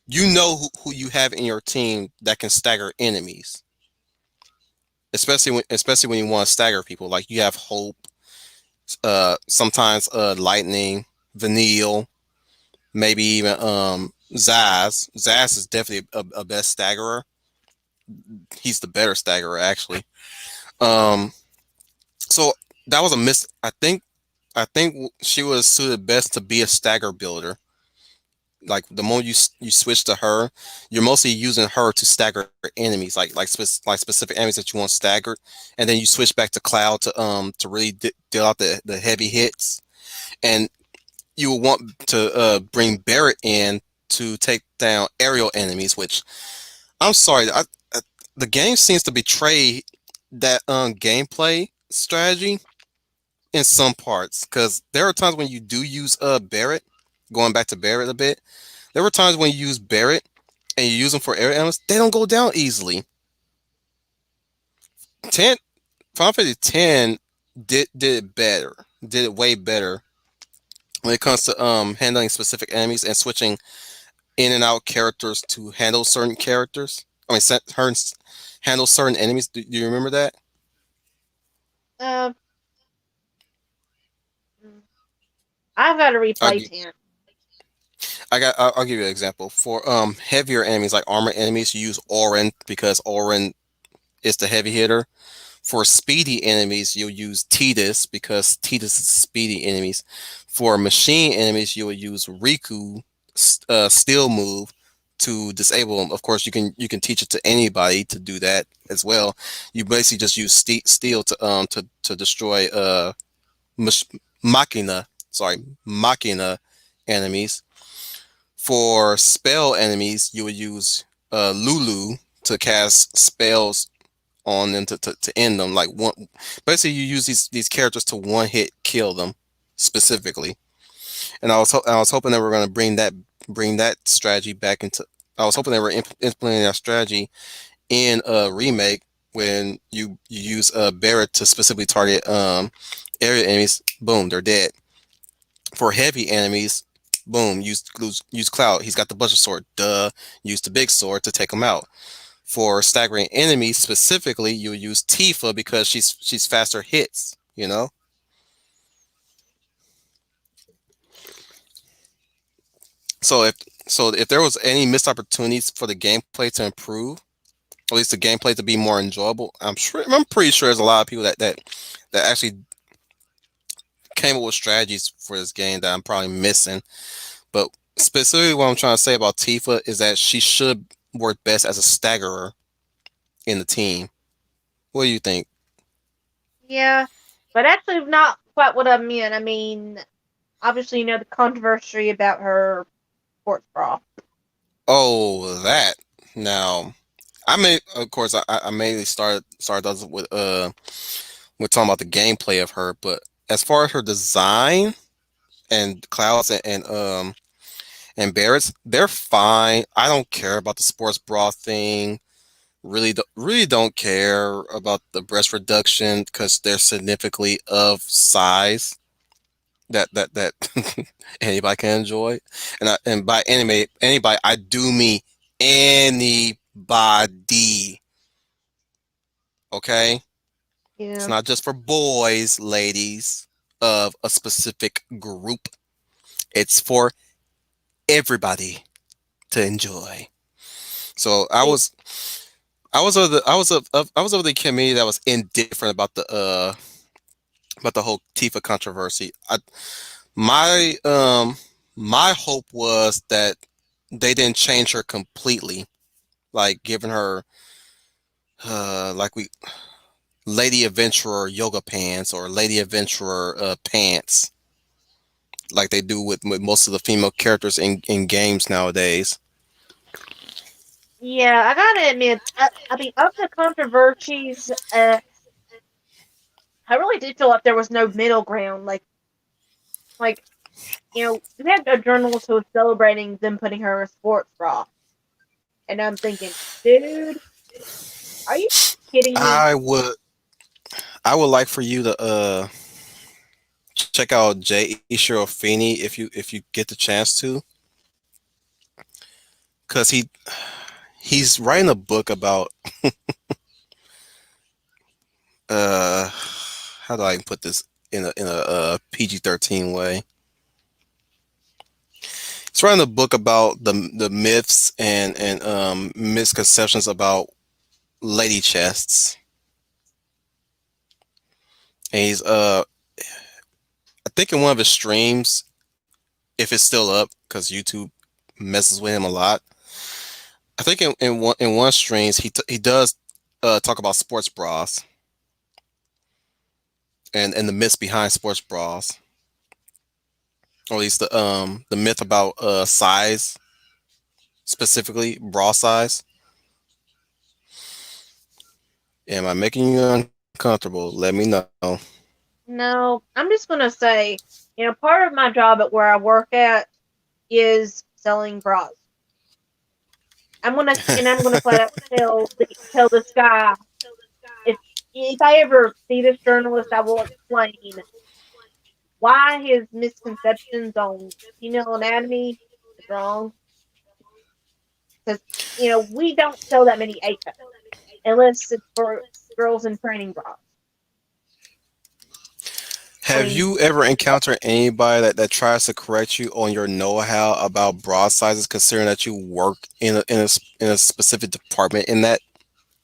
you know who you have in your team that can stagger enemies, especially when you want to stagger people. Like you have Hope, sometimes Lightning, Vanille, maybe even Zaz. Zaz is definitely a best staggerer. He's the better staggerer actually. Um, so that was a miss. I think she was suited best to be a stagger builder. Like the moment you switch to her, you're mostly using her to stagger enemies, like specific enemies that you want staggered, and then you switch back to Cloud to really deal out the heavy hits, and you will want to bring Barrett in to take down aerial enemies. Which I'm sorry, I, the game seems to betray that gameplay strategy in some parts because there are times when you do use Barrett, going back to Barrett a bit. There were times when you use Barrett and you use them for air elements, they don't go down easily. 10 Final Fantasy 10 did it better. Did it way better when it comes to handling specific enemies and switching in and out characters to handle certain characters. I mean, handle certain enemies. Do you remember that? uh, I've got to I, replay 10. I'll give you an example. For heavier enemies like armor enemies, you use Orin because Orin is the heavy hitter. For speedy enemies, you'll use Tidus because Tidus is speedy enemies. For machine enemies, you'll use Riku steel move to disable them. Of course, you can teach it to anybody to do that as well. You basically just use steel to destroy mach- machina, sorry, machina enemies. For spell enemies, you would use Lulu to cast spells on them to end them. Like one, basically, you use these characters to one hit kill them specifically. And I was hoping that we're going to bring that strategy back into. I was hoping they were implementing that strategy in a remake when you use Barret to specifically target area enemies. Boom, they're dead. For heavy enemies, boom, use Cloud. He's got the Butcher Sword. Duh. Use the big sword to take him out. For staggering enemies specifically, you use Tifa because she's faster hits. You know. So if there was any missed opportunities for the gameplay to improve, at least the gameplay to be more enjoyable, I'm pretty sure there's a lot of people that actually came up with strategies for this game that I'm probably missing. But specifically, what I'm trying to say about Tifa is that she should work best as a staggerer in the team. What do you think? Yeah, but actually not quite what I meant. I mean, obviously you know the controversy about her sports bra. Oh, that. Now, of course, I mainly started off with talking about the gameplay of her, but as far as her design and Clouds and Barrett's, they're fine. I don't care about the sports bra thing. Really don't care about the breast reduction because they're significantly of size that anybody can enjoy. And by anybody, I do mean anybody. Okay? It's Yeah. not just for boys, ladies of a specific group. It's for everybody to enjoy. So Yeah. I was of the committee that was indifferent about the whole Tifa controversy. My my hope was that they didn't change her completely, like giving her like we Lady Adventurer yoga pants or Lady Adventurer pants, like they do with most of the female characters in games nowadays. Yeah, I gotta admit, I mean, of the controversies, I really did feel like there was no middle ground. Like we had a journalist who was celebrating them putting her in a sports bra, and I'm thinking, dude, are you kidding me? I would I would like for you to check out Jay Ishirofini if you get the chance to, because he's writing a book about uh how do I put this in a PG-13 way. He's writing a book about the myths and misconceptions about lady chests, and he's I think in one of his streams, if it's still up, because YouTube messes with him a lot. I think in one streams he does talk about sports bras and the myths behind sports bras, or at least the myth about size, specifically bra size. Am I making you uncomfortable? Let me know. No, I'm just gonna say, part of my job at where I work at is selling bras. I'm gonna flat out tell this guy if if I ever see this journalist, I will explain why his misconceptions on female anatomy is wrong. Because we don't sell that many A cups unless it's for girls in training bras. Have mean, you ever encountered anybody that tries to correct you on your know-how about bra sizes, considering that you work in a specific department in that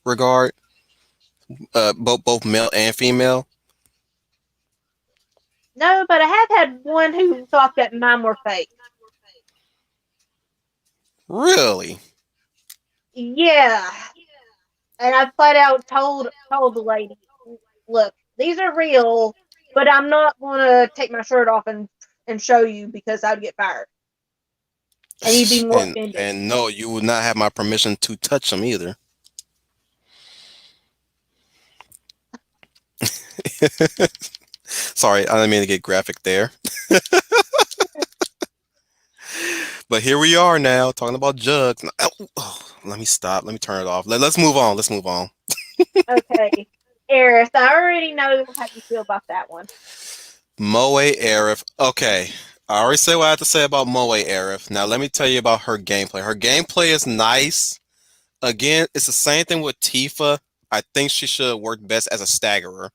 regard, both male and female? no, but I have had one who thought that mine were fake. Really? Yeah, and I flat out told the lady, look, these are real, but I'm not gonna take my shirt off and show you because I'd get fired, and you'd be more offended. And no, you would not have my permission to touch them either. Sorry, I didn't mean to get graphic there. But here we are now talking about jugs. Let me stop. Let me turn it off. Let's move on. Let's move on. Okay, Eris, I already know how you feel about that one. Moe Arif. Okay. I already said what I have to say about Moe Arif. Now let me tell you about her gameplay. Her gameplay is nice. Again, it's the same thing with Tifa. I think she should work best as a staggerer.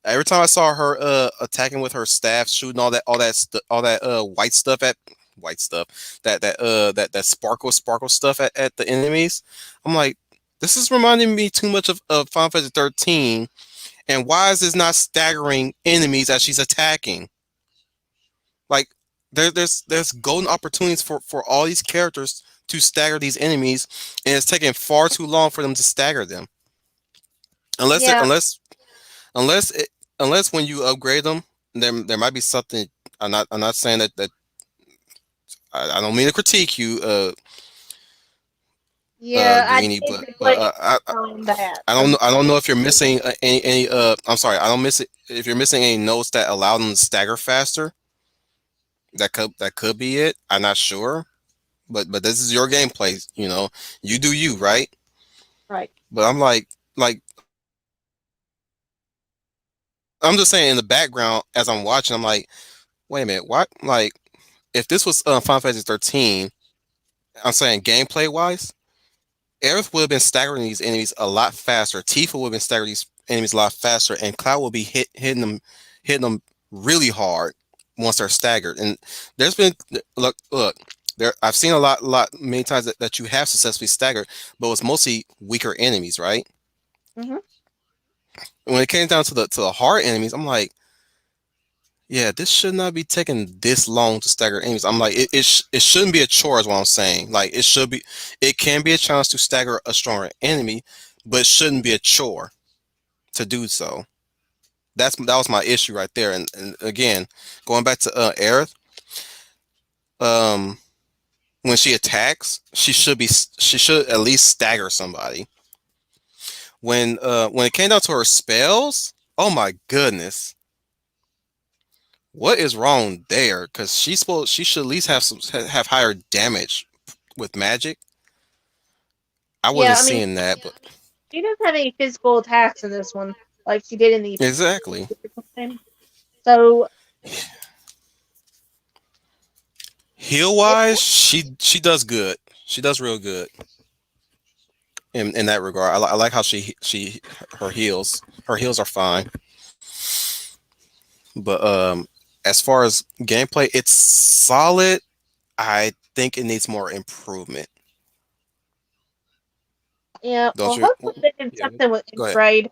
Every time I saw her attacking with her staff, shooting all that white stuff, that sparkle stuff at the enemies, I'm like, this is reminding me too much of Final Fantasy 13. And why is this not staggering enemies as she's attacking? Like there's golden opportunities for all these characters to stagger these enemies, and it's taking far too long for them to stagger them. Unless they're Yeah, unless it, unless when you upgrade them, there might be something. I'm not saying that I don't mean to critique you, yeah, I Greenie, did but reflect on that. I don't know if you're missing any I'm sorry, I don't miss it if you're missing any notes that allow them to stagger faster. That could be it. I'm not sure, but this is your gameplay. You know, you do you, right? Right. But like I'm just saying in the background as I'm watching, I'm like, wait a minute, what? Like, if this was Final Fantasy 13, I'm saying gameplay wise, Aerith would have been staggering these enemies a lot faster. Tifa would have been staggering these enemies a lot faster, and Cloud will be hitting them really hard once they're staggered. And there's been look there. I've seen many times that you have successfully staggered, but it's mostly weaker enemies, right? Hmm. When it came down to the hard enemies, I'm like, yeah, this should not be taking this long to stagger enemies. I'm like, it shouldn't be a chore, is what I'm saying. Like, it can be a chance to stagger a stronger enemy, but it shouldn't be a chore to do so. That was my issue right there. And again, going back to Aerith, um, when she attacks, she should at least stagger somebody. When it came down to her spells, oh my goodness. What is wrong there? Because she should at least have higher damage with magic. I Yeah, wasn't I mean, seeing that, but she doesn't have any physical attacks in this one, like she did in the exactly. game. So Heal wise, she does good. She does real good in that regard. I like how she her heals. Her heals are fine. But as far as gameplay, it's solid. I think it needs more improvement. yeah, Don't well, you? hopefully they do Yeah. something with Go ahead. grade.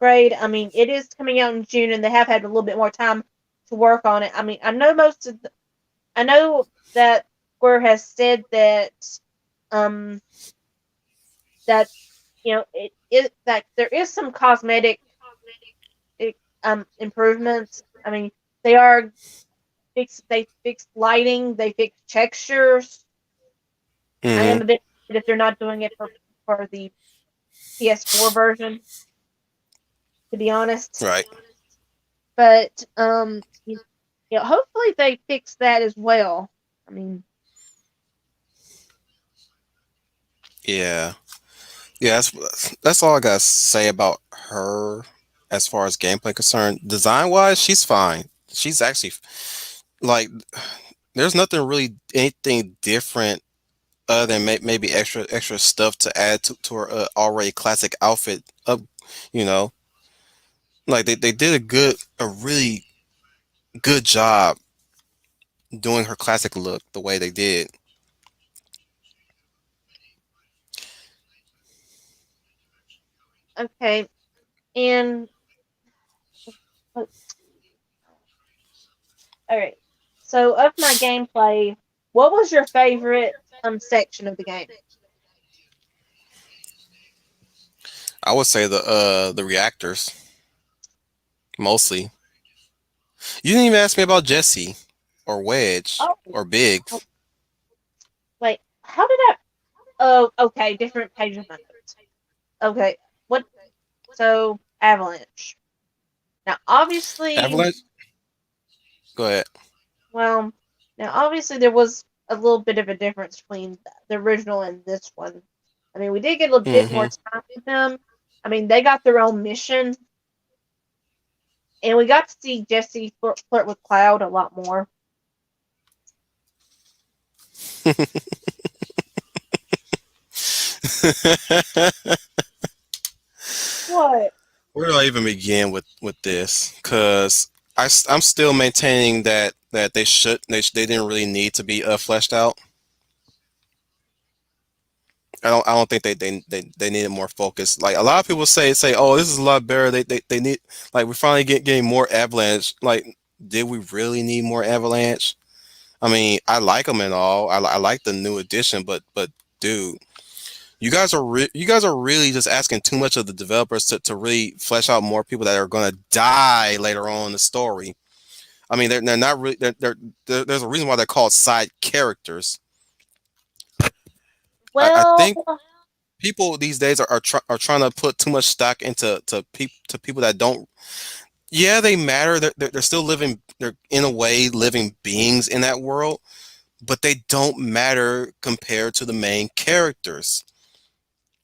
Grade. I mean, it is coming out in June, and they have had a little bit more time to work on it. I mean, I know that Square has said that um that that there is some cosmetic improvements. I mean, they are they fixed lighting, they fixed textures. I am Hmm. a bit if they're not doing it for the PS4 version, to be honest. Right. But hopefully they fix that as well. I mean, Yeah. Yeah, that's all I gotta say about her as far as gameplay concerned. Design wise, she's fine. She's actually like there's nothing really anything different other than maybe extra stuff to add to her already classic outfit up, you know. Like they did a really good job doing her classic look the way they did. Okay, and all right. So of my gameplay, what was your favorite section of the game? I would say the reactors mostly. You didn't even ask me about Jesse or Wedge Oh, or Biggs. wait, how did I? Oh, okay, different page of my notes. Okay, what? So Avalanche. Now, obviously, Avalanche. Go ahead. well, now obviously there was a little bit of a difference between the original and this one. I mean, we did get a little bit more Hmm. time with them. I mean, they got their own mission, and we got to see Jesse flirt with Cloud a lot more. What? Where do I even begin with this? Because I'm still maintaining that they didn't really need to be fleshed out. I don't think they needed more focus. Like a lot of people say oh, this is a lot better. They need, like, we're finally getting more Avalanche. Like, did we really need more Avalanche? I mean, I like them and all. I like the new addition, but dude, you guys are really just asking too much of the developers to really flesh out more people that are gonna die later on in the story. I mean, they're not really, there's a reason why they're called side characters. I Well, think people these days are trying to put too much stock into to people that don't. Yeah, they matter. They're still living. They're in a way living beings in that world, but they don't matter compared to the main characters.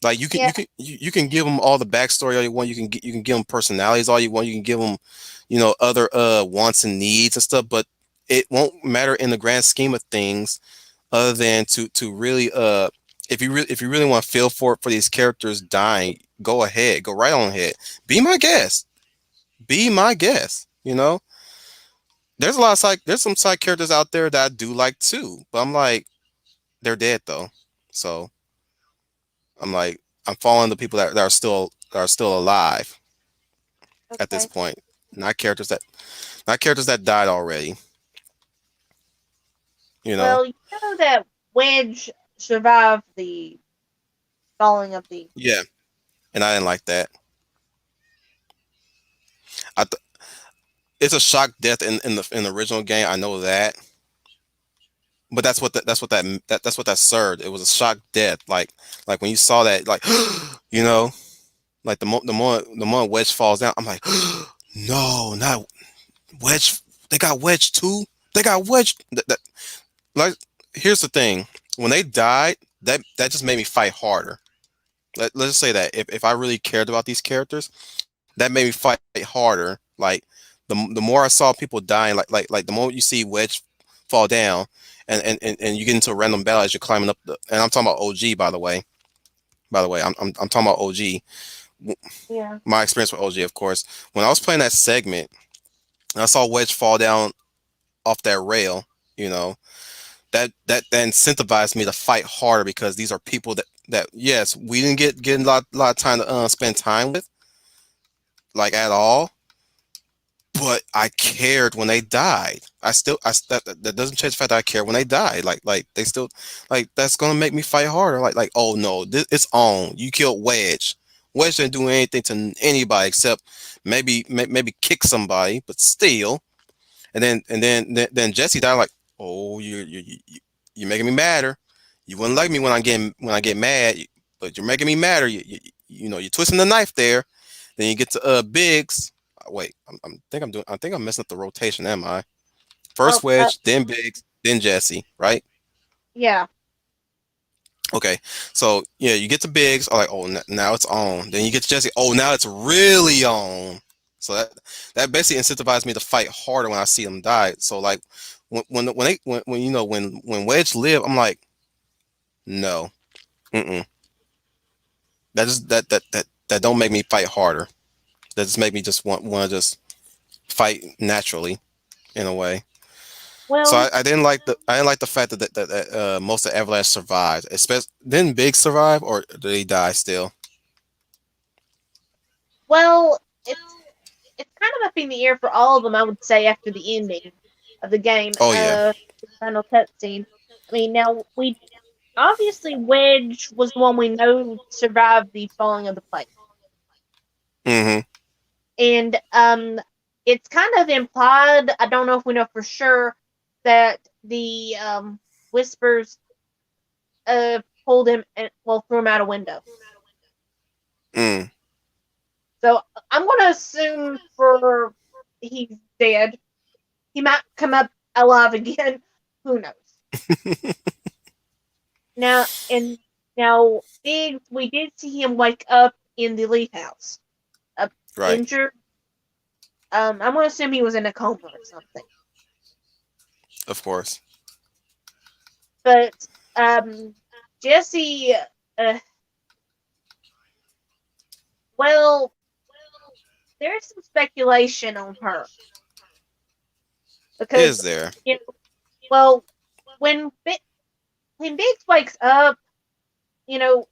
Like yeah. you can give them all the backstory all you want. You can give them personalities all you want. You can give them, other wants and needs and stuff. But it won't matter in the grand scheme of things, other than to really if you really want to feel for these characters dying, go ahead, go right on ahead. Be my guest. Be my guest. There's some side characters out there that I do like too, but I'm like, they're dead though. So I'm like, I'm following the people that are still alive at this Okay. point. Not characters that not characters that died already. You know? Well, you know that Wedge survived the falling of the. Yeah. And I didn't like that. I th- it's a shock death in the original game. I know that, but that's what that served. It was a shock death. Like when you saw that, like you know, like the moment Wedge falls down, I'm like, no, not Wedge. They got Wedge too. They got Wedge. Like, here's the thing: when they died, that just made me fight harder. Let's just say that if I really cared about these characters, that made me fight harder. Like the more I saw people dying, like the moment you see Wedge fall down, and you get into a random battle as you're climbing up and I'm talking about OG, by the way. By the way, I'm talking about OG. Yeah. My experience with OG, of course. When I was playing that segment, and I saw Wedge fall down off that rail, you know, that incentivized me to fight harder, because these are people that yes, we didn't get a lot of time to spend time with, like, at all, but I cared when they died. That doesn't change the fact that I care when they died. Like they still, like, that's gonna make me fight harder. Like, oh no, it's on. You killed Wedge. Wedge didn't do anything to anybody except maybe kick somebody, but still. And then Jesse died. Like, oh, you're making me madder. You wouldn't like me when I get mad, but you're making me madder. You're twisting the knife there. Then you get to Biggs. Wait, I think I'm messing up the rotation. Am I? Oh, First Wedge, then Biggs, then Jesse. Right? yeah. Okay. So yeah, you get to Biggs. Like, oh, now it's on. Then you get to Jesse. Oh, now it's really on. So that basically incentivized me to fight harder when I see them die. So like when Wedge lived, I'm like, no, mm-mm. That just that don't make me fight harder. That just make me just want to just fight naturally. in a way. So Well, I didn't like the fact that most of Avalanche survived. Especially didn't Big survive or did he die still? well, it's kind of up in the air for all of them. I would say after the ending of the game, Oh yeah. the final cutscene. I mean, now we obviously Wedge was the one we know survived the falling of the plate, Mm-hmm. and it's kind of implied. I don't know if we know for sure that the whispers pulled him and well threw him out a window. Mm. So I'm gonna assume for he's dead. He might come up alive again. Who knows? Now and now Biggs, we did see him wake up in the Leaf House, Right. injured. I'm gonna assume he was in a coma or something. Of course. But Jesse, uh, well, there's some speculation on her because Is there? you know, well, when when Biggs wakes up, you know,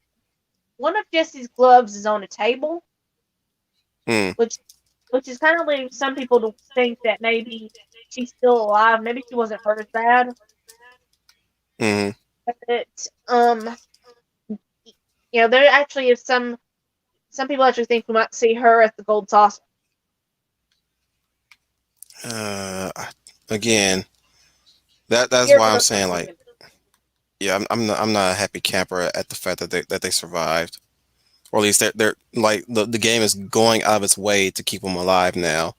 one of Jesse's gloves is on a table, Hmm. which is kind of leading some people to think that maybe she's still alive. Maybe she wasn't hurt as bad. Mm-hmm. But there actually is some people actually think we might see her at the Gold Saucer. Uh, again, that's Here why for I'm those saying like, yeah, I'm not a happy camper at the fact that they survived, or at least they're like the game is going out of its way to keep them alive now,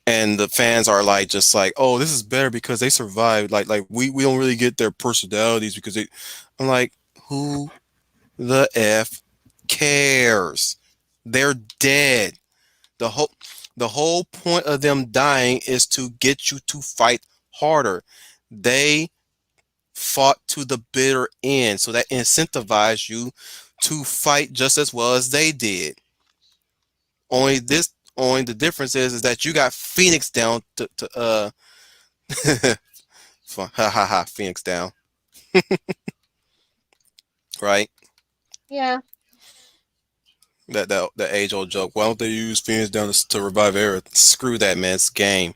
and the fans are like just like, oh, this is better because they survived. Like we don't really get their personalities because they. I'm like, who the f cares? They're dead. The whole the whole point of them dying is to get you to fight harder. They fought to the bitter end, so that incentivized you to fight just as well as they did. Only the difference is that you got Phoenix down to ha ha ha Phoenix down, right? Yeah, That age old joke. Why don't they use Phoenix down to revive Earth? Screw that, man. It's game.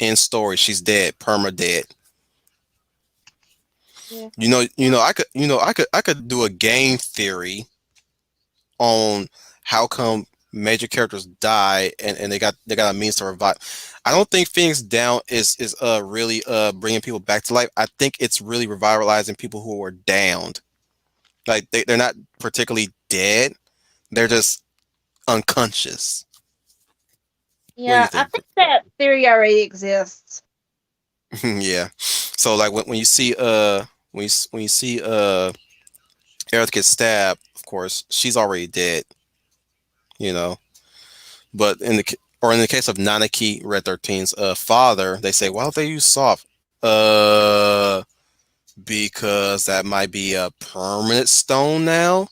End story. She's dead. Perma dead. yeah, I could do a game theory on how come major characters die and they got a means to revive. I don't think Phoenix Down is really bringing people back to life. I think it's really revitalizing people who were downed. Like they're not particularly dead. They're just unconscious. What do you yeah. I think? think that theory already exists. Yeah. So like when you see when you see Aerith get stabbed, of course, she's already dead, you know. But in the case of Nanaki Red 13's father, they say, why don't they use soft? Because that might be a permanent stone now.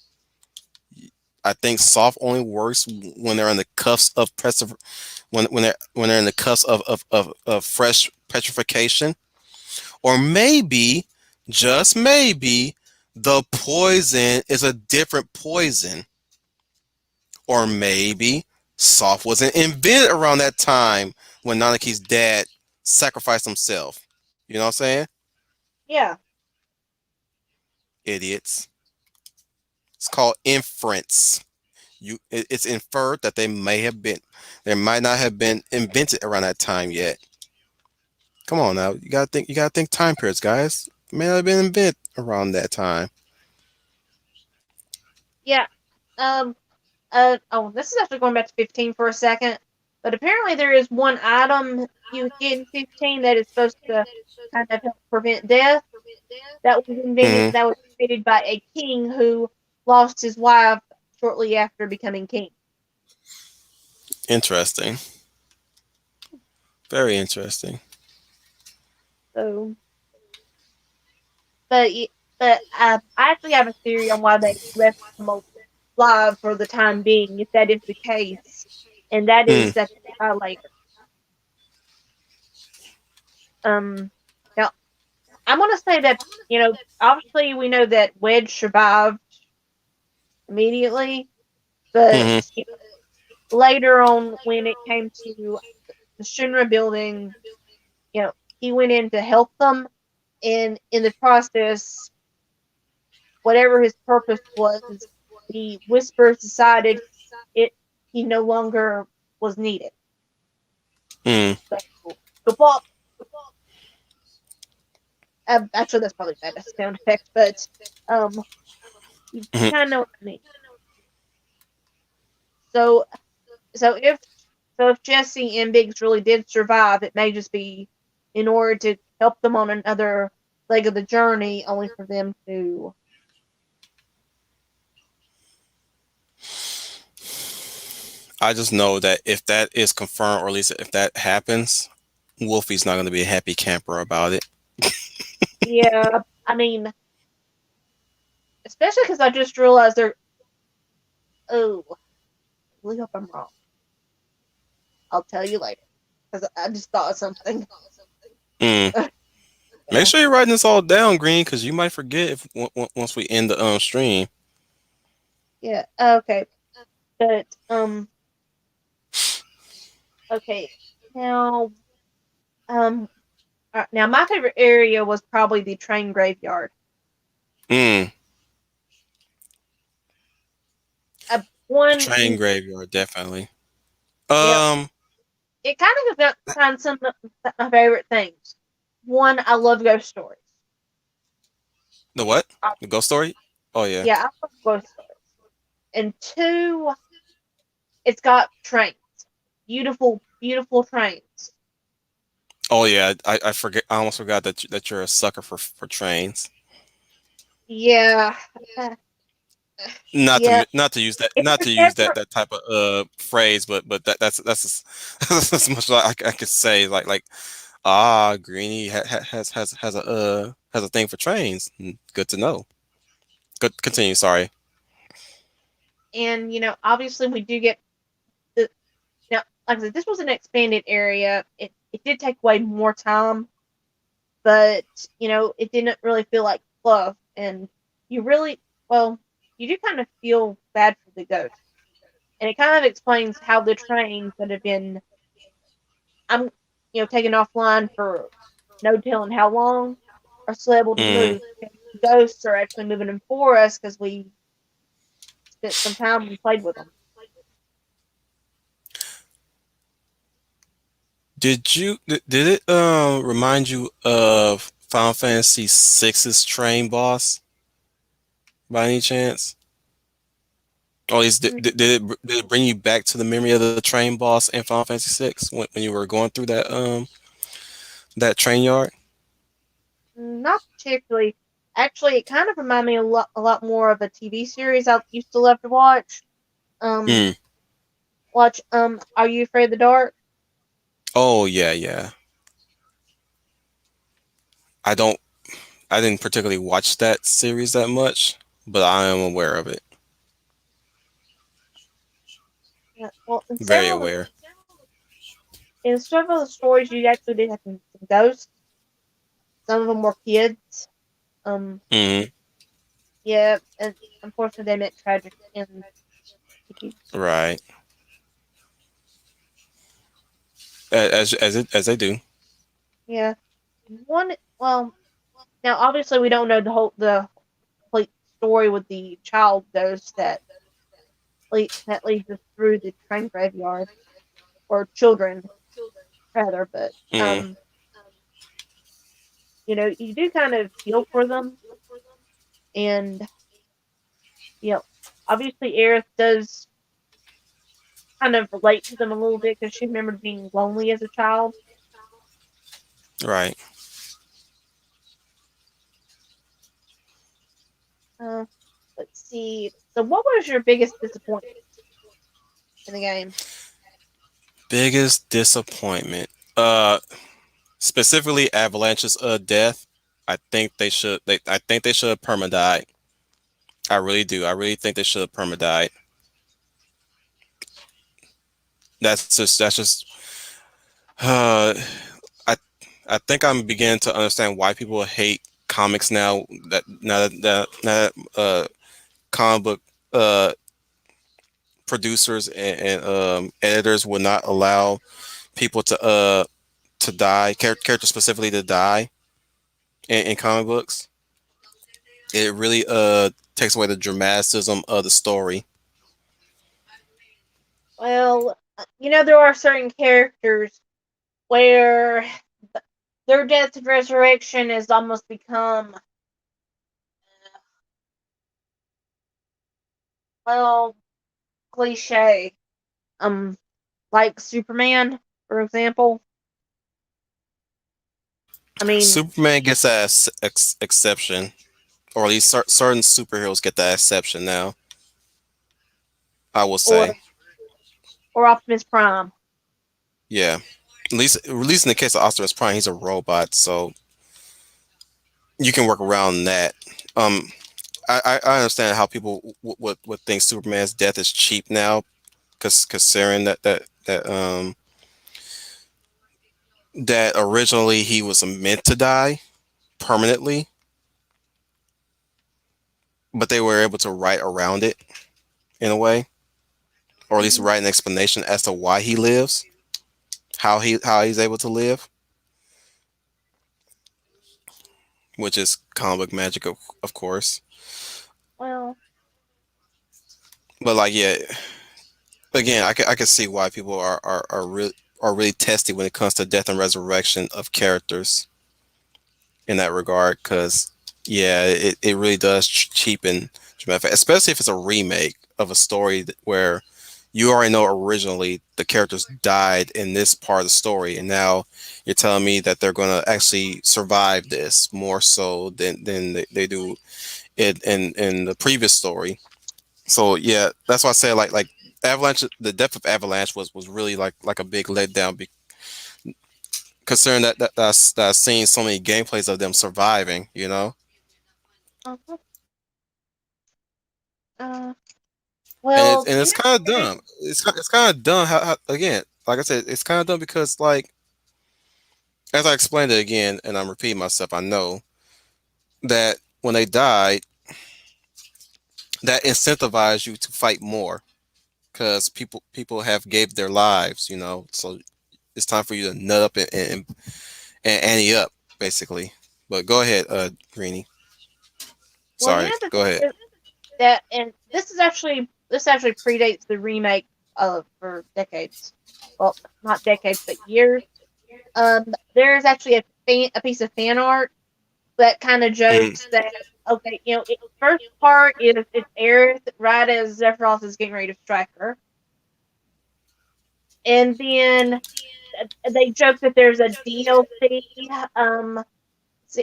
I think soft only works when they're in the cuffs of when they're in the cuffs of fresh petrification. Or maybe, just maybe, the poison is a different poison. Or maybe soft wasn't invented around that time when Nanaki's dad sacrificed himself. You know what I'm saying? Yeah, Idiots. It's called inference. It's inferred that they might not have been invented around that time yet. Come on now, you gotta think time periods, guys. May not have been invented around that time. yeah. Um. Oh, this is actually going back to 15 for a second. But apparently, there is one item you get in 15 that is supposed to kind of help prevent death. That was invented. Hmm. That was invented by a king who lost his wife shortly after becoming king. Interesting. Very interesting. So, but I actually have a theory on why they left him alive for the time being, if that is the case, and that Hmm. is that they die later. Now I'm gonna say that obviously we know that Wedge survived immediately, but Hmm. later on when it came to the Shinra building, he went in to help them, and in the process, whatever his purpose was, the Whispers decided it he no longer was needed. Mm. So, go pop. Actually, that's probably bad. That's sound effect, but you Hmm. kind of know what I mean. So, so if if Jesse and Biggs really did survive, it may just be in order to help them on another leg of the journey, only for them to. I just know that if that is confirmed, or at least if that happens, Wolfie's not going to be a happy camper about it. Yeah, I mean, especially because I just realized they're. Oh, I really hope I'm wrong. I'll tell you later because I just thought of something. Mm. Make Yeah, sure you're writing this all down, Green, because you might forget if once we end the stream. yeah, okay, but okay, now now my favorite area was probably the train graveyard. Mm. The One, train graveyard, definitely. yeah, Um, it kind of got some of my favorite things. One, I love ghost stories. the what? I, The ghost story? Oh yeah. yeah, I love ghost stories. And two, it's got trains, beautiful, beautiful trains. Oh yeah. I forget. I almost forgot that you're a sucker for trains. Yeah, uh, yeah. Not to use that If there's ever that type of phrase, but that's as much as I could say. Greenie has a thing for trains. Good to know. Good. Continue. Sorry. and obviously we do get the now. Like I said, this was an expanded area. It did take away more time, but it didn't really feel like fluff, and you really well, you do kind of feel bad for the ghost, and it kind of explains how the trains that have been I'm taken offline for no telling how long are still able to Mm. move. Ghosts are actually moving them for us because we spent some time and played with them. Did it remind you of Final Fantasy VI's train boss by any chance? Or at least did it bring you back to the memory of the train boss in Final Fantasy VI when you were going through that train yard? Not particularly. Actually, it kind of reminded me a lot more of a TV series I used to love to watch. Um, Mm. Are You Afraid of the Dark? Oh yeah, yeah. I don't I didn't particularly watch that series that much, but I am aware of it. Yeah. Well, Very aware. in several of the stories, you actually did have some ghosts. Some of them were kids. Um, Hmm. yeah, and unfortunately, they met tragic ends. Right. As they do. Yeah. One. Well, now obviously we don't know the complete story with the child ghost that leads us through the train graveyard, or children rather, but Mm. you do kind of feel for them, and obviously Aerith does kind of relate to them a little bit because she remembered being lonely as a child. Right. Uh, let's see. So, what was your biggest disappointment in the game? Biggest disappointment. Uh, Specifically Avalanche's death. I think they should have perma died. I really do. I really think they should have perma died. That's just uh I I think I'm beginning to understand why people hate comics now. That comic book uh, producers and editors would not allow people to die, characters specifically to die in comic books. It really takes away the dramaticism of the story. Well, there are certain characters where their death and resurrection has almost become, well, cliche. Like Superman, for example. I mean, Superman gets that exception, or at least certain superheroes get that exception now. I will or say, Optimus Prime. yeah. At least in the case of Optimus Prime, he's a robot, so you can work around that. Um, I understand how people would think Superman's death is cheap now, because considering that originally he was meant to die permanently, but they were able to write around it in a way, or at least Mhm. write an explanation as to why he lives, how he's able to live, which is comic book magic, of course. Well, But like, yeah, again, I can see why people are really testy when it comes to death and resurrection of characters in that regard, because yeah, it really does cheapen dramatic, especially if it's a remake of a story where you already know originally the characters died in this part of the story, and now you're telling me that they're going to actually survive this more so than they do it in the previous story. So yeah, that's why I say like Avalanche, the death of Avalanche was really like a big letdown, considering that I've seen so many gameplays of them surviving, uh-huh. uh, and well, it's kind of dumb. It's kind of dumb how, again, like I said, it's kind of dumb because, like, as I explained it again, and I'm repeating myself, I know that when they died, that incentivized you to fight more because people have gave their lives, so it's time for you to nut up and ante up, basically. But go ahead, Greenie. well, Sorry, the go thing ahead. is that, and this actually predates the remake for decades. Well, not decades, but years. There's actually a piece of fan art that kind of Mhm. jokes that, okay, first part is it's Aerith right as Sephiroth is getting ready to strike her, and then they joke that there's a DLC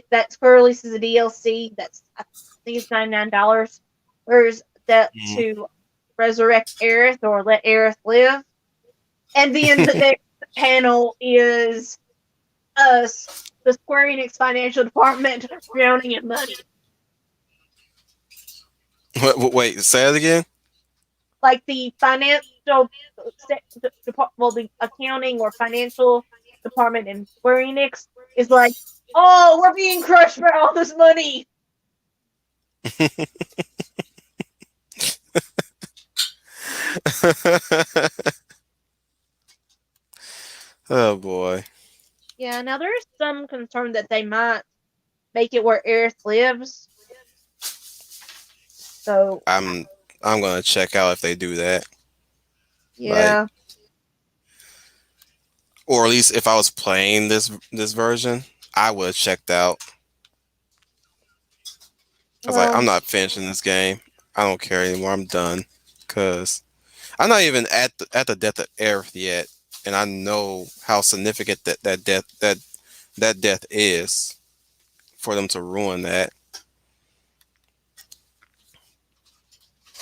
that Square releases a DLC I think it's $99, whereas that Mhm. to resurrect Aerith or let Aerith live, and then the next panel is us, the Square Enix financial department, drowning in money. Wait, say it again. Like the financial well, the accounting or financial department in Square Enix is like, oh, we're being crushed by all this money. Oh boy. Yeah, now there is some concern that they might make it where Aerith lives. So I'm gonna check out if they do that. Like, yeah, or at least if I was playing this version, I would have checked out. I was like, I'm well, not finishing this game. I don't care anymore. I'm done. Cause I'm not even at the death of Aerith yet, and I know how significant that death is for them to ruin that.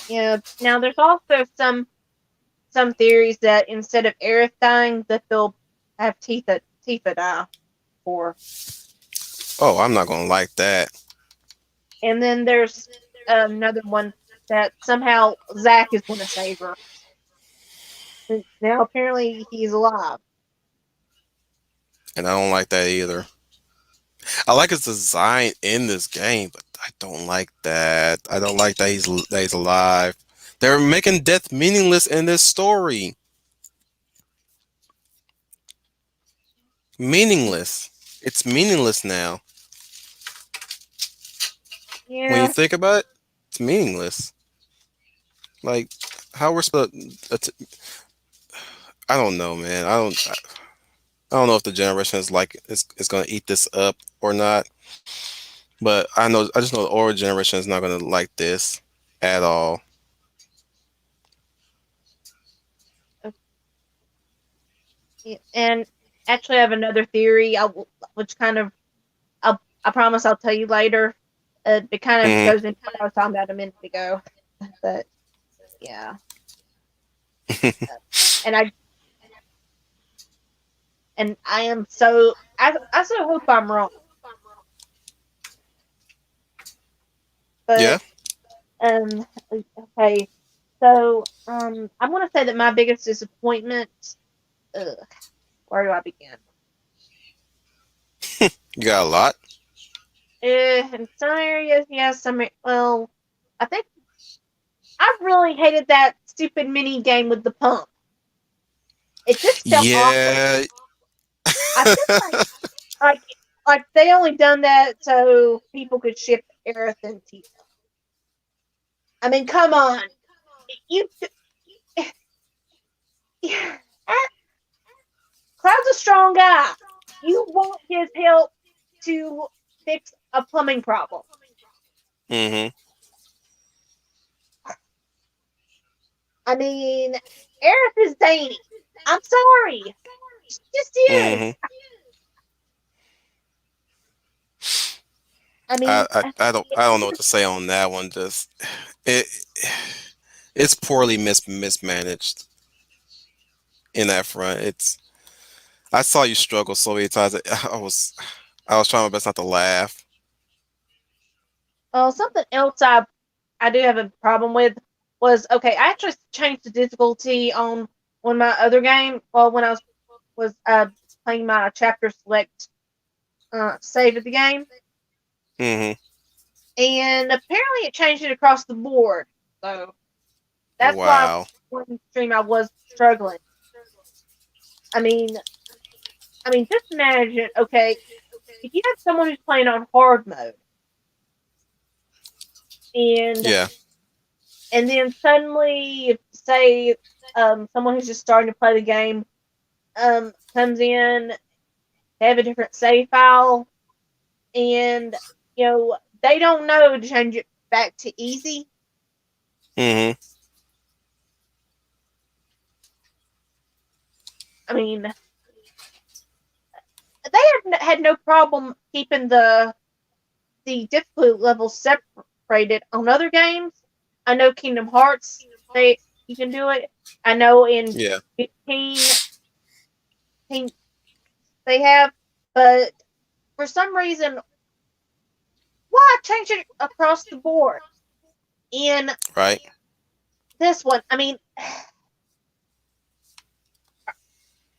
yeah. Now there's also some theories that instead of Aerith dying, that they'll have Tifa die for. Oh, I'm not gonna like that. And then there's another one that somehow Zack is going to save her. Now apparently he's alive. and I don't like that either. I like his design in this game, but I don't like that. I don't like that he's alive. They're making death meaningless in this story. Meaningless. It's meaningless now. When you Yeah. think about it, it's meaningless. Like, how we're supposed? I don't know, man. I don't know if the generation is going to eat this up or not. But I just know the older generation is not going to like this at all. And actually, I have another theory, which kind of I promise I'll tell you later. It kind of Hmm. goes into what I was talking about a minute ago. But yeah, and I am so I so hope I'm wrong. Yeah. But okay, so I'm gonna say that my biggest disappointment. Ugh, where do I begin? You got a lot. In some areas, yes. Well, I think I really hated that stupid mini game with the pump. It just felt awkward. Yeah. I feel like like they only done that so people could ship Aerith and Tifa. I mean, come on, you. Cloud's a strong guy. You want his help to fix a plumbing problem. Hmm. I mean, Aerith is zany. I'm sorry. She just is. Hmm. I mean, I don't know what to say on that one. Just it it's poorly mismanaged in that front. It's I saw you struggle so many times. I was trying my best not to laugh. something else I do have a problem with was okay. I actually changed the difficulty on my other game. Well, when I was playing my chapter select save of the game, Hmm. and apparently it changed it across the board. So that's why Wow. one stream I was struggling. I mean, just imagine. Okay, if you have someone who's playing on hard mode, and Yeah. then suddenly, if say someone who's just starting to play the game comes in, they have a different save file, and they don't know to change it back to easy. Hmm. I mean, they had no problem keeping the difficulty levels separated on other games. I know Kingdom Hearts, you can do it. I know in Yeah. 15 they have, but for some reason, why change it across the board? In Right. this one, I mean,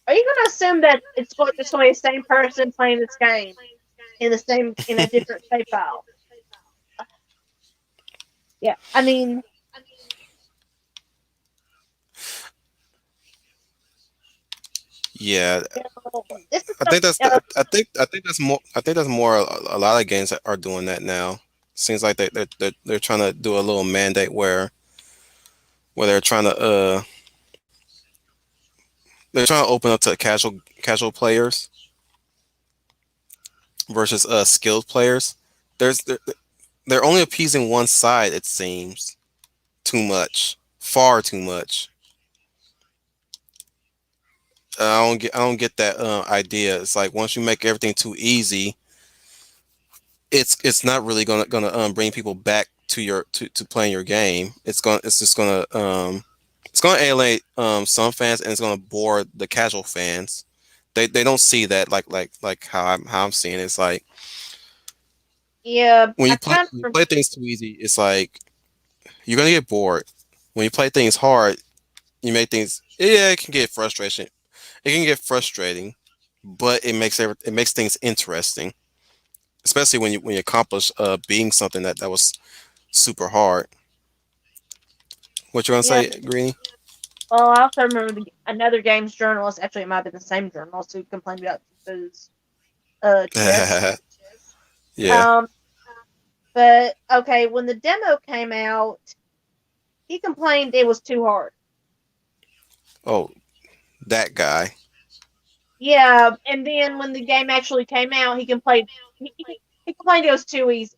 are you going to assume that it's going to be the same person playing this game in a different save file? Yeah, I mean, Yeah. this is I some, think that's I think that's more a lot of games that are doing that now. Seems like they're trying to do a little mandate where they're trying to open up to casual players versus skilled players. There's they're only appeasing one side, it seems. Too much. Far too much. I don't get that idea. It's like once you make everything too easy, it's not really gonna bring people back to to playing your game. It's just it's gonna alienate some fans, and it's gonna bore the casual fans. They don't see that like how I'm seeing it. It's like yeah, I kind when you of, play things too easy, it's like you're gonna get bored. When you play things hard, you make things, yeah, it can get frustrating. It can get frustrating, but it makes things interesting, especially when you accomplish being something that was super hard. What you gonna Yeah. say, Greeny? Well, I also remember another games journalist. Actually, it might have been the same journalist who complained about those chess. Yeah. Um, but okay, when the demo came out, he complained it was too hard. Oh, that guy. Yeah, and then when the game actually came out, he complained it was too easy.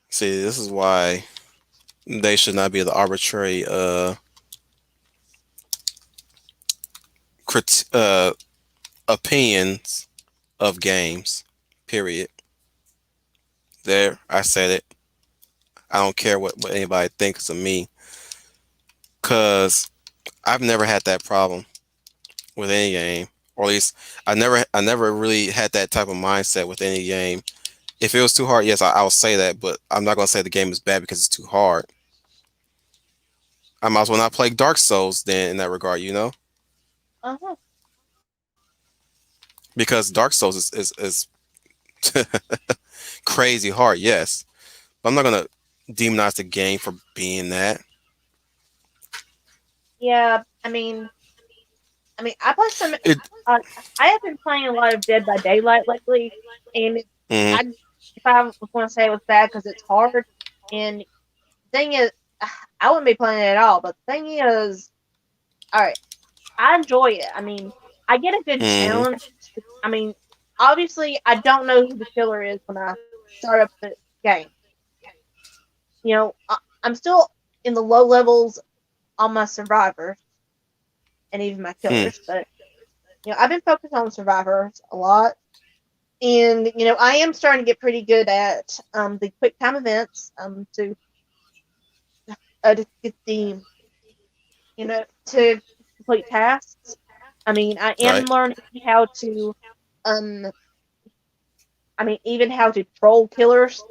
See, this is why they should not be the arbitrary opinions of games. Period. There, I said it. I don't care what anybody thinks of me, cause I've never had that problem with any game, or at least I never really had that type of mindset with any game. If it was too hard, yes, I'll say that, but I'm not gonna say the game is bad because it's too hard. I might as well not play Dark Souls then in that regard, Uh-huh. because Dark Souls is crazy hard, yes, but I'm not gonna demonize the game for being that. Yeah, I play some. It. Uh, I have been playing a lot of Dead by Daylight lately, and Mhm. I if I was going to say it was bad because it's hard, and thing is, I wouldn't be playing it at all. But the thing is, all right, I enjoy it. I get a good Mhm. challenge. I mean, obviously, I don't know who the killer is when I start up the game. I'm still in the low levels on my survivors and even my Hmm. killers, but I've been focused on survivors a lot, and I am starting to get pretty good at the quick time events to get the to complete tasks. I am Right. learning how to um even how to troll killers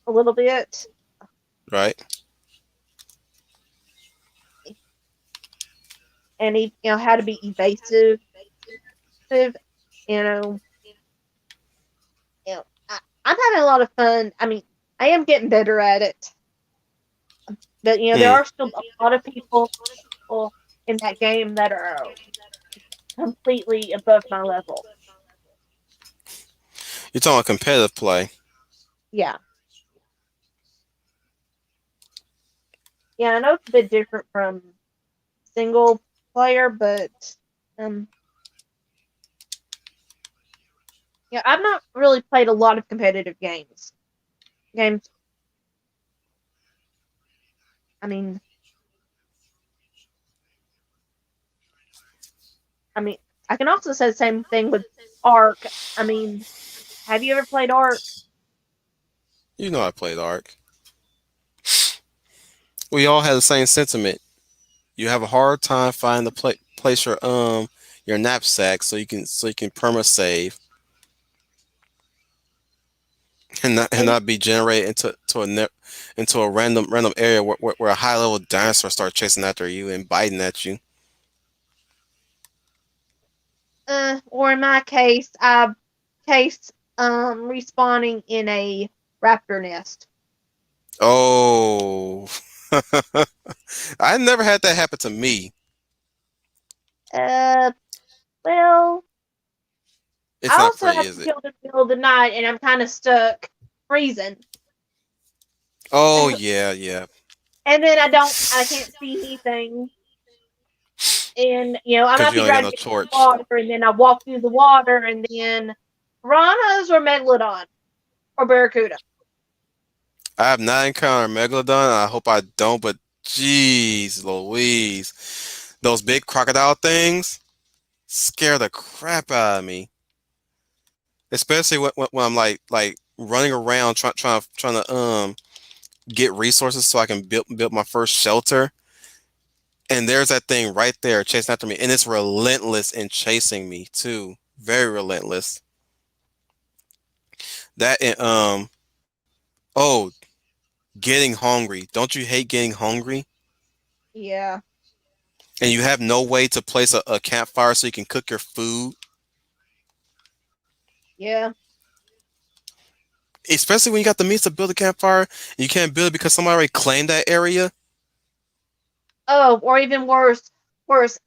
a little bit, Right. and how to be evasive. You know, I'm having a lot of fun. I am getting better at it, but there Hmm. are still a lot of people in that game that are completely above my level. You're talking about competitive play. Yeah, yeah. I know it's a bit different from single player, but um, I've not really played a lot of competitive games. Games. I mean, I mean, I can also say the same thing with Ark. Have you ever played Ark? You know I played Ark. We all had the same sentiment. You have a hard time finding the place your knapsack so you can perma save and And not be generated into a random area where a high level dinosaur starts chasing after you and biting at you. or in my case, I case respawning in a raptor nest. Oh, I never had that happen to me. Uh, well, It's I not also pretty, have is to it? kill in the middle of the night, and I'm kind of stuck freezing. Oh yeah, yeah. And then I can't see anything. And, I Because might you be only got trying no to get some torch. water, and then I walk through the water, and then piranhas or megalodon or barracuda. I have not encountered megalodon. I hope I don't, but jeez, Louise, those big crocodile things scare the crap out of me. Especially when I'm like running around trying to get resources so I can build my first shelter. And there's that thing right there chasing after me, and it's relentless in chasing me too. Very relentless. That and oh, getting hungry. Don't you hate getting hungry? Yeah. and you have no way to place a campfire so you can cook your food, Yeah. especially when you got the means to build a campfire, and you can't build it because somebody already claimed that area. Oh, or even worse. Worse.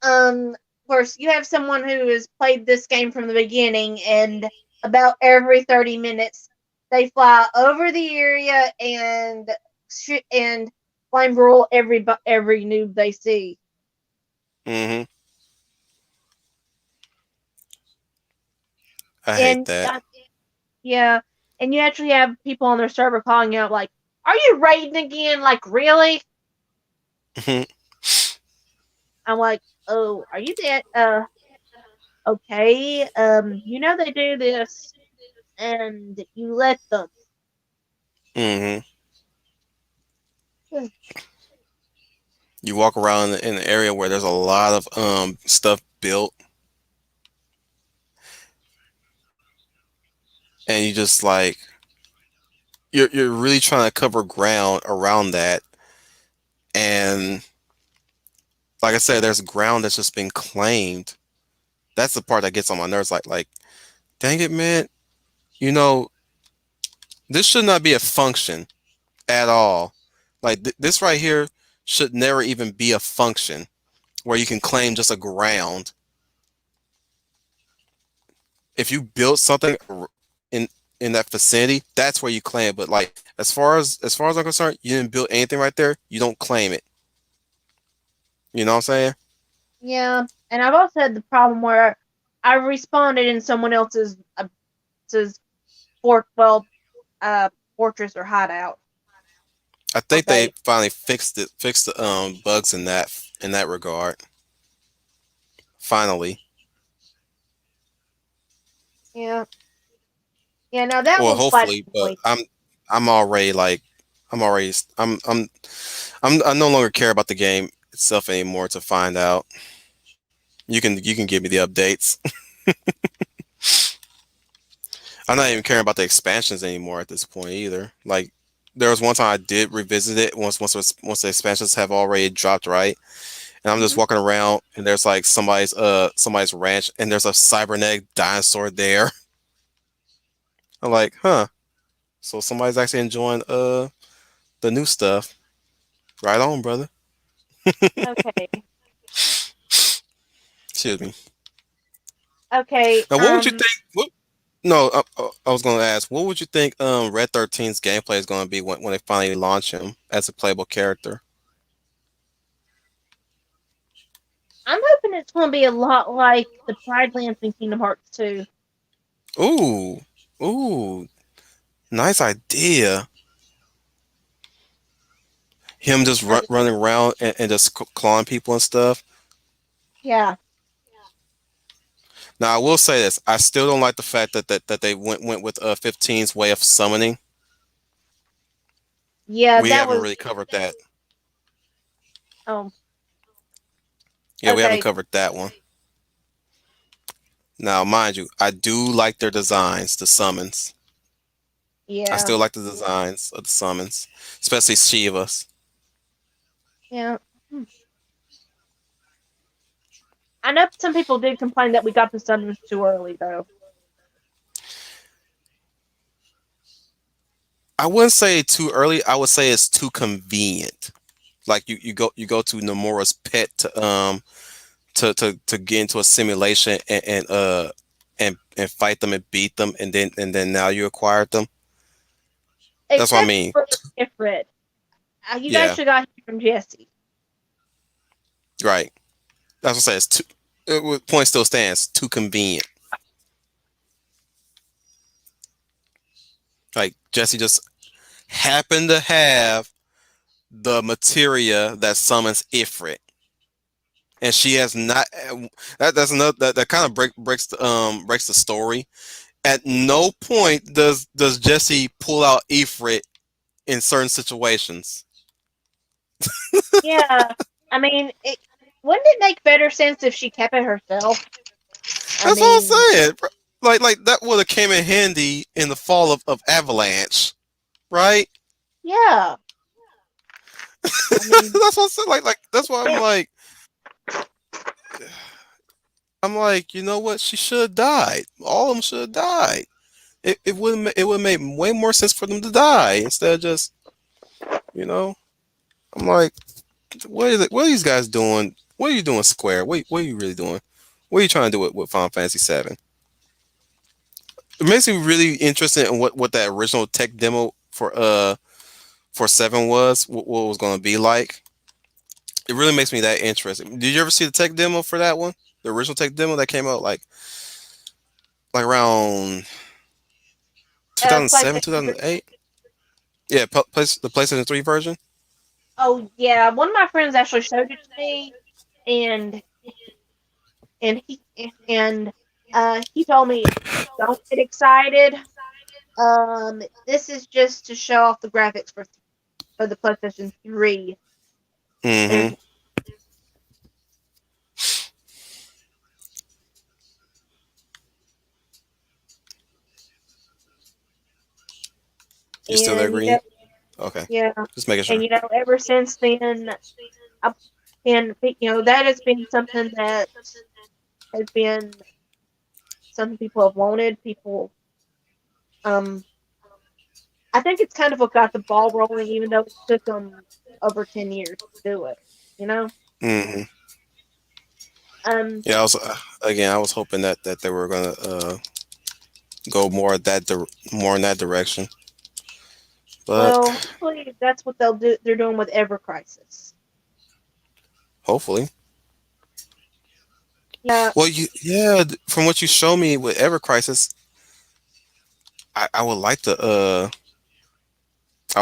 You have someone who has played this game from the beginning, and about every 30 minutes, they fly over the area and and flame roll every noob they see. Hmm. I hate And that. yeah, and you actually have people on their server calling out like, "Are you raiding again? Like, really?" I'm like, "Oh, are you that? Okay. You know they do this, and you let them." Hmm. You walk around in an area where there's a lot of stuff built, and you just like you're really trying to cover ground around that, and like I said, there's ground that's just been claimed. That's the part that gets on my nerves. Like, dang it, man! You know, this should not be a function at all. Like this right here should never even be a function where you can claim just a ground. If you build something in in that vicinity, that's where you claim it. But like as far as I'm concerned, you didn't build anything right there. You don't claim it. You know what I'm saying? Yeah, and I've also had the problem where I responded in someone else's says fort well fortress or hideout I or think they base. finally fixed the bugs in that regard. Finally. Yeah, yeah. Now that Well, was quite hopefully, but annoying. I'm already like I'm already I no longer care about the game itself anymore to find out. You can give me the updates. I'm not even caring about the expansions anymore at this point either. Like there was one time I did revisit it once the expansions have already dropped, right? And I'm just Mhm. walking around and there's like somebody's ranch and there's a cybernetic dinosaur there. I'm like, huh. So somebody's actually enjoying the new stuff. Right on, brother. Okay, Excuse me. okay. Now, what would you think? No, I was going to ask, what would you think Red 13's gameplay is going to be when they finally launch him as a playable character? I'm hoping it's going to be a lot like the Pride Lands in Kingdom Hearts 2. Ooh, ooh, nice idea. Him just I mean, running around and just clawing people and stuff. yeah, Now, I will say this: I still don't like the fact that they went with 15's way of summoning. yeah. We That haven't was really covered that. um Yeah, we haven't okay. covered that one. Now, mind you, I do like their designs, the summons. I Yeah, still like the designs of the summons, especially Shiva's. yeah. Hmm. I know some people did complain that we got the summons too early, though. I wouldn't say too early. I would say it's too convenient. Like you go to Nomura's pet to get into a simulation and fight them and beat them and then now you acquired them. That's what I Except mean. for Ifrit. You guys Yeah, should have got him from Jesse. right. That's what I say. It's too. Point still stands. Too convenient. Like Jesse just happened to have the materia that summons Ifrit, and she has not. That's another that kind of breaks the story. At no point does Jesse pull out Ifrit in certain situations. Yeah, I mean, wouldn't it make better sense if she kept it herself? I That's all I'm mean, saying. Like that would have came in handy in the fall of Avalanche, right? yeah. I mean, That's what I'm saying. Like that's why I'm it, like. I'm like, you know what? She should have died. All of them should have died. It would make way more sense for them to die instead of just, you know. I'm like, what are these guys doing? What are you doing, Square? What are you really doing? What are you trying to do with Final Fantasy VII? It makes me really interested in what that original tech demo for seven was, what it was going to be like. It really makes me that interested. Did you ever see the tech demo for that one? The original tech demo that came out like around PlayStation 2007, 3. 2008. Yeah, the PlayStation 3 version. Oh yeah, one of my friends actually showed it to me, and and he and he told me, "Don't get excited. This is just to show off the graphics for the PlayStation 3." Mm-hmm. And You still there, you Green? know, Okay, yeah, just making and sure. ever since then, I, and that has been something that has been something people have wanted. People, um, I think it's kind of what got the ball rolling, even though it took them over 10 years to do it. You know, Mm-hmm. um, Yeah, I was hoping that they were gonna go more in that direction, but well, hopefully that's what they'll do. They're doing with Ever Crisis. hopefully. Yeah, Well, from what you show me with Ever Crisis, I would like I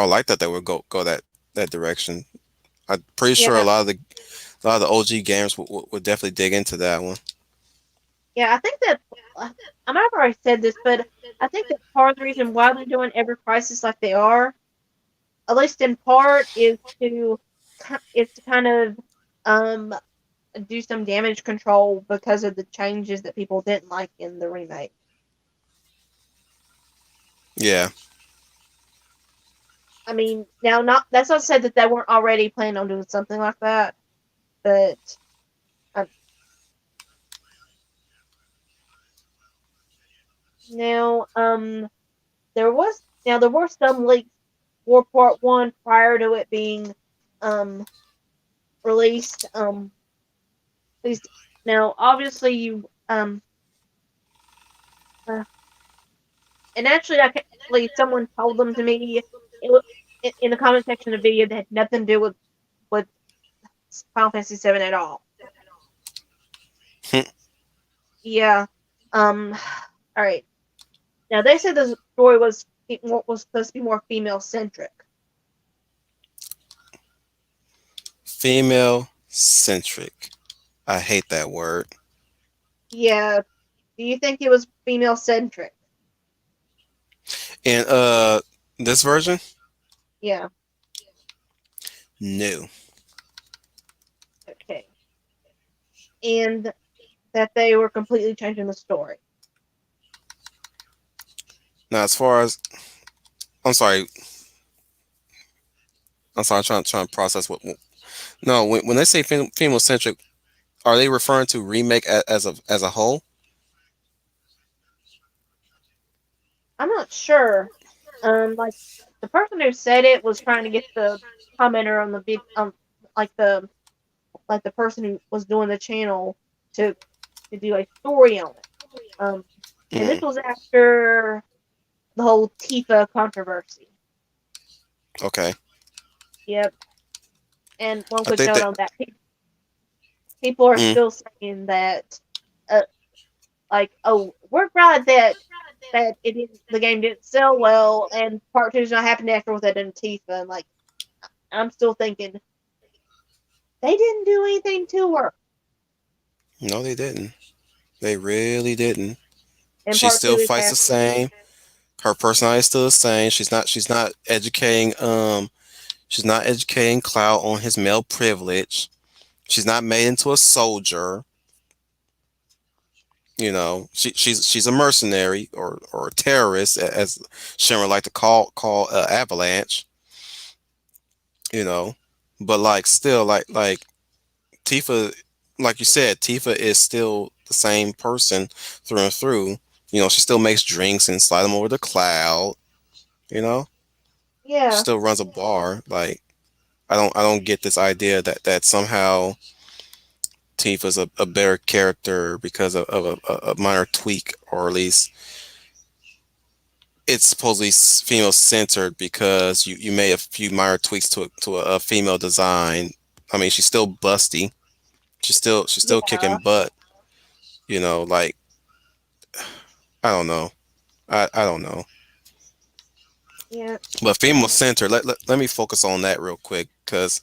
would like that they would go that direction. I'm pretty sure yeah, a lot of the OG games would definitely dig into that one. yeah. I think that I might have already said this, but I think that part of the reason why they're doing Ever Crisis like they are, at least in part, is to kind of um do some damage control because of the changes that people didn't like in the remake. Yeah, I mean, now not that's not to say that they weren't already planning on doing something like that, but um, now there were some leaks for part one prior to it being um released. At least now obviously you uh, and actually someone told them to me it was in the comment section of the video that had nothing to do with Final Fantasy 7 at all. Yeah. Um. All right. Now they said the story was supposed to be more female centric. female centric. I hate that word. Yeah. Do you think it was female centric? And this version, Yeah. no. Okay. And that they were completely changing the story. Now, as far as I'm sorry, trying to process what. No, when they say female centric, are they referring to remake as a whole? I'm not sure. Like the person who said it was trying to get the commenter on the vid, like the person who was doing the channel to do a story on it. And this Mm, was after the whole Tifa controversy. okay, Yep. And one I quick think note that. on that: people are Mm, still saying that, uh, like, oh, we're glad that the game didn't sell well, and part two's not happening after with it and Tifa. And like, I'm still thinking they didn't do anything to her. no, they didn't. They really didn't. And She part two still is fights the happening. same. Her personality is still the same. She's not educating she's not educating Cloud on his male privilege. She's not made into a soldier. You know, she's a mercenary or a terrorist, as Shinra like to call Avalanche. You know, but like still like Tifa, like you said, Tifa is still the same person through and through. She still makes drinks and slide them over the cloud. You know, she Yeah, still runs a bar. Like I don't get this idea that somehow Tifa's a better character because of a minor tweak, or at least it's supposedly female centered because you made a few minor tweaks to a female design. I mean, she's still busty. She's still yeah, kicking butt. Like I don't know. I don't know. yeah, But female centered. Let me focus on that real quick because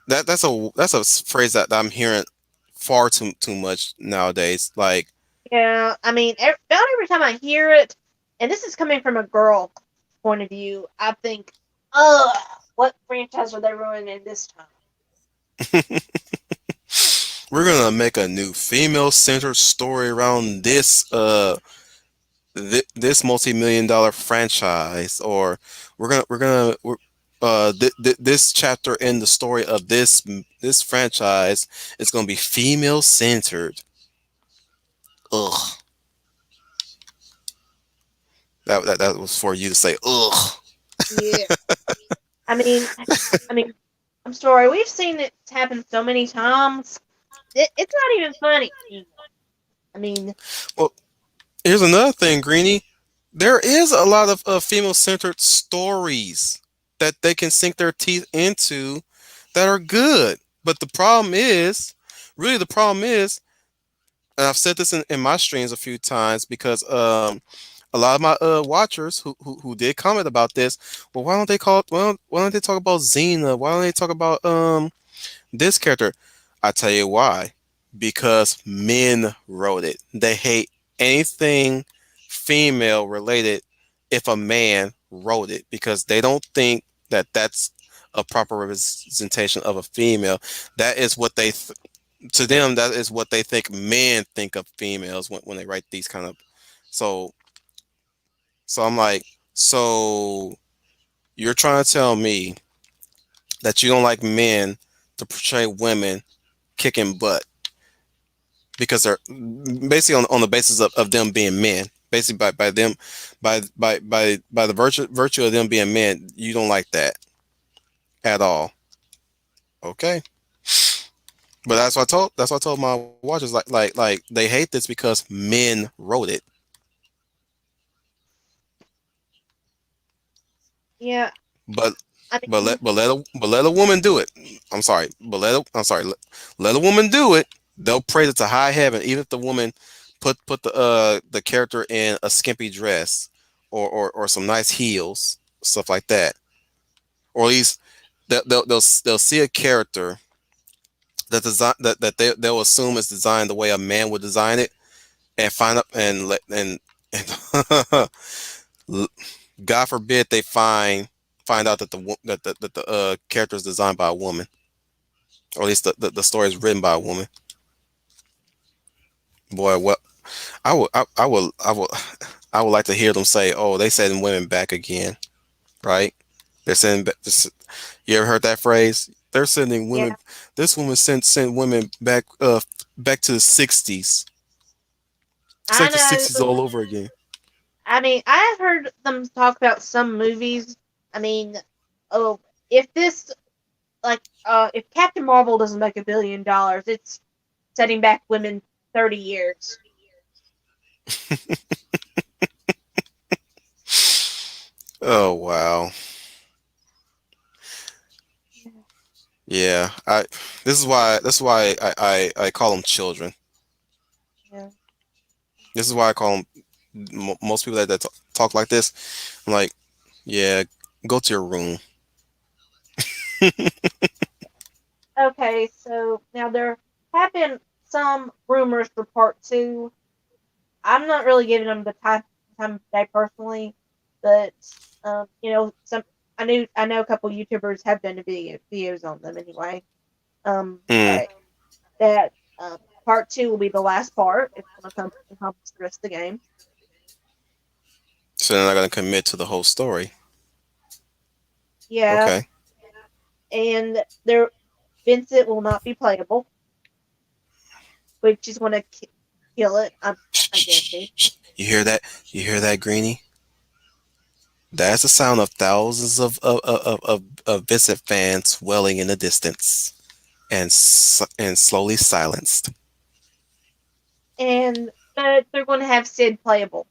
that's a phrase that I'm hearing far too much nowadays. Like yeah. I mean, about every time I hear it, and this is coming from a girl point of view, I think, ugh, what franchise are they ruining this time? we're gonna make a new female centered story around this multi-million-dollar franchise, or this chapter in the story of this franchise is gonna be female centered. Ugh. That was for you to say ugh. Yeah. I mean, I mean, I'm sorry. We've seen it happen so many times. It's not even funny anymore. I mean, Well, here's another thing, Greenie. There is a lot of female centered stories that they can sink their teeth into that are good. But the problem is, and I've said this in my streams a few times because a lot of my watchers who did comment about this. Well, why don't they talk about Xena? Why don't they talk about this character? I tell you why. Because men wrote it. They hate anything female related if a man wrote it because they don't think that that's a proper representation of a female. That is what to them, that is what they think men think of females when they write these kind of. So so I'm like, so you're trying to tell me that you don't like men to portray women kicking butt because they're basically on the basis of them being men. Basically by them by the virtue of them being men, you don't like that at all. Okay. But that's what I told my watchers, like they hate this because men wrote it. yeah. But I but mean, let a woman do it. Let a woman do it. They'll praise it to high heaven, even if the woman put the character in a skimpy dress or some nice heels, stuff like that. Or at least they'll see a character they'll assume is designed the way a man would design it, and find up and God forbid they find out that the character is designed by a woman, or at least the story is written by a woman. Boy, what I would like to hear them say, "Oh, they sending women back again," right? They're sending back. You ever heard that phrase? They're sending yeah. women. This woman sent women back to the '60s. It's I like the '60s know. all over again. I mean, I've heard them talk about some movies. I mean, oh, if this if Captain Marvel doesn't make $1 billion, it's setting back women 30 years. Oh wow. Yeah, I. This is why. That's why I call them children. Yeah. This is why I call them. Most people that talk like this, I'm like, yeah, go to your room. Okay, so now there have been some rumors for part two. I'm not really giving them the time of day personally, but some I know a couple YouTubers have done videos on them anyway. Mm. But that part two will be the last part. It's going to come encompass the rest of the game. So they're not gonna commit to the whole story. Yeah, Okay. and there Vincent will not be playable. which is going to kill it. I guess. You hear that? You hear that, Greenie? That's the sound of thousands of Vincent fans swelling in the distance and slowly silenced. But they're going to have Sid playable.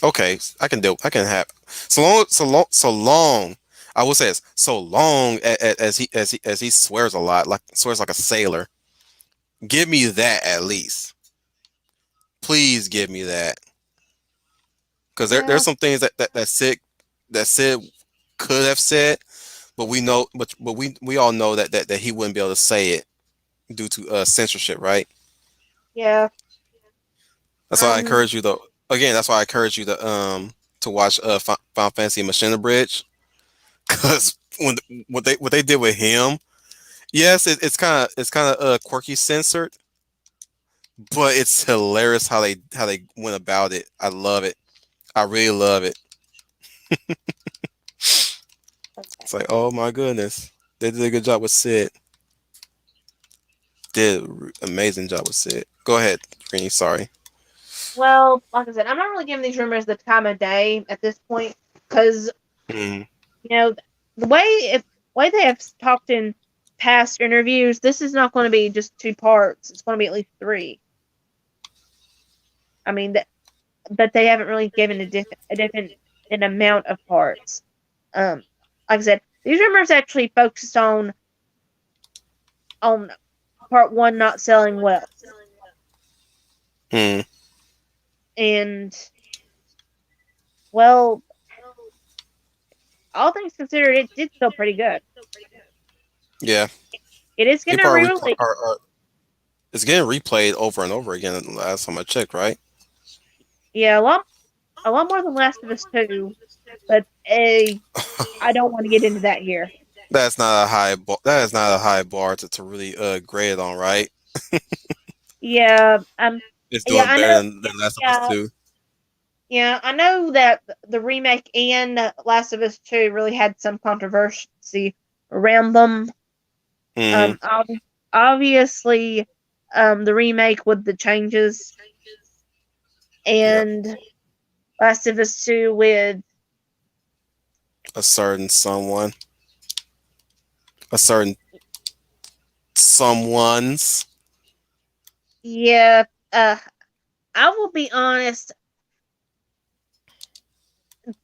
Okay, I can do. I can have so long. I will say this, so long as he swears a lot, like swears like a sailor. Give me that at least. Please give me that. Because there's some things that Sid could have said, but we know, but we all know that he wouldn't be able to say it due to censorship, right? Yeah. That's why I encourage you to again. That's why I encourage you to watch Final Fantasy Machina Bridge, because what they did with him, yes, it's kind of quirky censored, but it's hilarious how they went about it. I love it. I really love it. It's like, oh my goodness, they did a good job with Sid. Did an amazing job with Sid. Go ahead, Greenie. Sorry. Well, like I said, I'm not really giving these rumors the time of day at this point because Mm. the way they have talked in past interviews, this is not going to be just 2 parts. It's going to be at least 3. I mean, but they haven't really given a different an amount of parts. Like I said, these rumors actually focused on part 1 not selling well, Mm. and well, all things considered, it did sell pretty good. Yeah. It is going to People re-release. it's getting replayed over and over again. Last time I checked, right? Yeah, a lot more than Last of Us 2, but I don't want to get into that here. That's not a high bar. That is not a high bar to really grade it on, right? Yeah, It's yeah, doing I better know. than Last of Us Yeah, 2. yeah, I know that the remake and Last of Us 2 really had some controversy around them. Hmm. Obviously, the remake with the changes, Yep. and Last of Us 2 with A certain someone. A certain someone's. yeah. I will be honest.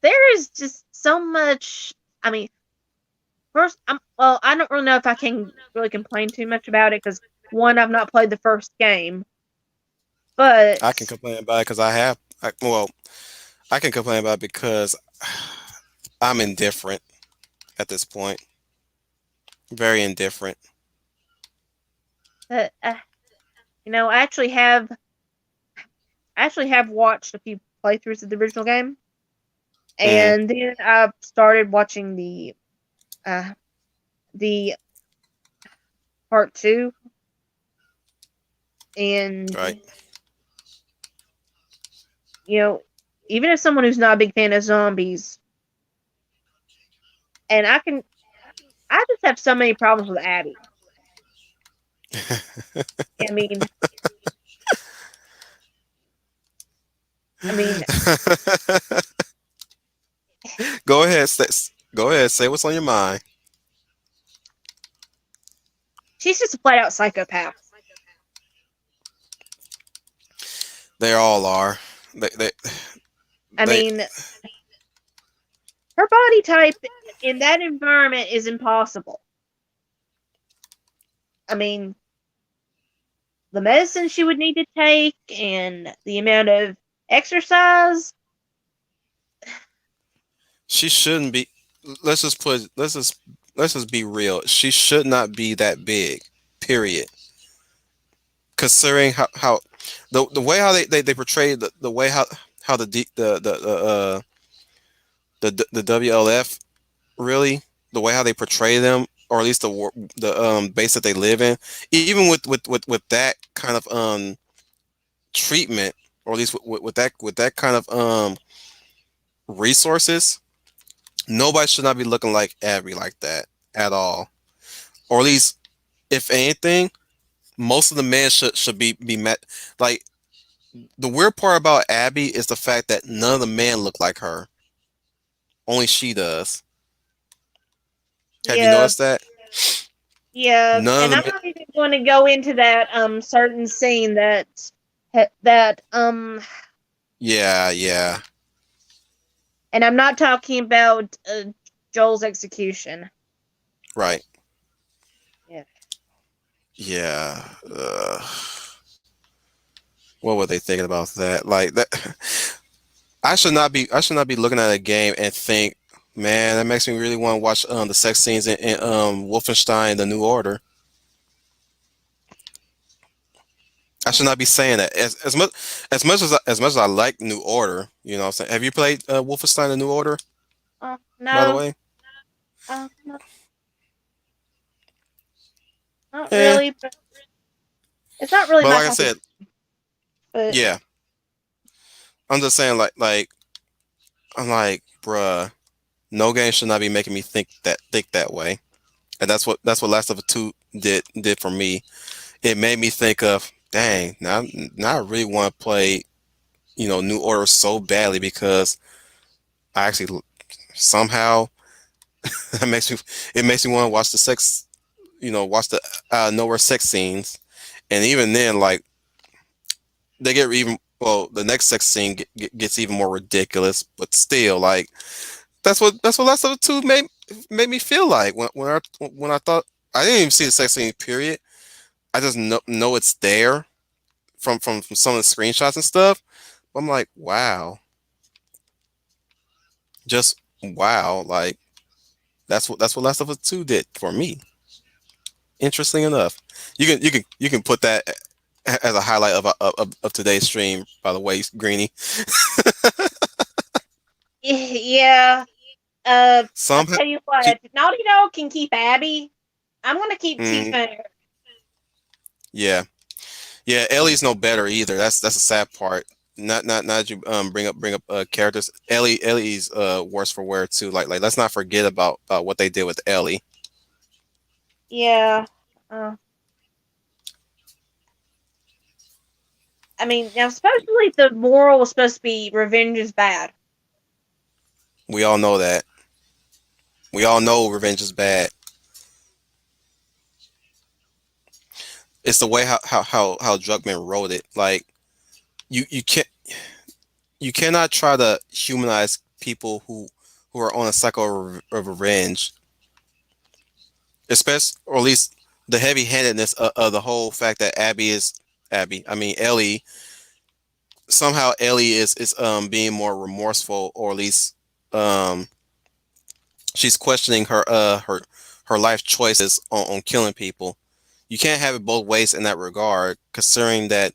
There is just so much. I mean, first, I don't really know if I can really complain too much about it because one, I've not played the first game, but I can complain about it because I can complain about it because I'm indifferent at this point. Very indifferent. uh, uh, I actually have watched a few playthroughs of the original game, Hmm. and then I started watching uh the part 2, and Right. you know, even as someone who's not a big fan of zombies, and I just have so many problems with Abby. I mean, I mean, Go ahead. Go ahead. Say what's on your mind. she's just a flat out psychopath. They all are. They I they mean, her body type in that environment is impossible. I mean, the medicine she would need to take and the amount of exercise. she shouldn't be. Let's just put. Let's just be real. She should not be that big. Period. Considering how the way how they portray the way how the WLF really, the way how they portray them, or at least the base that they live in, even with that kind of treatment, or at least with that kind of resources, nobody should not be looking like Abby like that at all. Or at least, if anything, most of the men should be met. Like the weird part about Abby is the fact that none of the men look like her. Only she does. Have you Yeah, noticed that? yeah, None of and the I'm men. not even going to go into that certain scene that Yeah, yeah, and I'm not talking about Joel's execution. right. Yeah. Yeah. What were they thinking about that? Like that. I should not be looking at a game and think, man, that makes me really want to watch the sex scenes in Wolfenstein: The New Order. I should not be saying that. As much as I like New Order, you know what I'm saying? Have you played Wolfenstein: The New Order, by the No, way? not, not Yeah. really, but it's not really But my like I type of. said, But yeah. I'm just saying I'm like, bruh, no game should not be making me think that way. And that's what Last of Us 2 did for me. It made me think of, dang, now I really want to play, New Order so badly because I actually somehow it makes me want to watch the sex, watch the nowhere sex scenes, and even then, like they get even well, the next sex scene gets even more ridiculous, but still, like that's what Last of Us 2 made me feel like when I thought I didn't even see the sex scene period. I just know it's there from some of the screenshots and stuff. I'm like, wow, just wow, like that's what Last of Us 2 did for me. Interesting enough, you can put that as a highlight of today's stream. By the way, Greeny. yeah, I Somehow, tell you she, what, Naughty Dog can keep Abby. I'm gonna keep mm, Tifa. yeah, yeah. Ellie's no better either. That's a sad part. Not that you bring up characters. Ellie's worse for wear too. Like let's not forget about what they did with Ellie. Yeah. Uh, I mean, now supposedly the moral was supposed to be revenge is bad. We all know that. We all know revenge is bad. It's the way how Druckmann wrote it. Like you can't you cannot try to humanize people who are on a cycle of revenge, especially or at least the heavy-handedness of the whole fact that Abby. I mean Ellie. Somehow Ellie is being more remorseful, or at least um she's questioning her life choices on killing people. You can't have it both ways in that regard, considering that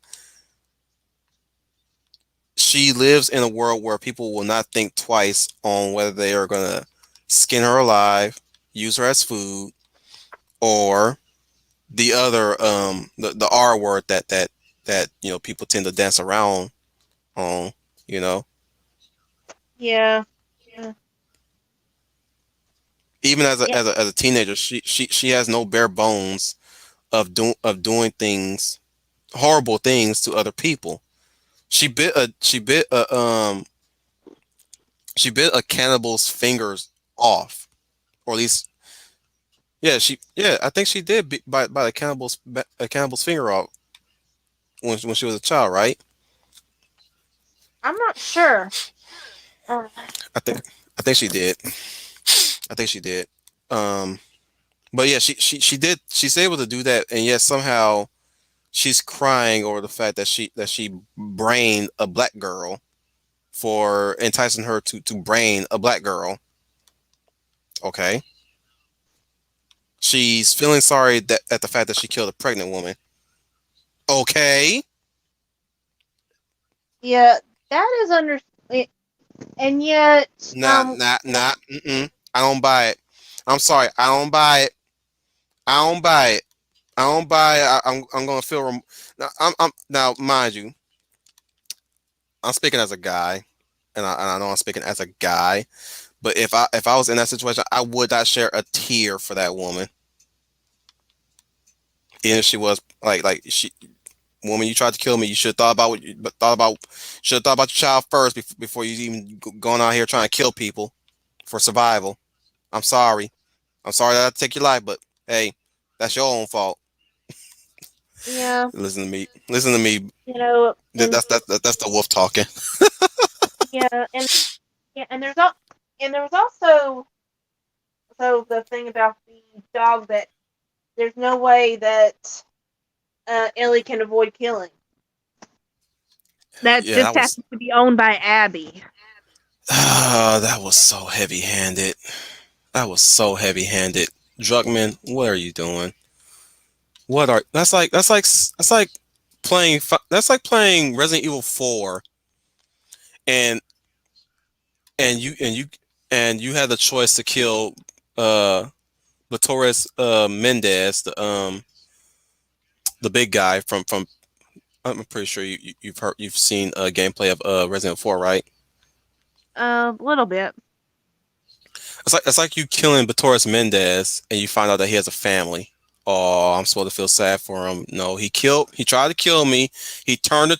she lives in a world where people will not think twice on whether they are going to skin her alive, use her as food, or the other the R word that people tend to dance around on, you know. Yeah. Yeah. Even as a Yeah. as a, as a teenager, she has no bare bones of doing things, horrible things to other people. She bit a cannibal's fingers off, or at least yeah, I think she did by a cannibal's finger off when she was a child, right? I'm not sure. Uh, I think I think she did. I think she did. Um, but yeah, she did. She's able to do that, and yet somehow she's crying over the fact that she brained a black girl for enticing her to brain a black girl. Okay, she's feeling sorry that at the fact that she killed a pregnant woman. Okay, yeah, that is under. And yet, not. Mm-mm. I don't buy it. I'm sorry. I don't buy it. I don't buy it. I don't buy it. I'm gonna feel. Now, now, mind you, I'm speaking as a guy, and I know I'm speaking as a guy. But if I was in that situation, I would not share a tear for that woman. Even if she was she woman, you tried to kill me. You should have thought about should have thought about your child first before you even going out here trying to kill people for survival. I'm sorry. I'm sorry that I had to take your life, but hey, that's your own fault. Yeah, Listen to me. Listen to me. you know, and That's the wolf talking. yeah, and yeah, and there was also the thing about the dog that there's no way that Ellie can avoid killing. That Yeah, just that was happens to be owned by Abby. that was so heavy-handed. That was so heavy-handed. Druckman, what are you doing? What are that's like playing Resident Evil 4 and and you and you and you had the choice to kill uh Torres Mendez, the big guy from I'm pretty sure you've seen gameplay of Resident Evil 4, right? A little bit. It's like you killing Torres Mendez and you find out that he has a family. Oh, I'm supposed to feel sad for him. No, he tried to kill me. He had to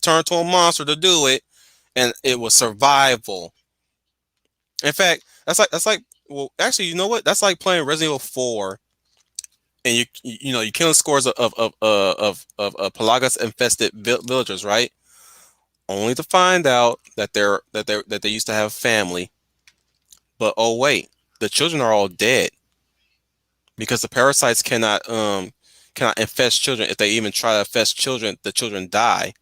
turn into a monster to do it, and it was survival. In fact, that's like well, actually, you know what? That's like playing Resident Evil 4 and you're killing scores of Pelagus infested villagers, right? Only to find out that they used to have family. But oh wait, the children are all dead because the parasites cannot infest children. If they even try to infest children, the children die.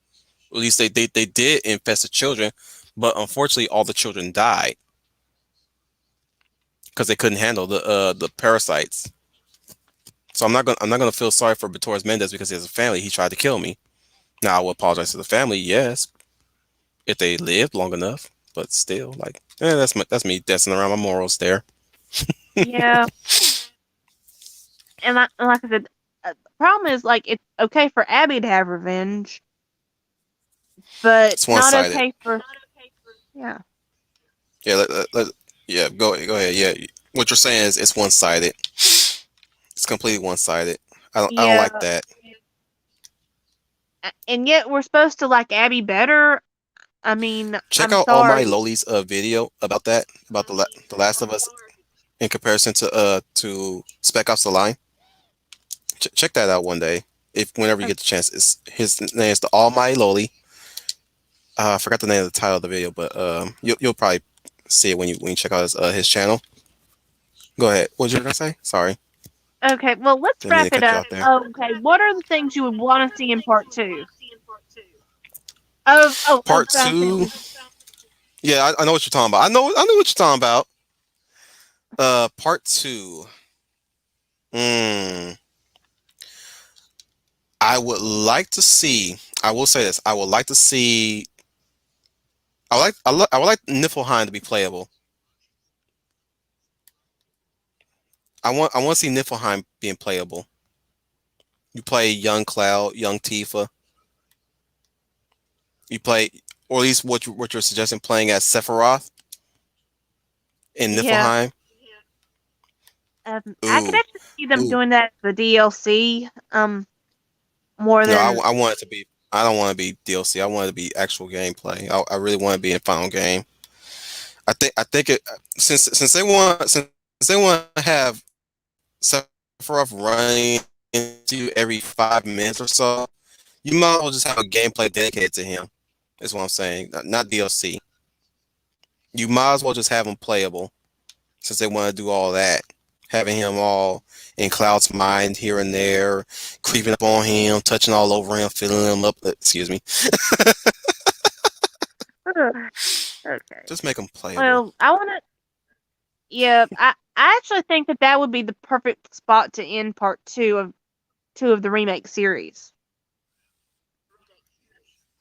At least they did infest the children, but unfortunately all the children died because they couldn't handle the parasites. So I'm not gonna feel sorry for Torres Mendez because he has a family. He tried to kill me. Now I will apologize to the family, yes, if they lived long enough. But still, like, that's me dancing around my morals there. Yeah, and like I said, the problem is like it's okay for Abby to have revenge, but It's one not sided. okay for yeah. Yeah, yeah. Go ahead. Yeah, what you're saying is it's one sided. It's completely one sided. I don't like Yeah, that. and yet we're supposed to like Abby better. I mean, Check I'm out all my sorry. Loli's video about that about the Last of Us in comparison to Spec Ops: The Line. Check that out one day if whenever you Okay. get the chance. It's his name is the Almighty Loli. I forgot the name of the title of the video, but you'll probably see it when you check out his channel. Go ahead. What was you gonna say? Sorry, Okay, well, let's didn't mean wrap to it cut you up. off there. Okay, what are the things you would want to see in part two of Part Silent two. Hill? Yeah, I know what you're talking about. I know what you're talking about. Part two. Hmm. I would like to see. I will say this. I would like to see. I would like Niflheim to be playable. I want to see Niflheim being playable. You play young Cloud, young Tifa. You play, or at least what you're suggesting, playing as Sephiroth in Yeah, Niflheim. I could Ooh, actually see them ooh. doing that as the DLC, more No, than I want it to be. I don't want to be DLC. I want it to be actual gameplay. I really want to be in final game. I think it since they want to have Sephiroth running into you every 5 minutes or so, you might as well just have a gameplay dedicated to him. Is what I'm saying. Not DLC. You might as well just have him playable since they want to do all that. Having him all in Cloud's mind here and there, creeping up on him, touching all over him, filling him up. Excuse me. okay. Just make him playable. Well, I want to. Yeah, I actually think that that would be the perfect spot to end part two of the remake series.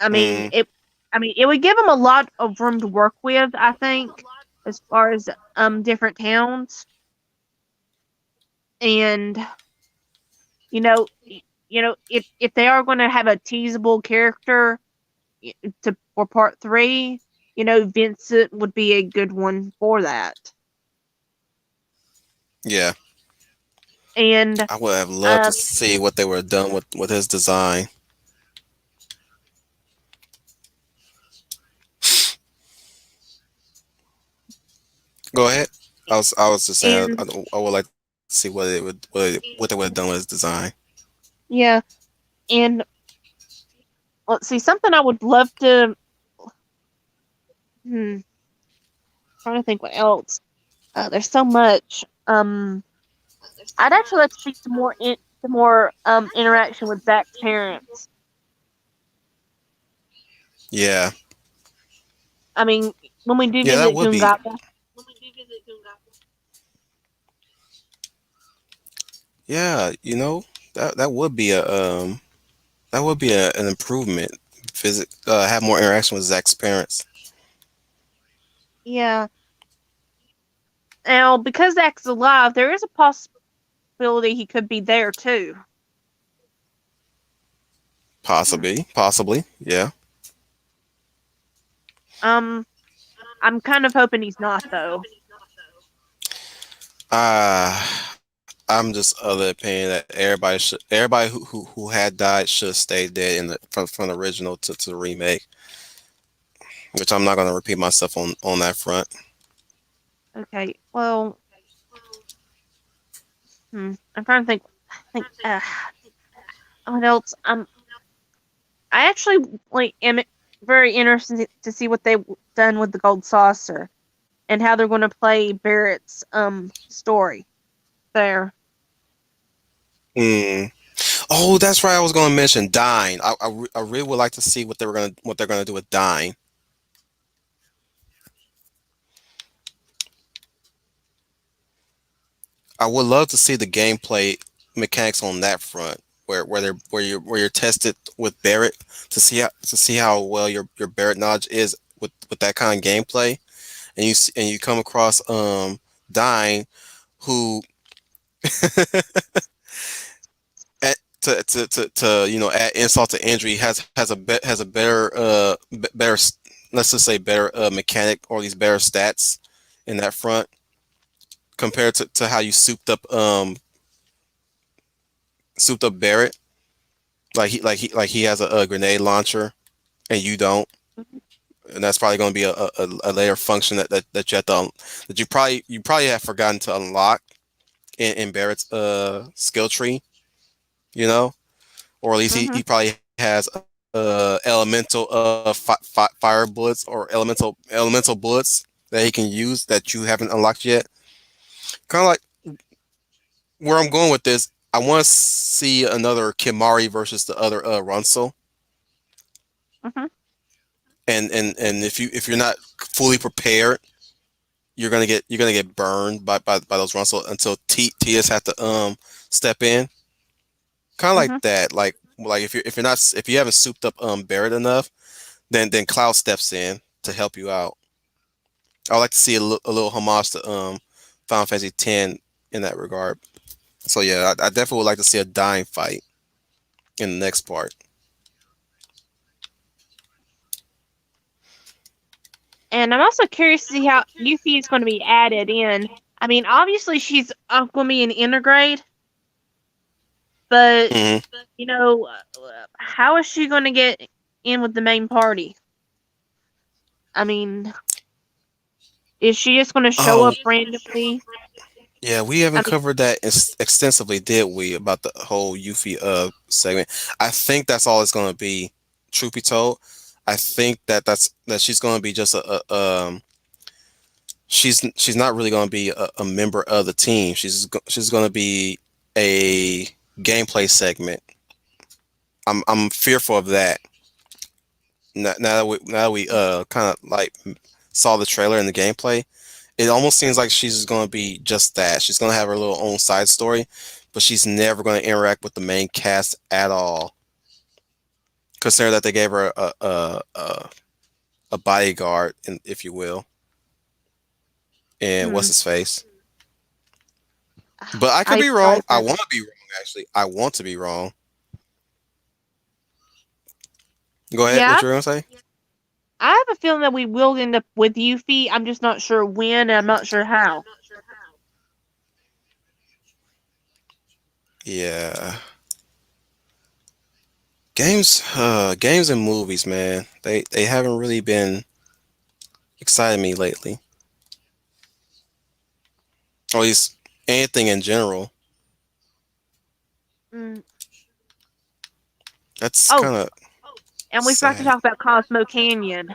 I mean, Mm, it would give them a lot of room to work with. I think as far as different towns and you know if they are going to have a teasable character to for part three, Vincent would be a good one for that. yeah. And I would have loved to um, see what they were done with his design. Go ahead. I was just saying and I would like to see what they would have done with his design. yeah, and let's see, something I would love to. Trying to think what else. There's so much. I'd actually like to see some more interaction with Zach's parents. Yeah, I mean, when we do yeah, that visit would be. Gungaka, Yeah, that would be an improvement. Have more interaction with Zach's parents. yeah. Now, because Zach's alive, there is a possibility he could be there too. Possibly, yeah. Um, I'm kind of hoping he's not though. I'm just of the opinion that everybody who had died should stay dead from the original to the remake, which I'm not going to repeat myself on that front. Okay, well, I'm trying to think. What else? I actually am very interested to see what they've done with the gold saucer and how they're going to play Barrett's story there. Mm. Oh, that's right. I was going to mention Dying. I really would like to see what they're gonna do with Dying. I would love to see the gameplay mechanics on that front, where you're tested with Barrett to see how well your Barrett knowledge is with that kind of gameplay, and you come across Dying, who at, to add insult to injury has a better better, let's just say better mechanic, or these better stats in that front compared to how you souped up Barrett. He has a grenade launcher and you don't, and that's probably going to be a later function that you have to that you probably have forgotten to unlock in Barrett's skill tree, you know, or at least Mm-hmm. he probably has elemental fire bullets or elemental bullets that he can use that you haven't unlocked yet. Kind of like where I'm going with this. I want to see another Kimari versus the other Runsel. Mm-hmm. And if you're not fully prepared, you're gonna get burned by those Runsel until TS have to step in. Kind of like Mm-hmm. that. Like if you haven't souped up Barrett enough, then Cloud steps in to help you out. I would like to see a little homage to Final Fantasy X in that regard. So yeah, I definitely would like to see a dying fight in the next part. And I'm also curious to see how Yuffie is going to be added in. I mean, obviously she's going to be an intergrade, but Hmm. how is she going to get in with the main party? I mean, is she just going to show Oh up randomly? yeah, we I haven't mean, covered that extensively, did we? About the whole Yuffie segment. I think that's all it's going to be. Truth be told, I think that she's going to be just she's not really going to be a member of the team. She's going to be a gameplay segment. I'm fearful of that. Now that we kind of like saw the trailer and the gameplay, it almost seems like she's going to be just that. She's going to have her little own side story, but she's never going to interact with the main cast at all. Consider that they gave her a bodyguard, if you will, and what's hmm, his face. But I could I be wrong. realize I that. want to be wrong. Actually, I want to be wrong. Go ahead. Yeah, What you're gonna say? I have a feeling that we will end up with Yuffie. I'm just not sure when, and I'm not sure how. Yeah. Games and movies, man. They haven't really been exciting me lately. Or at least anything in general. Mm. That's Oh, kind of and we forgot to sad. talk about Cosmo Canyon.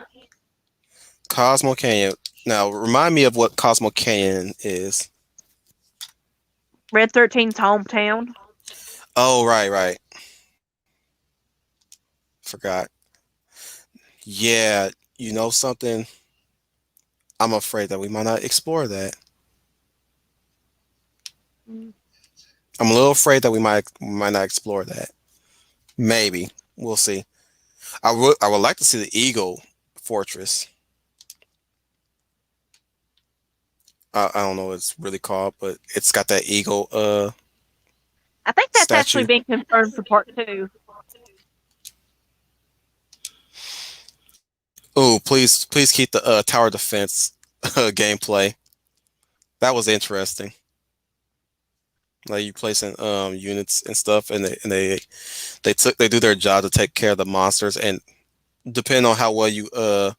Cosmo Canyon. Now, remind me of what Cosmo Canyon is. Red 13's hometown. Oh, right, right. Forgot. Yeah, you know something? I'm afraid that we might not explore that. Mm. I'm a little afraid that we might not explore that. Maybe. We'll see. I would like to see the Eagle Fortress. I don't know what it's really called, but it's got that eagle I think that's actually statue. been confirmed for part 2. Oh, please keep the tower defense gameplay. That was interesting. Like you placing units and stuff, and they do their job to take care of the monsters, and depending on how well you or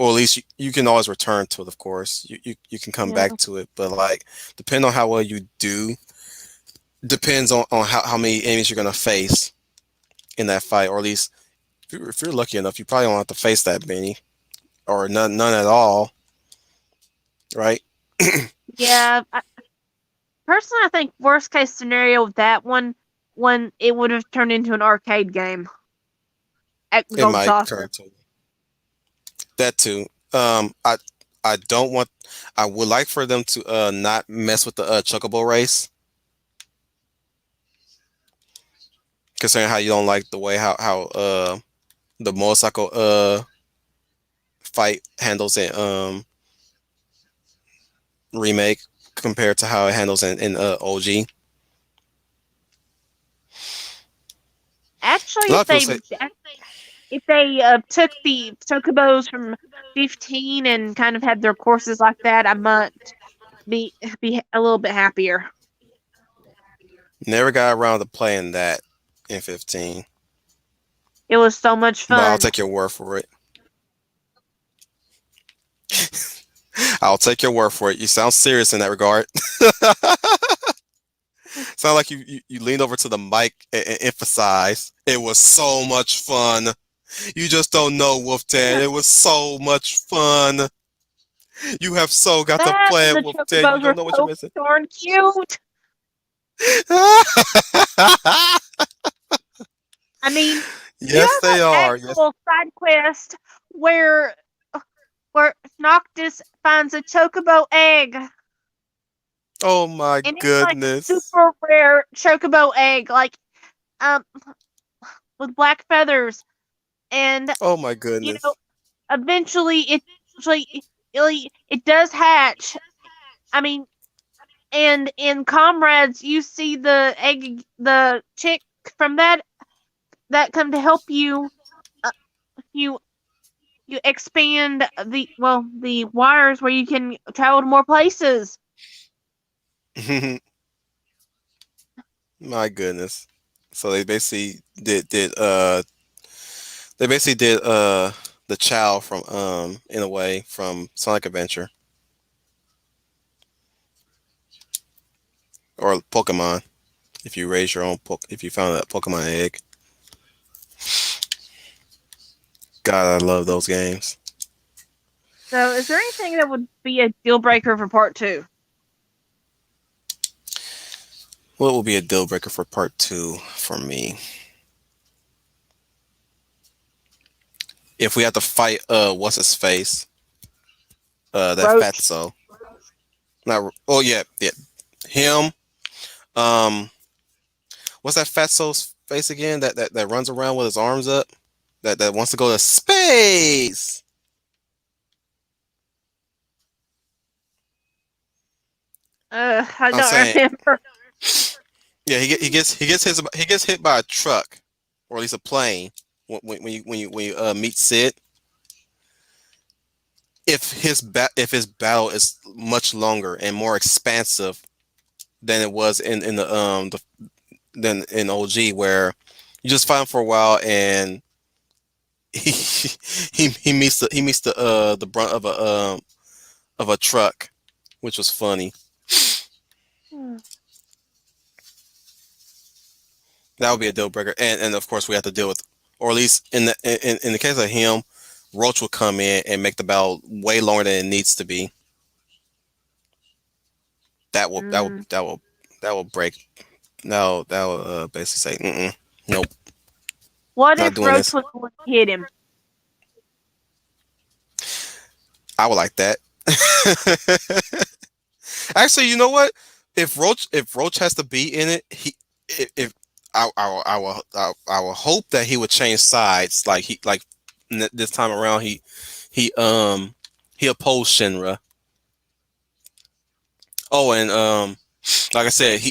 at least you can always return to it. Of course, you can come Yeah. back to it, but like depending on how well you do, depends on how many enemies you're gonna face in that fight, or at least if you're lucky enough, you probably don't have to face that many or none at all, right? Yeah. Personally, I think worst case scenario with that one it would have turned into an arcade game at the It Gold might Saucer. turn to that too. I don't want. I would like for them to not mess with the Chocobo race, considering how you don't like the way how the motorcycle fight handles in remake compared to how it handles in OG. A Actually, lot of people say, if they took the chocobos from 15 and kind of had their courses like that, I might be a little bit happier. never got around to playing that in 15, It was so much but I'll fun. take your word for it. I'll take your word for it. You sound serious in that regard. Sound like you leaned over to the mic and emphasized. It was so much fun. You just don't know, Wolf10. It was so much fun. You have so got to That play and it, the Wolf10. You chocobos were don't know what you're so missing. darn cute. I mean, you Yes, have they an are. Yes. actual side quest where Noctis finds a chocobo egg, Oh my and it's like a goodness. super rare chocobo egg, like um with black feathers, and Oh my you know, goodness. eventually it does hatch. I mean, and in Comrades, you see the chick from that come to help you. You you expand the wires where you can travel to more places. My goodness. So they basically did the child from in a way from Sonic Adventure or Pokemon if you raise your own if you found a Pokemon egg. God, I love those games. So, is there anything that would be a deal breaker for part 2? What will be a deal breaker for part 2 for me? If we have to fight what's his face? That Roach. fatso. Not oh yeah, him. Um what's that fatso's face again? That runs around with his arms up? That wants to go to space. I I'm don't saying, remember. yeah, he gets hit by a truck, or at least a plane when you meet Sid. If his battle is much longer and more expansive than it was in the than in OG, where you just fight him for a while and he he meets the brunt of a truck, which was funny. Hmm. That would be a deal breaker, and of course we have to deal with, or at least in the case of him, Roach will come in and make the battle way longer than it needs to be. That will that will Mm. that will that will break. No, that will basically say, nope, What not if doing Roach this. was going to hit him? I would like that. Actually, you know what? If Roach has to be in it, if I will hope that he would change sides. Like this time around, he um he opposed Shinra. Oh, and like I said,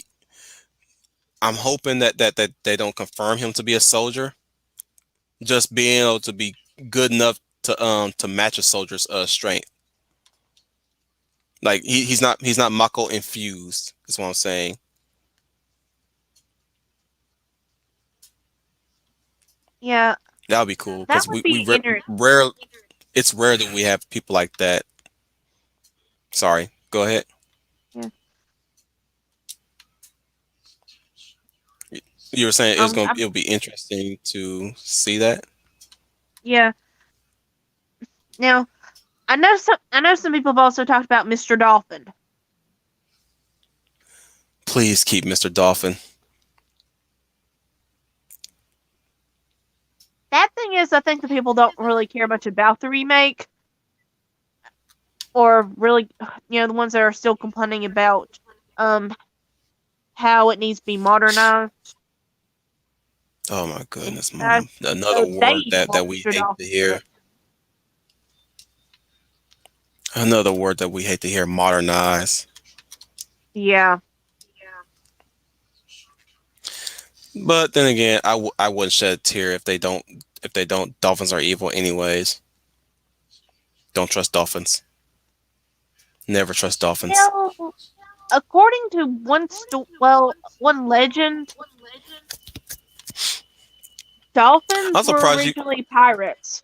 I'm hoping that they don't confirm him to be a soldier. Just being able to be good enough to match a soldier's strength. Like he's not Mako infused. Is what I'm saying. Yeah, That would be cool that because would be interesting. rare. It's rare that we have people like that. Sorry, go ahead. Yeah. You were saying I'm, it'll be interesting to see that. yeah. Now, I know some people have also talked about Mr. Dolphin. Please keep Mr. Dolphin. That thing is, I think the people don't really care much about the remake, or really, the ones that are still complaining about um how it needs to be modernized. Oh my goodness, I, another they word want that we Mr. hate to Dolphin in hear. it. Another word that we hate to hear. Modernize. Yeah. But then again, I wouldn't shed a tear if they don't. If they don't, dolphins are evil anyways. Don't trust dolphins. Never trust dolphins. Well, according to one legend, dolphins I'm were surprised you. originally pirates.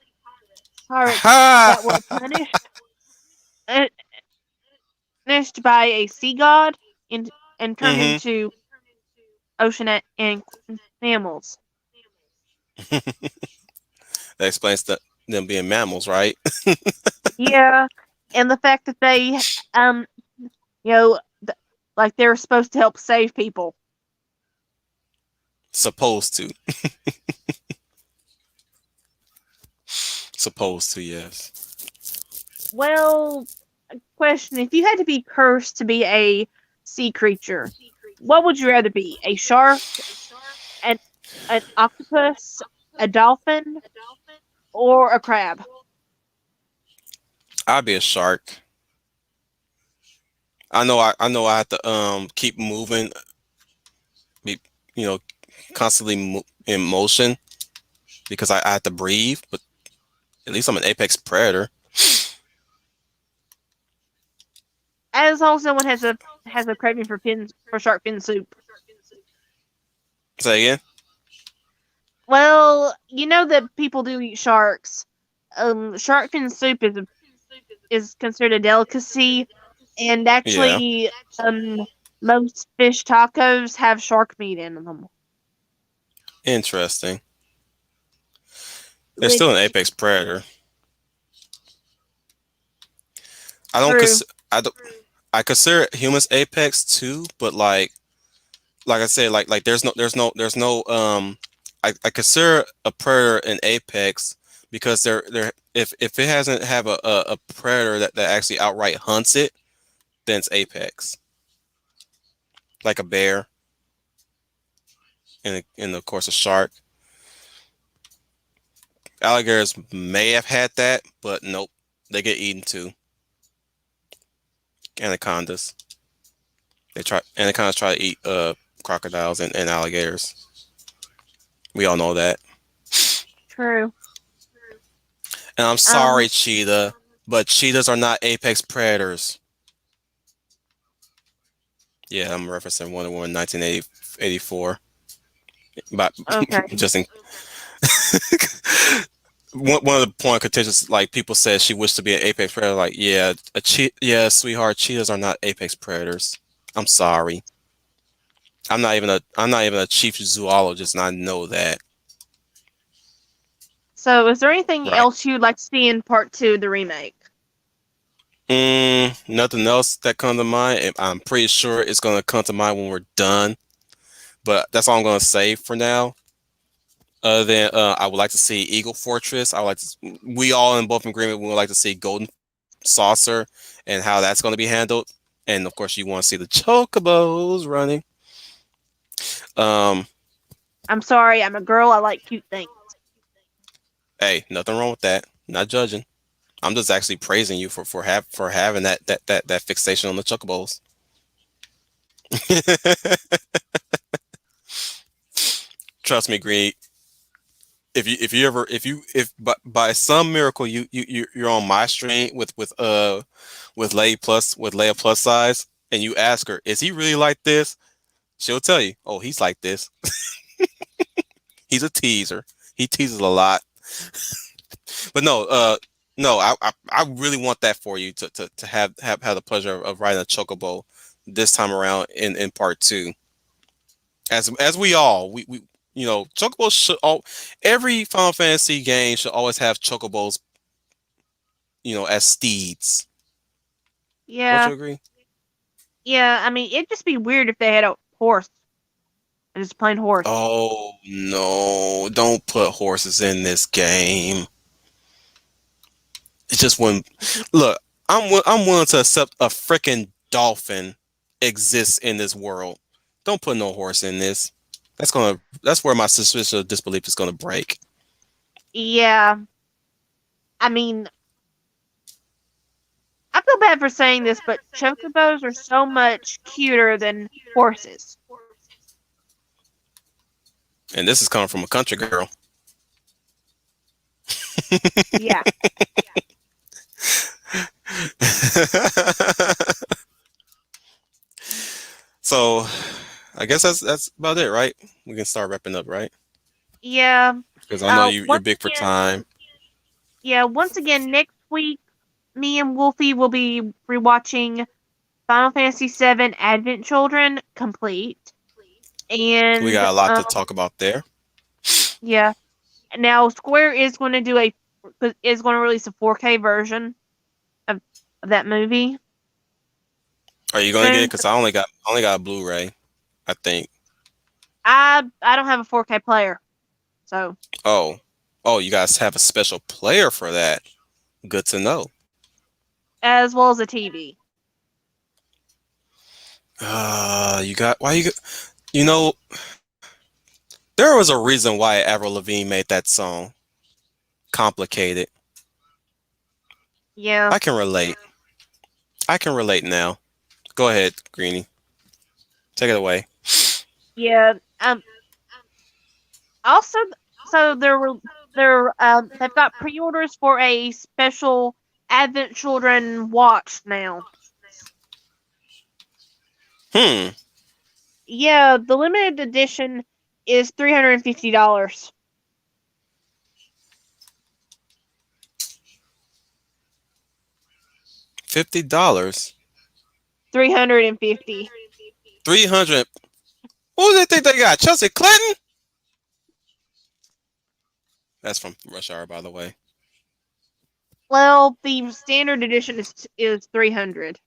Pirates that were Ha! uh, punished by a sea god and turned hmm into and mammals. That explains them being mammals, right? Yeah, and the fact that they, you know, like they were supposed to help save people. Supposed to. Supposed to, yes. Well, question: if you had to be cursed to be a sea creature, what would you rather be? A shark, an an octopus, a dolphin, or a crab? I'd be a shark. I know I have to keep moving, be you know constantly in motion because I have to breathe. But at least I'm an apex predator. As long as someone has a craving for shark fin soup. Say again. Well, you know that people do eat sharks. Shark fin soup is considered a delicacy, and Yeah, actually, most fish tacos have shark meat in them. interesting. They're still an Which apex predator. I don't true. cons- I don't I consider humans apex too, but like I said, there's no I consider a predator an apex because they're if it hasn't have a predator that actually outright hunts it, then it's apex. Like a bear and of course a shark. Alligators may have had that, but nope. They get eaten too. Anacondas. Anacondas try to eat crocodiles and alligators. We all know that. True. And I'm Um, sorry, cheetah, but cheetahs are not apex predators. Yeah, I'm referencing Wonder Woman 1984. But Okay. just in one of the point contentious, like people said she wished to be an apex predator. Like, yeah, yeah, sweetheart, cheetahs are not apex predators. I'm sorry. I'm not even a chief zoologist, and I know that. So, is there anything Right. else you'd like to see in part 2 of the remake? Nothing else that comes to mind. I'm pretty sure it's gonna come to mind when we're done. But that's all I'm gonna say for now. Other than I would like to see Eagle Fortress. I would like to. We all in both agreement. We would like to see Golden Saucer and how that's going to be handled. And of course, you want to see the chocobos running. Um, I'm sorry, I'm a girl. I like cute things. hey, nothing wrong with that. Not judging. I'm just actually praising you for having that fixation on the chocobos. Trust me, Green. If by some miracle you're on my stream with Leia plus size, and you ask her, is he really like this? She'll tell you, oh, he's like this. He's a teaser. He teases a lot. But no, I really want that for you to have the pleasure of riding a chocobo this time around in part 2. As we chocobos should all every Final Fantasy game should always have chocobos, as steeds. Don't Yeah, you agree? yeah. I mean, it'd just be weird if they had a horse, just a plain horse. Oh no, don't put horses in this game. It's just when look, I'm willing to accept a freaking dolphin exists in this world. Don't put no horse in this. That's where my suspicion of disbelief is gonna break. Yeah, I mean, I feel bad for saying this, but chocobos are so much cuter than horses. And this is coming from a country girl. Yeah. So I guess that's about it, right? We can start wrapping up, right? Yeah. Because I know you're Once big for again, time. yeah, once again, next week, me and Wolfie will be rewatching Final Fantasy VII Advent Children complete. We And, got a lot to talk about there. yeah. Now, Square is going to release a 4K version of that movie. Are you gonna get it? Soon. Because I only got a Blu-ray, I think. I don't have a 4K player, so Oh, you guys have a special player for that. Good to know. as well as a TV. You got why you know there was a reason why Avril Lavigne made that song. Complicated. Yeah. I can relate. I can relate now. Go ahead, Greenie. Take it away. Yeah. Also, so they've got pre-orders for a special Advent Children watch now. Yeah, the limited edition is $350. $50. 350. 300. Who do they think they got? Chelsea Clinton? That's from Rush Hour, by the way. Well, the standard edition is 300.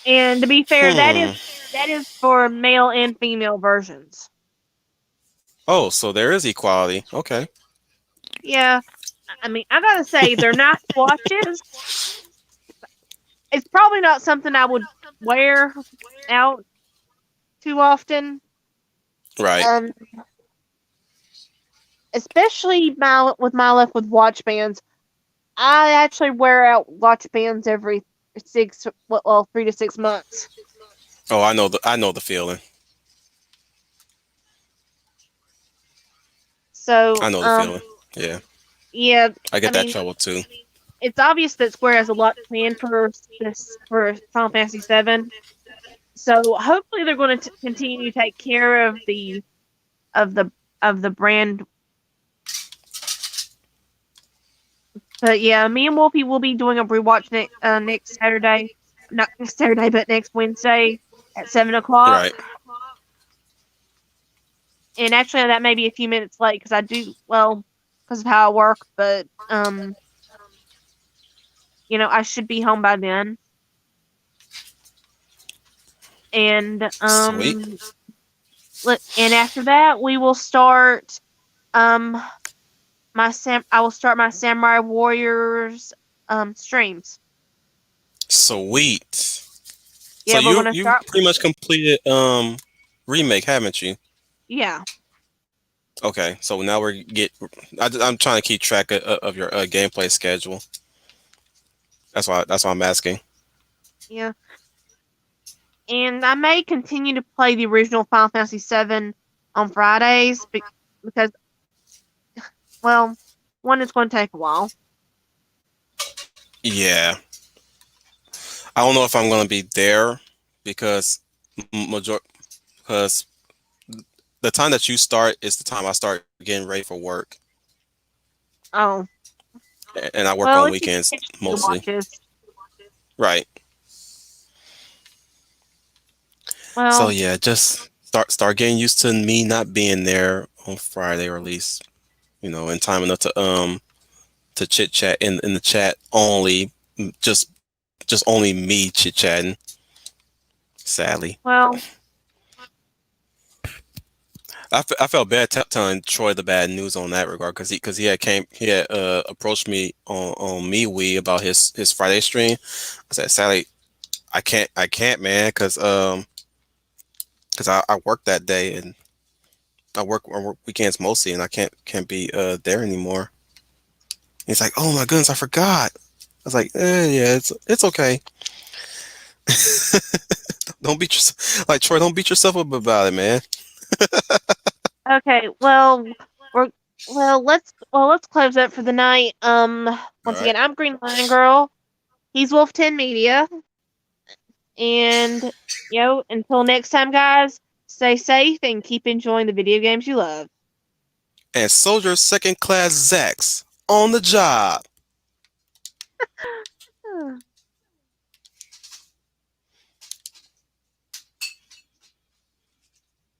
And to be fair, that is for male and female versions. Oh, so there is equality. Okay. Yeah, I mean, I gotta say, they're nice watches. It's probably not something I would wear out too often. Right. Especially with my life with watch bands. I actually wear out watch bands every 3 to 6 months. Oh, I know the feeling. So, I know the feeling. Yeah. Yeah, I get that trouble too. It's obvious that Square has a lot planned for Final Fantasy VII. So hopefully they're going to continue to take care of the of the brand. But yeah, me and Wolfie will be doing a rewatch next Saturday. Not next Saturday, but next Wednesday at 7 o'clock. Right. And actually, that may be a few minutes late because because of how I work. But I should be home by then. And Sweet. and after that, we will start I will start my Samurai Warriors streams. Sweet. So Yeah, we're gonna you start. pretty much completed Remake, haven't you? Yeah. Okay, so now I'm trying to keep track of your gameplay schedule. That's why I'm asking. Yeah. And I may continue to play the original Final Fantasy VII on Fridays because, well, one is going to take a while. Yeah, I don't know if I'm going to be there because because the time that you start is the time I start getting ready for work, Oh. and I work Well, on if you weekends catch the mostly. watches. Right. Well, So yeah, just start getting used to me not being there on Friday, or at least in time enough to chit chat in the chat only, just only me chit chatting. Sadly, well, I felt bad telling Troy the bad news on that regard because he had approached me on MeWe about his Friday stream. I said, sadly, I can't, man, because I work that day, and I work weekends mostly, and I can't be there anymore. He's like, oh my goodness, I forgot. I was like, yeah, it's okay. Don't beat yourself, like Troy. Don't beat yourself up about it, man. okay. Let's close up for the night. All Once right. again, I'm Green Lion Girl. He's Wolf10media, and until next time, guys, stay safe and keep enjoying the video games you love. And Soldier Second Class Zax on the job.